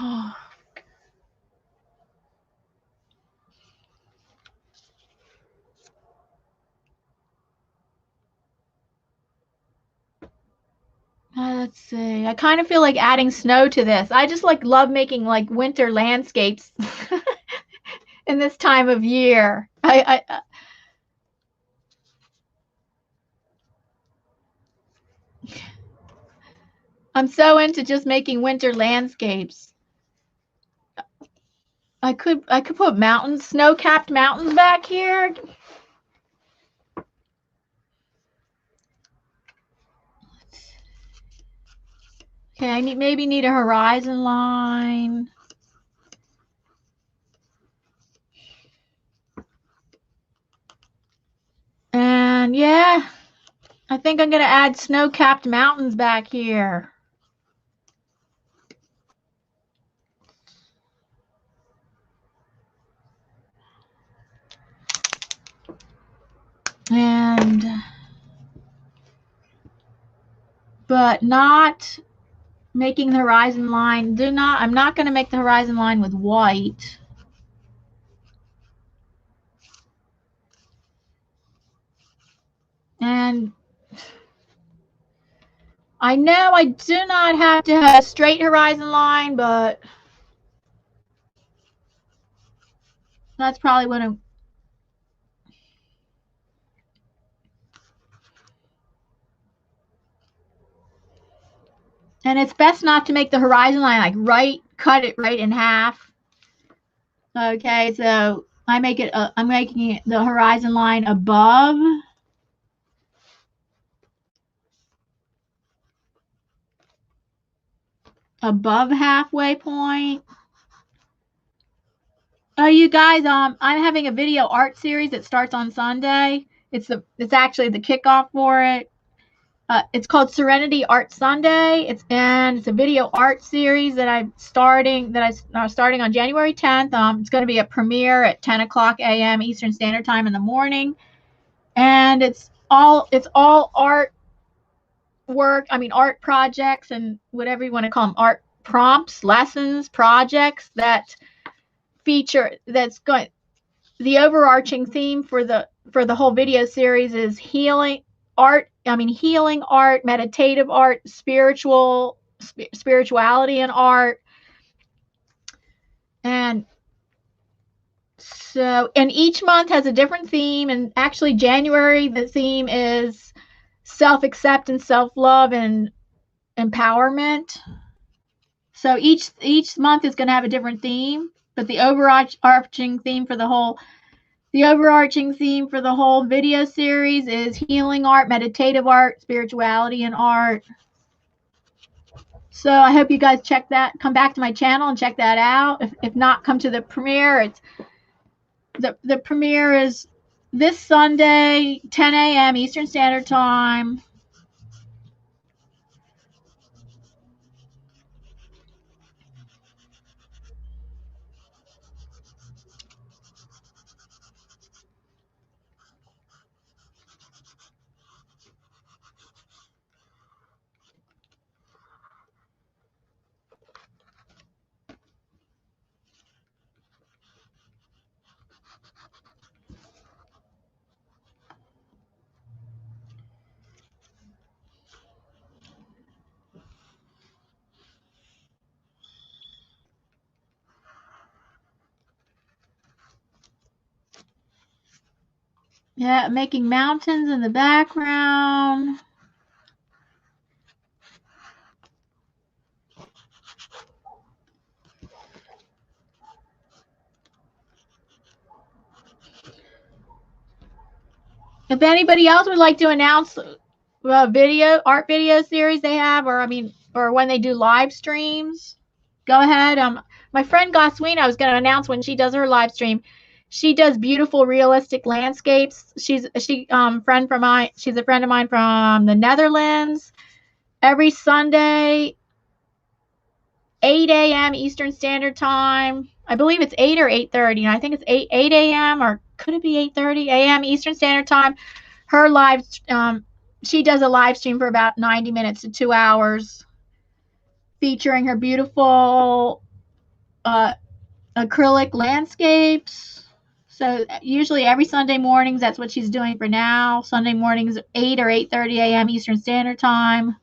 let's see. I kind of feel like adding snow to this. I just love making like winter landscapes in this time of year. I'm so into just making winter landscapes. I could put mountains, snow-capped mountains back here. Okay, I maybe need a horizon line. And yeah, I think I'm going to add snow-capped mountains back here. But not making the horizon line. I'm not going to make the horizon line with white. And I know I do not have to have a straight horizon line, but that's probably what I'm. And it's best not to make the horizon line cut it right in half. Okay, so I'm making the horizon line above. Above halfway point. Oh, you guys, I'm having a video art series that starts on Sunday. It's actually the kickoff for it. It's called Serenity Art Sunday. It's a video art series that I'm starting on January 10th. It's going to be a premiere at 10 o'clock a.m. Eastern Standard Time in the morning, and it's it's all art work. I mean, art projects and whatever you want to call them, art prompts, lessons, projects that feature. That's going. The overarching theme for the whole video series is healing art. I mean, healing art, meditative art, spirituality in art, and so, and each month has a different theme. And actually, January, the theme is self-acceptance, self-love, and empowerment. So each month is going to have a different theme, but the overarching theme for the whole video series is healing art, meditative art, spirituality, and art. So I hope you guys come back to my channel and check that out. If not, come to the premiere. The premiere is this Sunday, 10 a.m. Eastern Standard Time. Yeah, making mountains in the background. If anybody else would like to announce a art video series they have, or when they do live streams, go ahead. My friend Gosween, I was going to announce when she does her live stream. She does beautiful, realistic landscapes. She's a friend of mine from the Netherlands. Every Sunday, 8 a.m. Eastern Standard Time. I believe it's 8 or 8:30. I think it's 8 a.m. or could it be 8:30 a.m. Eastern Standard Time. Her she does a live stream for about 90 minutes to 2 hours, featuring her beautiful acrylic landscapes. So usually every Sunday mornings, that's what she's doing for now. Sunday mornings, 8 or 8:30 a.m. Eastern Standard Time.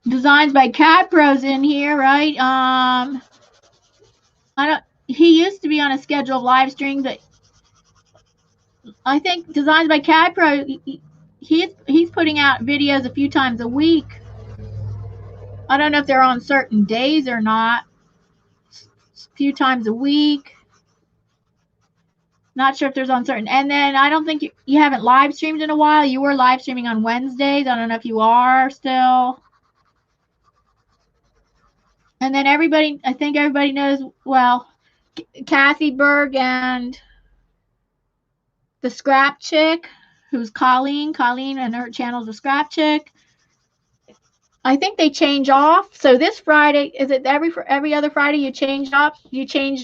Designs by Cat Pro's in here, right? He used to be on a schedule of live streams, but I think Designs by Cat Pro, he's putting out videos a few times a week. I don't know if they're on certain days or not. A few times a week. Not sure if there's on certain. And then I don't think you haven't live streamed in a while. You were live streaming on Wednesdays. I don't know if you are still. And then I think everybody knows, well, Kathy Berg and the Scrap Chick, who's Colleen. Colleen and her channel's the Scrap Chick. I think they change off. So this Friday, is it every other Friday you change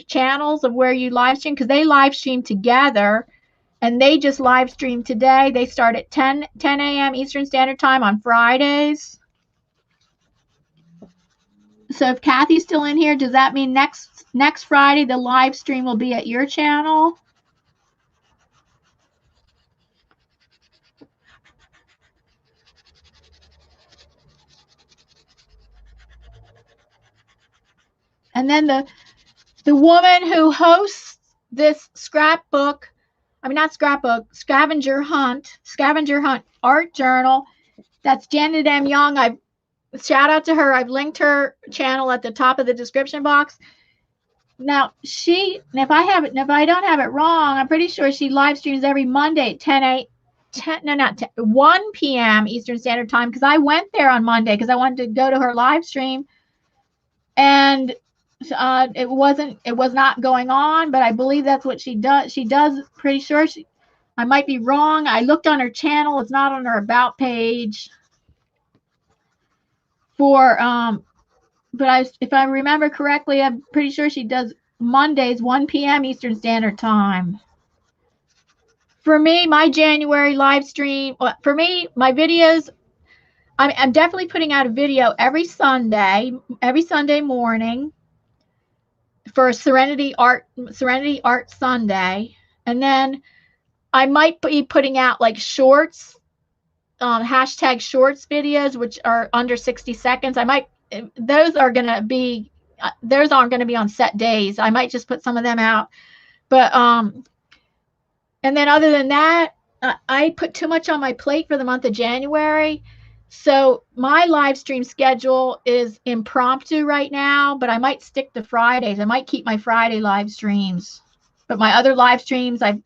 channels of where you live stream? Because they live stream together, and they just live stream today. They start at 10 a.m. Eastern Standard Time on Fridays. So if Kathy's still in here, does that mean next Friday the live stream will be at your channel? And then the woman who hosts this Scavenger Hunt art journal, that's Janet M. Young. Shout out to her. I've linked her channel at the top of the description box. Now, if I don't have it wrong, I'm pretty sure she live streams every Monday at 1 p.m. Eastern Standard Time, because I went there on Monday because I wanted to go to her live stream, and it was not going on, but I believe that's what she does. Pretty sure I might be wrong. I looked on her channel. It's not on her about page. But if I remember correctly, I'm pretty sure she does Mondays, 1 p.m. Eastern Standard Time. For me, my January live stream, for me, my videos, I'm definitely putting out a video every Sunday morning for Serenity Art Sunday. And then I might be putting out like shorts, hashtag shorts videos, which are under 60 seconds. Those aren't going to be on set days. I might just put some of them out. But, and then other than that, I put too much on my plate for the month of January. So my live stream schedule is impromptu right now, but I might stick to Fridays. I might keep my Friday live streams. But my other live streams, I've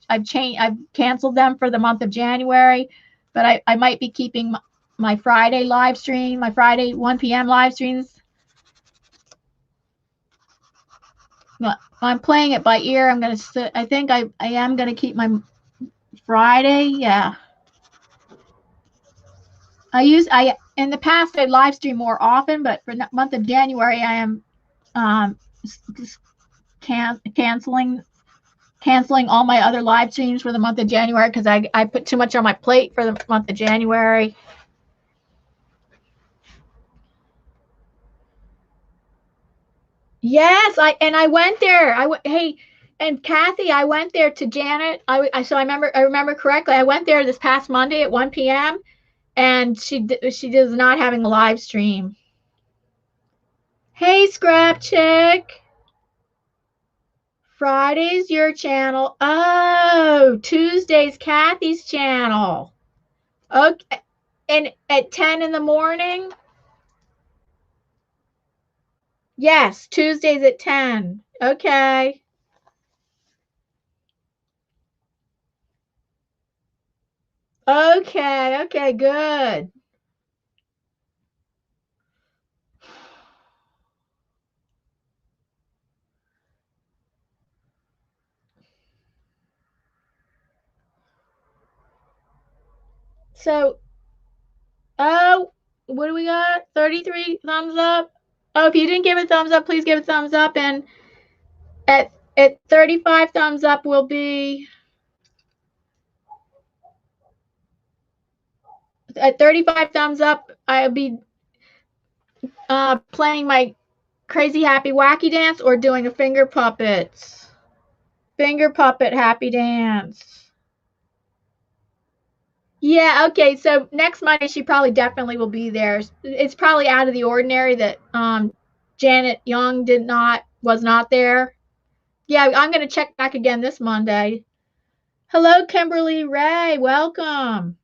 canceled them for the month of January, but I might be keeping my Friday live stream, my Friday 1 p.m. live streams. I'm playing it by ear. I think I am going to keep my Friday. Yeah. In the past I live stream more often, but for the month of January I am canceling all my other live streams for the month of January because I put too much on my plate for the month of January. Yes, I went there. Hey, and Kathy, I went there to Janet. So I remember correctly. I went there this past Monday at 1 p.m. and she is not having a live stream. Hey, Scrap Chick. Friday's your channel. Oh, Tuesday's Kathy's channel. Okay. And at 10 in the morning? Yes, Tuesdays at 10. Okay. Okay, good. So, oh, what do we got? 33 thumbs up. Oh, if you didn't give a thumbs up, please give a thumbs up. And at 35 thumbs up will be at 35 thumbs up, I'll be playing my crazy happy wacky dance or doing a finger puppet happy dance. Yeah, okay, so next Monday she probably definitely will be there. It's probably out of the ordinary that Janet Young was not there. Yeah, I'm going to check back again this Monday. Hello, Kimberly Ray. Welcome.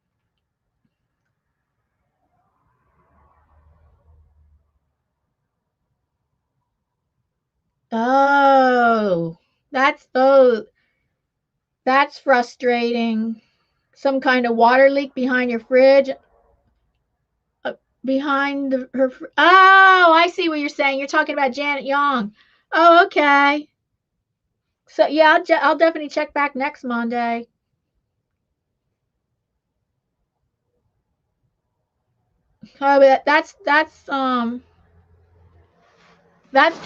Oh, that's frustrating. Some kind of water leak behind your fridge. Behind her. Oh, I see what you're saying. You're talking about Janet Young. Oh, okay. So yeah, I'll definitely check back next Monday. Oh, but that's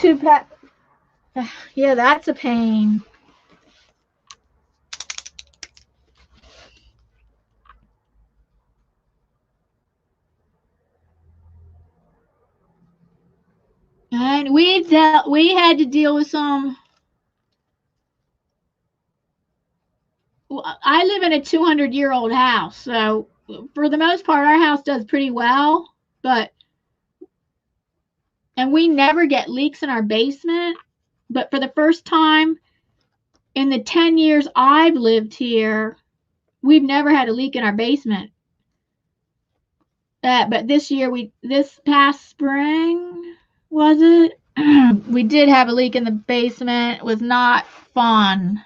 too bad. Yeah, that's a pain. And we had to deal with some. I live in a 200-year-old house, so for the most part, our house does pretty well. And we never get leaks in our basement. But for the first time in the 10 years I've lived here, we've never had a leak in our basement. But this past spring, was it? We did have a leak in the basement. It was not fun.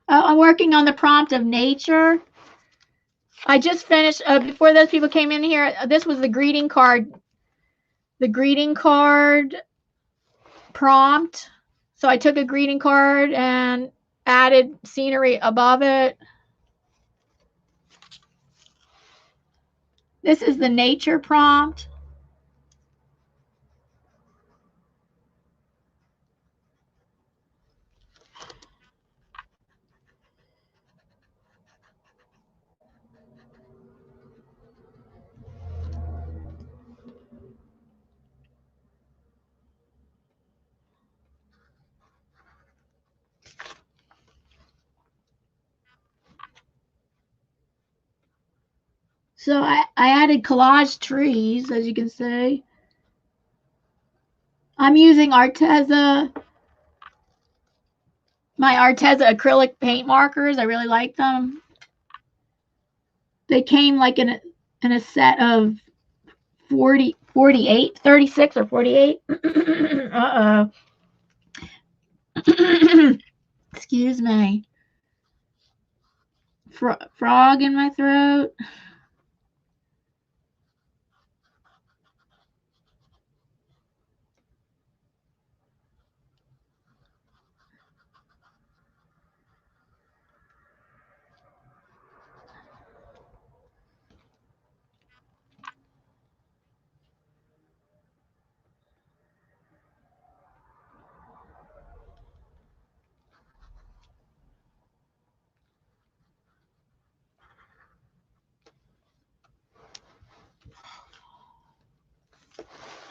I'm working on the prompt of nature. I just finished, before those people came in here, this was the greeting card prompt. So I took a greeting card and added scenery above it. This is the nature prompt. So I added collage trees, as you can see. I'm using Arteza, my Arteza acrylic paint markers. I really like them. They came like in a set of 48, 36 or 48. Uh-oh. Excuse me. Frog in my throat.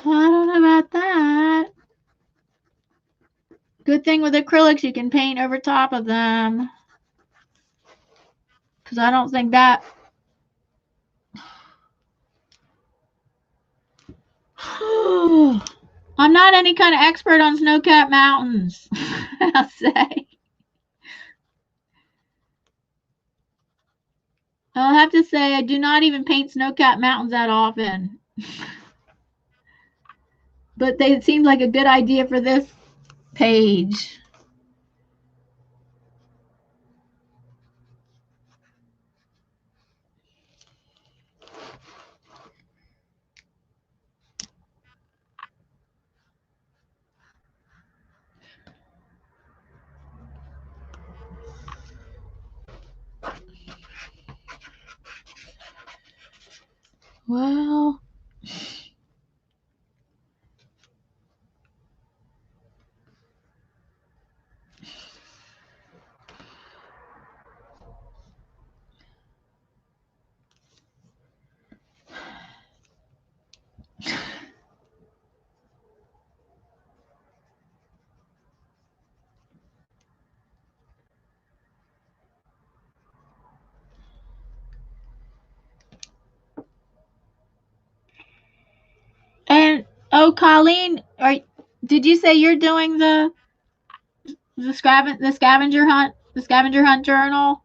I don't know about that. Good thing with acrylics, you can paint over top of them. Because I don't think that... I'm not any kind of expert on snow-capped mountains, I'll say. I'll have to say I do not even paint snow-capped mountains that often. But they seemed like a good idea for this page. Well, and oh, Colleen, did you say you're doing the scavenger hunt journal?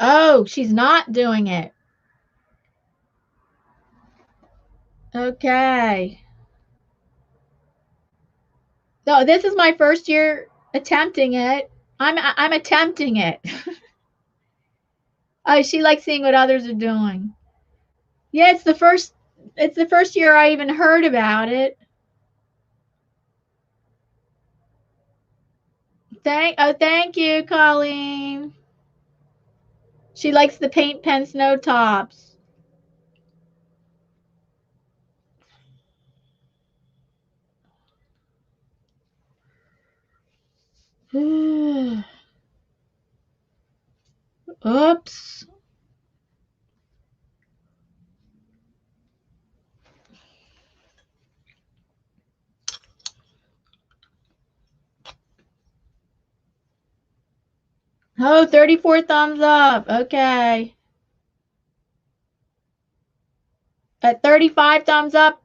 Oh, she's not doing it. Okay. So this is my first year attempting it. I'm attempting it. Oh, she likes seeing what others are doing. Yeah, it's the first year I even heard about it. Thank you, Colleen. She likes the paint pen snow tops. Oops. Oh, 34 thumbs up. Okay. At 35 thumbs up,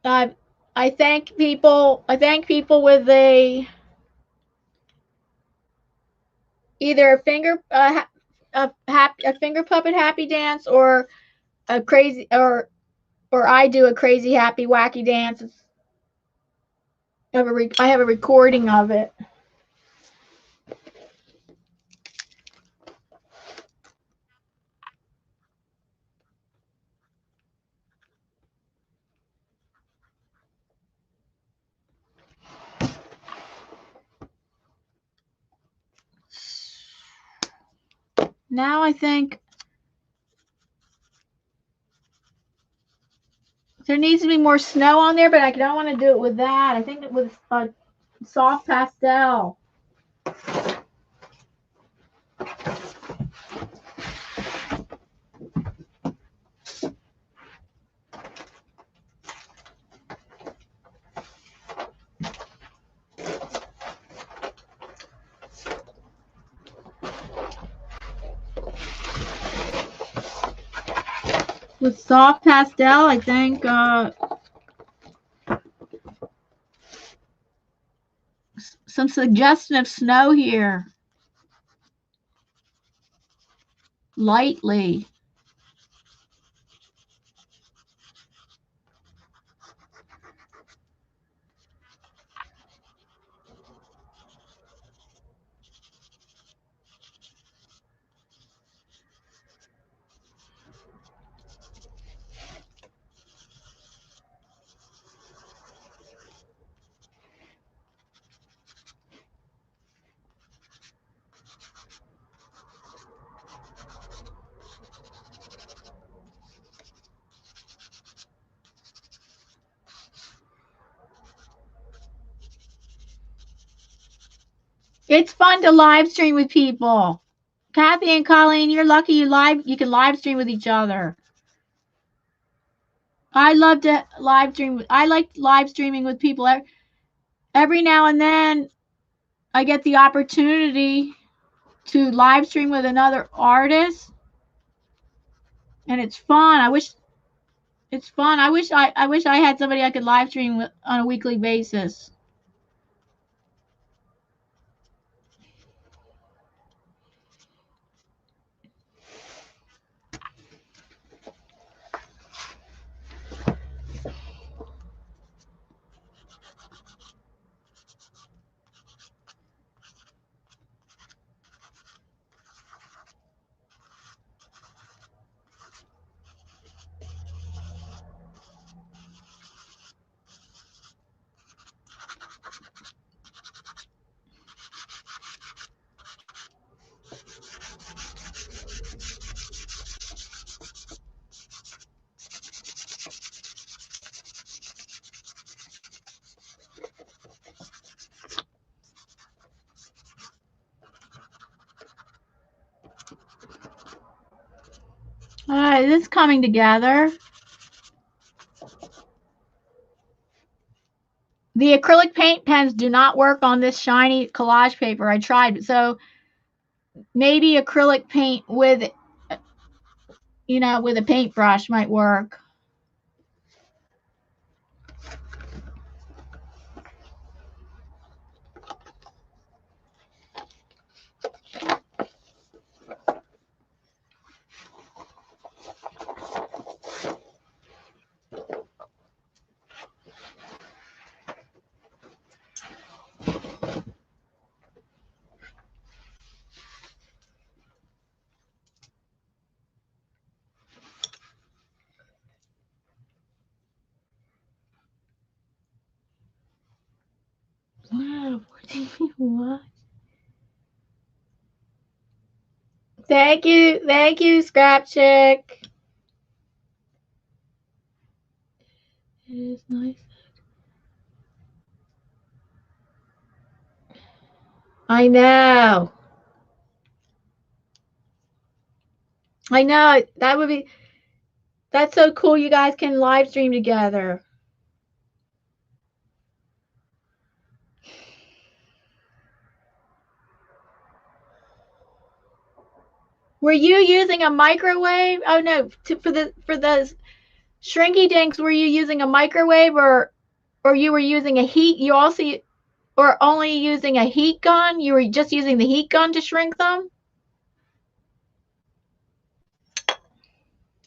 I thank people. I thank people with either a finger puppet happy dance or a crazy or I do a crazy happy wacky dance. I have a recording of it. Now I think there needs to be more snow on there, but I don't want to do it with that. I think with a soft pastel. With soft pastel, I think some suggestion of snow here. Lightly. It's fun to live stream with people. Kathy and Colleen, you're lucky you can live stream with each other. I love to live stream. I like live streaming with people. Every now and then I get the opportunity to live stream with another artist, and it's fun. I wish it's fun. I wish I had somebody I could live stream with on a weekly basis. All right, this is coming together. The acrylic paint pens do not work on this shiny collage paper. I tried, so maybe acrylic paint with, with a paintbrush might work. Wow, what? Thank you, Scrap Chick. It is nice. I know. I know. That's so cool. You guys can live stream together. Were you using a microwave? Oh no, for the shrinky dinks, were you using a microwave or you were using a heat? You also or only using a heat gun? You were just using the heat gun to shrink them?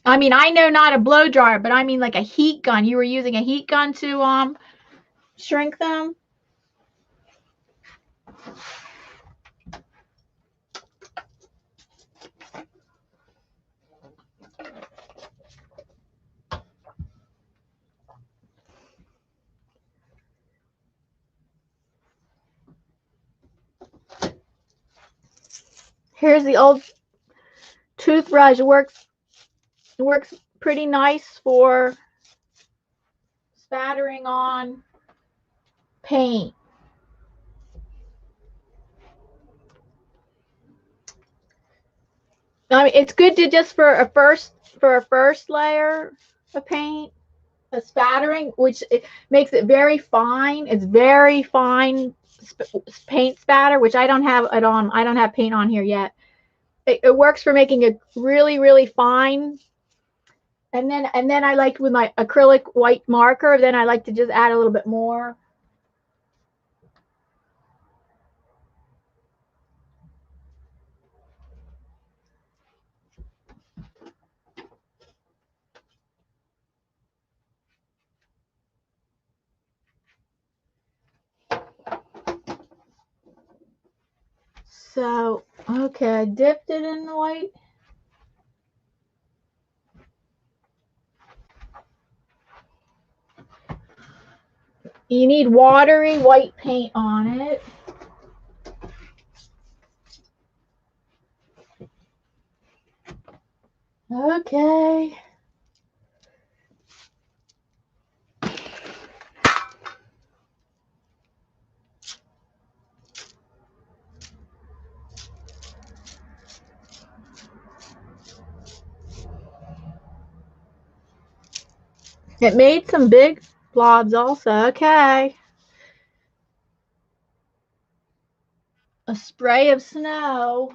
I mean, I know not a blow dryer, but I mean like a heat gun. You were using a heat gun to shrink them? Here's the old toothbrush. It works pretty nice for spattering on paint. I mean, it's good to just for a first layer of paint, a spattering, which makes it very fine. It's very fine paint spatter, which I don't have it on. I don't have paint on here yet. It works for making it really, really fine. And then I like with my acrylic white marker, then I like to just add a little bit more. So, okay, I dipped it in the white. You need watery white paint on it. Okay. It made some big blobs also. Okay. A spray of snow.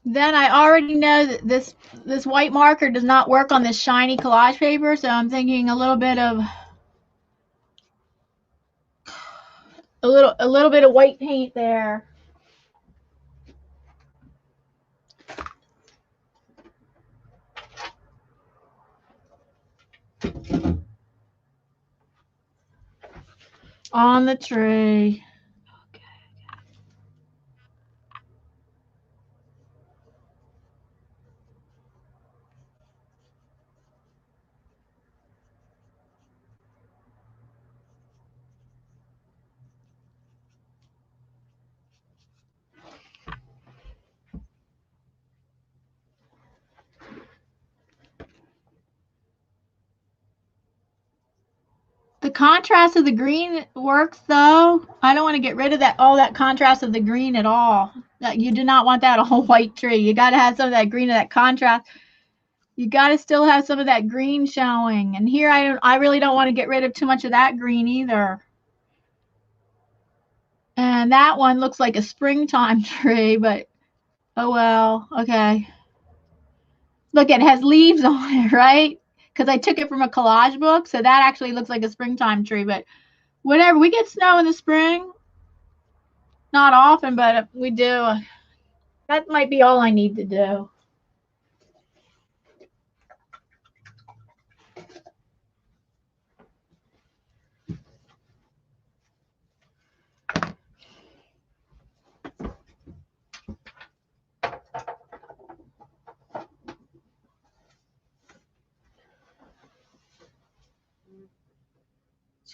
Then I already know that this white marker does not work on this shiny collage paper, so I'm thinking a little bit of white paint there. On the tree. The contrast of the green works though. I don't want to get rid of all that contrast of the green at all. That you do not want that whole white tree. You got to have some of that green, of that contrast. You got to still have some of that green showing. And here I really don't want to get rid of too much of that green either. And that one looks like a springtime tree, but oh well. Okay. Look, it has leaves on it, right? Because I took it from a collage book, so that actually looks like a springtime tree, but whatever. We get snow in the spring. Not often, but we do. That might be all I need to do.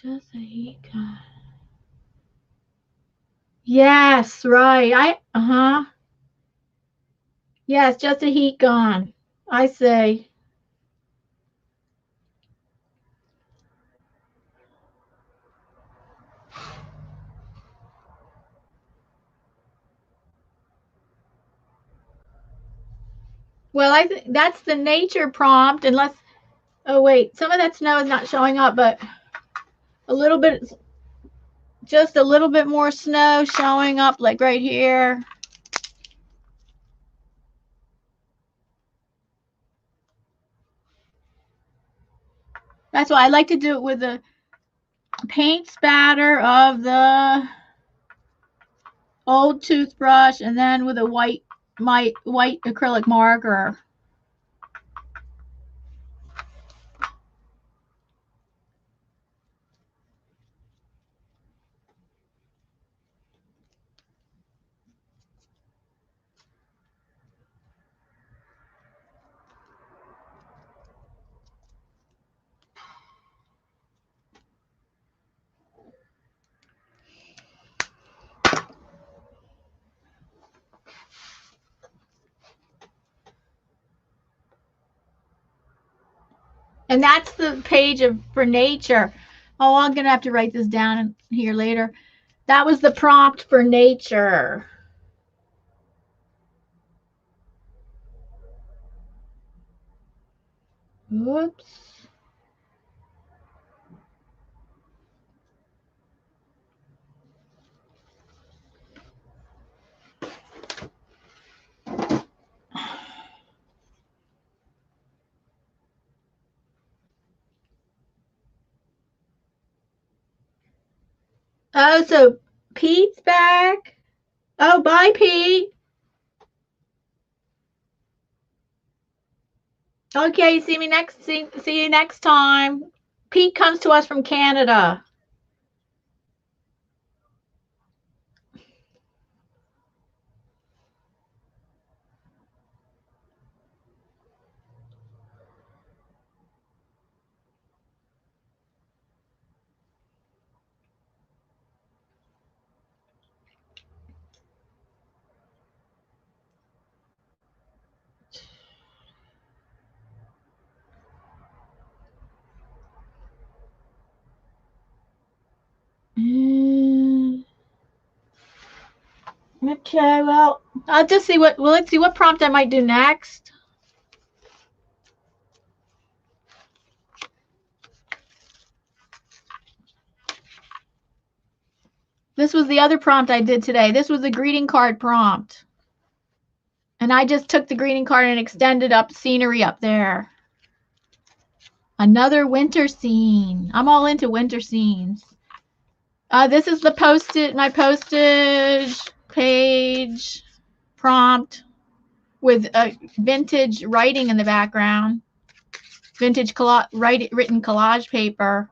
Just a heat gun. Yes, right. Yeah, it's just a heat gun. I say. Well, I think that's the nature prompt, unless, oh wait, some of that snow is not showing up, but a little bit, just a little bit more snow showing up, like right here. That's why I like to do it with the paint spatter of the old toothbrush, and then with a white acrylic marker. And that's the page for nature. Oh, I'm gonna have to write this down here later. That was the prompt for nature. Whoops. Oh, so Pete's back. Oh, bye, Pete. Okay, see you next time. Pete comes to us from Canada. Okay, well, I'll just see what, well, let's see what prompt I might do next. This was the other prompt I did today. This was the greeting card prompt. And I just took the greeting card and extended up scenery up there. Another winter scene. I'm all into winter scenes. This is the my postage page prompt with a vintage writing in the background. Vintage written collage paper.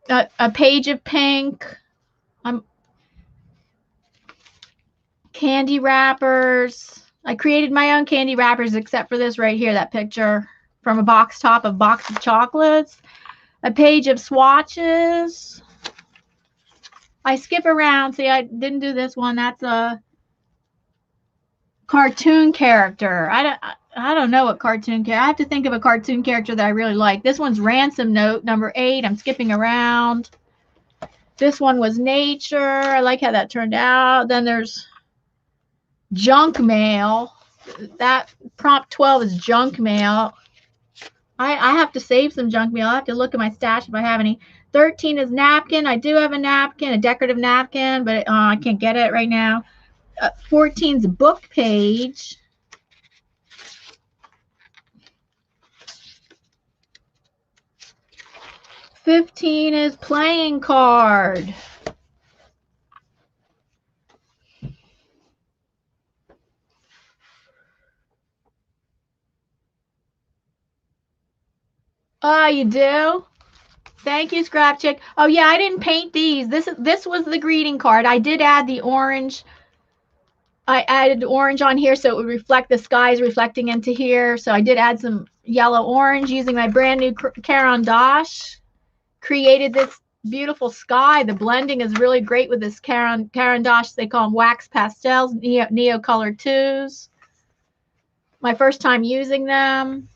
A page of pink. Candy wrappers. I created my own candy wrappers except for this right here, that picture from a box top of box of chocolates. A page of swatches. I skip around. See, I didn't do this one. That's a cartoon character. I don't know what cartoon character. I have to think of a cartoon character that I really like. This one's Ransom Note, number 8. I'm skipping around. This one was nature. I like how that turned out. Then there's junk mail. That prompt 12 is junk mail. I have to save some junk mail. I have to look at my stash if I have any. 13 is napkin. I do have a napkin, a decorative napkin, but I can't get it right now. 14 is book page. $15 is playing card. Oh, you do? Thank you, Scrap Chick. Oh yeah, I didn't paint these. This was the greeting card. I did add the orange. I added orange on here so it would reflect, the skies reflecting into here. So I did add some yellow orange using my brand new Caran d'Ache. Created this beautiful sky. The blending is really great with this Caran d'Ache. They call them wax pastels, neo color 2s. my first time using them.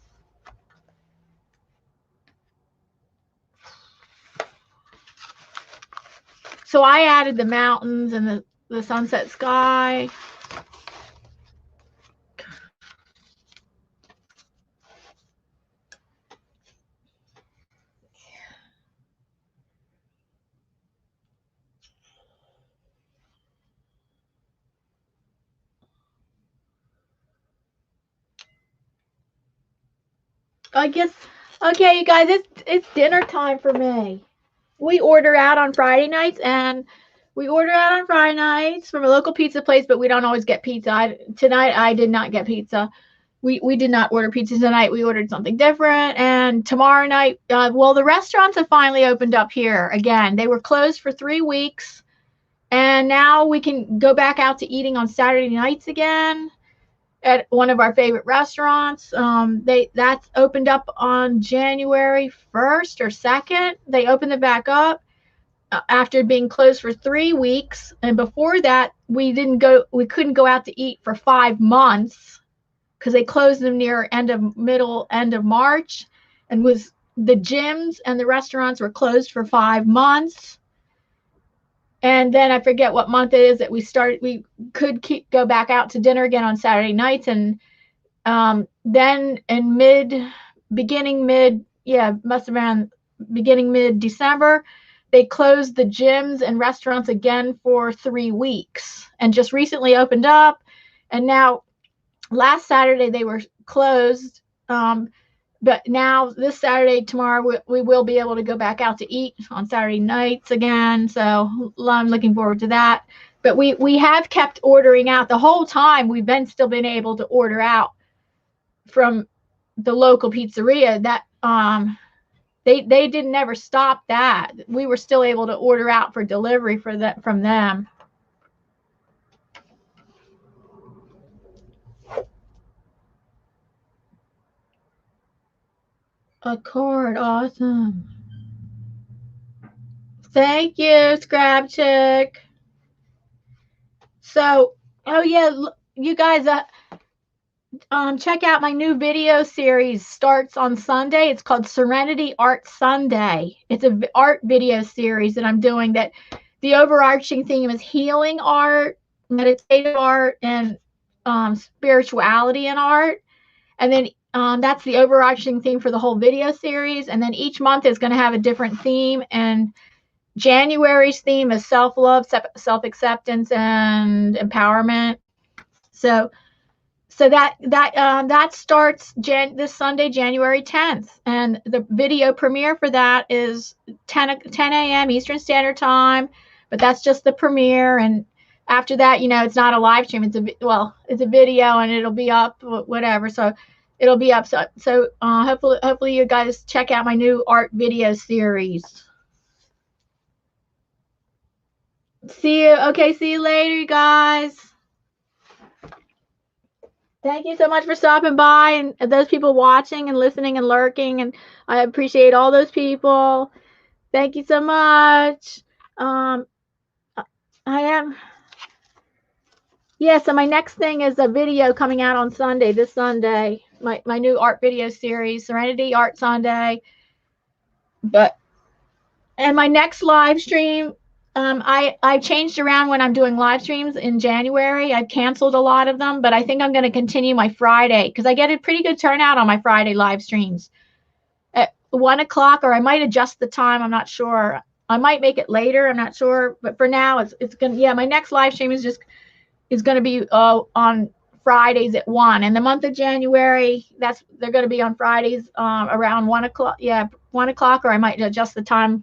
So I added the mountains and the sunset sky. I guess, okay, you guys, it's dinner time for me. We order out on Friday nights, and we order out on Friday nights from a local pizza place, but we don't always get pizza. Tonight I did not get pizza. We did not order pizza tonight. We ordered something different. And tomorrow night, well, the restaurants have finally opened up here again. They were closed for 3 weeks, and now we can go back out to eating on Saturday nights again at one of our favorite restaurants. That's opened up on January 1st or 2nd. They opened it back up after being closed for 3 weeks. And before that, we couldn't go out to eat for 5 months because they closed them near end of March, and the gyms and the restaurants were closed for 5 months. And then I forget what month it is that we could go back out to dinner again on Saturday nights. And then in beginning mid-December, they closed the gyms and restaurants again for 3 weeks and just recently opened up. And now last Saturday they were closed. But now this Saturday, tomorrow, we will be able to go back out to eat on Saturday nights again. So I'm looking forward to that. But we have kept ordering out the whole time. We've still been able to order out from the local pizzeria. That they didn't never stop that. We were still able to order out for delivery from them. A card, awesome. Thank you, Scrab Chick. So, oh yeah, you guys, check out my new video series. Starts on Sunday. It's called Serenity Art Sunday. It's an art video series that I'm doing. That the overarching theme is healing art, meditative art, and spirituality in art. And then that's the overarching theme for the whole video series. And then each month is going to have a different theme. And January's theme is self-love, self-acceptance, and empowerment. So that starts this Sunday, January 10th, and the video premiere for that is 10 a.m. Eastern Standard Time. But that's just the premiere, and after that, it's not a live stream. It's a video, and it'll be up, whatever. So it'll be up. So hopefully you guys check out my new art video series. See you. Okay, see you later, you guys. Thank you so much for stopping by, and those people watching and listening and lurking, and I appreciate all those people. Thank you so much. So my next thing is a video coming out on Sunday, this Sunday, my new art video series, Serenity Art Sunday. And my next live stream, I changed around when I'm doing live streams in January. I've canceled a lot of them, but I think I'm going to continue my Friday because I get a pretty good turnout on my Friday live streams at 1 o'clock, or I might adjust the time. I'm not sure. I might make it later. I'm not sure. But for now, it's going to, my next live stream is going to be on Fridays at 1. In the month of January, they're going to be on Fridays around 1 o'clock. Yeah, 1 o'clock, or I might adjust the time.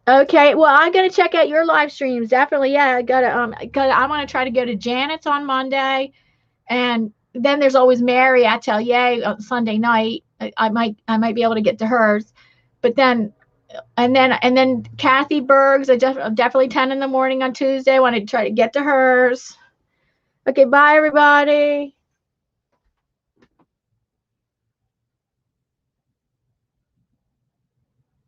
Okay, well, I'm gonna check out your live streams. Definitely, yeah. I want to try to go to Janet's on Monday, and then there's always Mary Atelier on Sunday night. I might be able to get to hers, but then Kathy Berg's. Definitely 10 in the morning on Tuesday. I want to try to get to hers. Okay, bye everybody.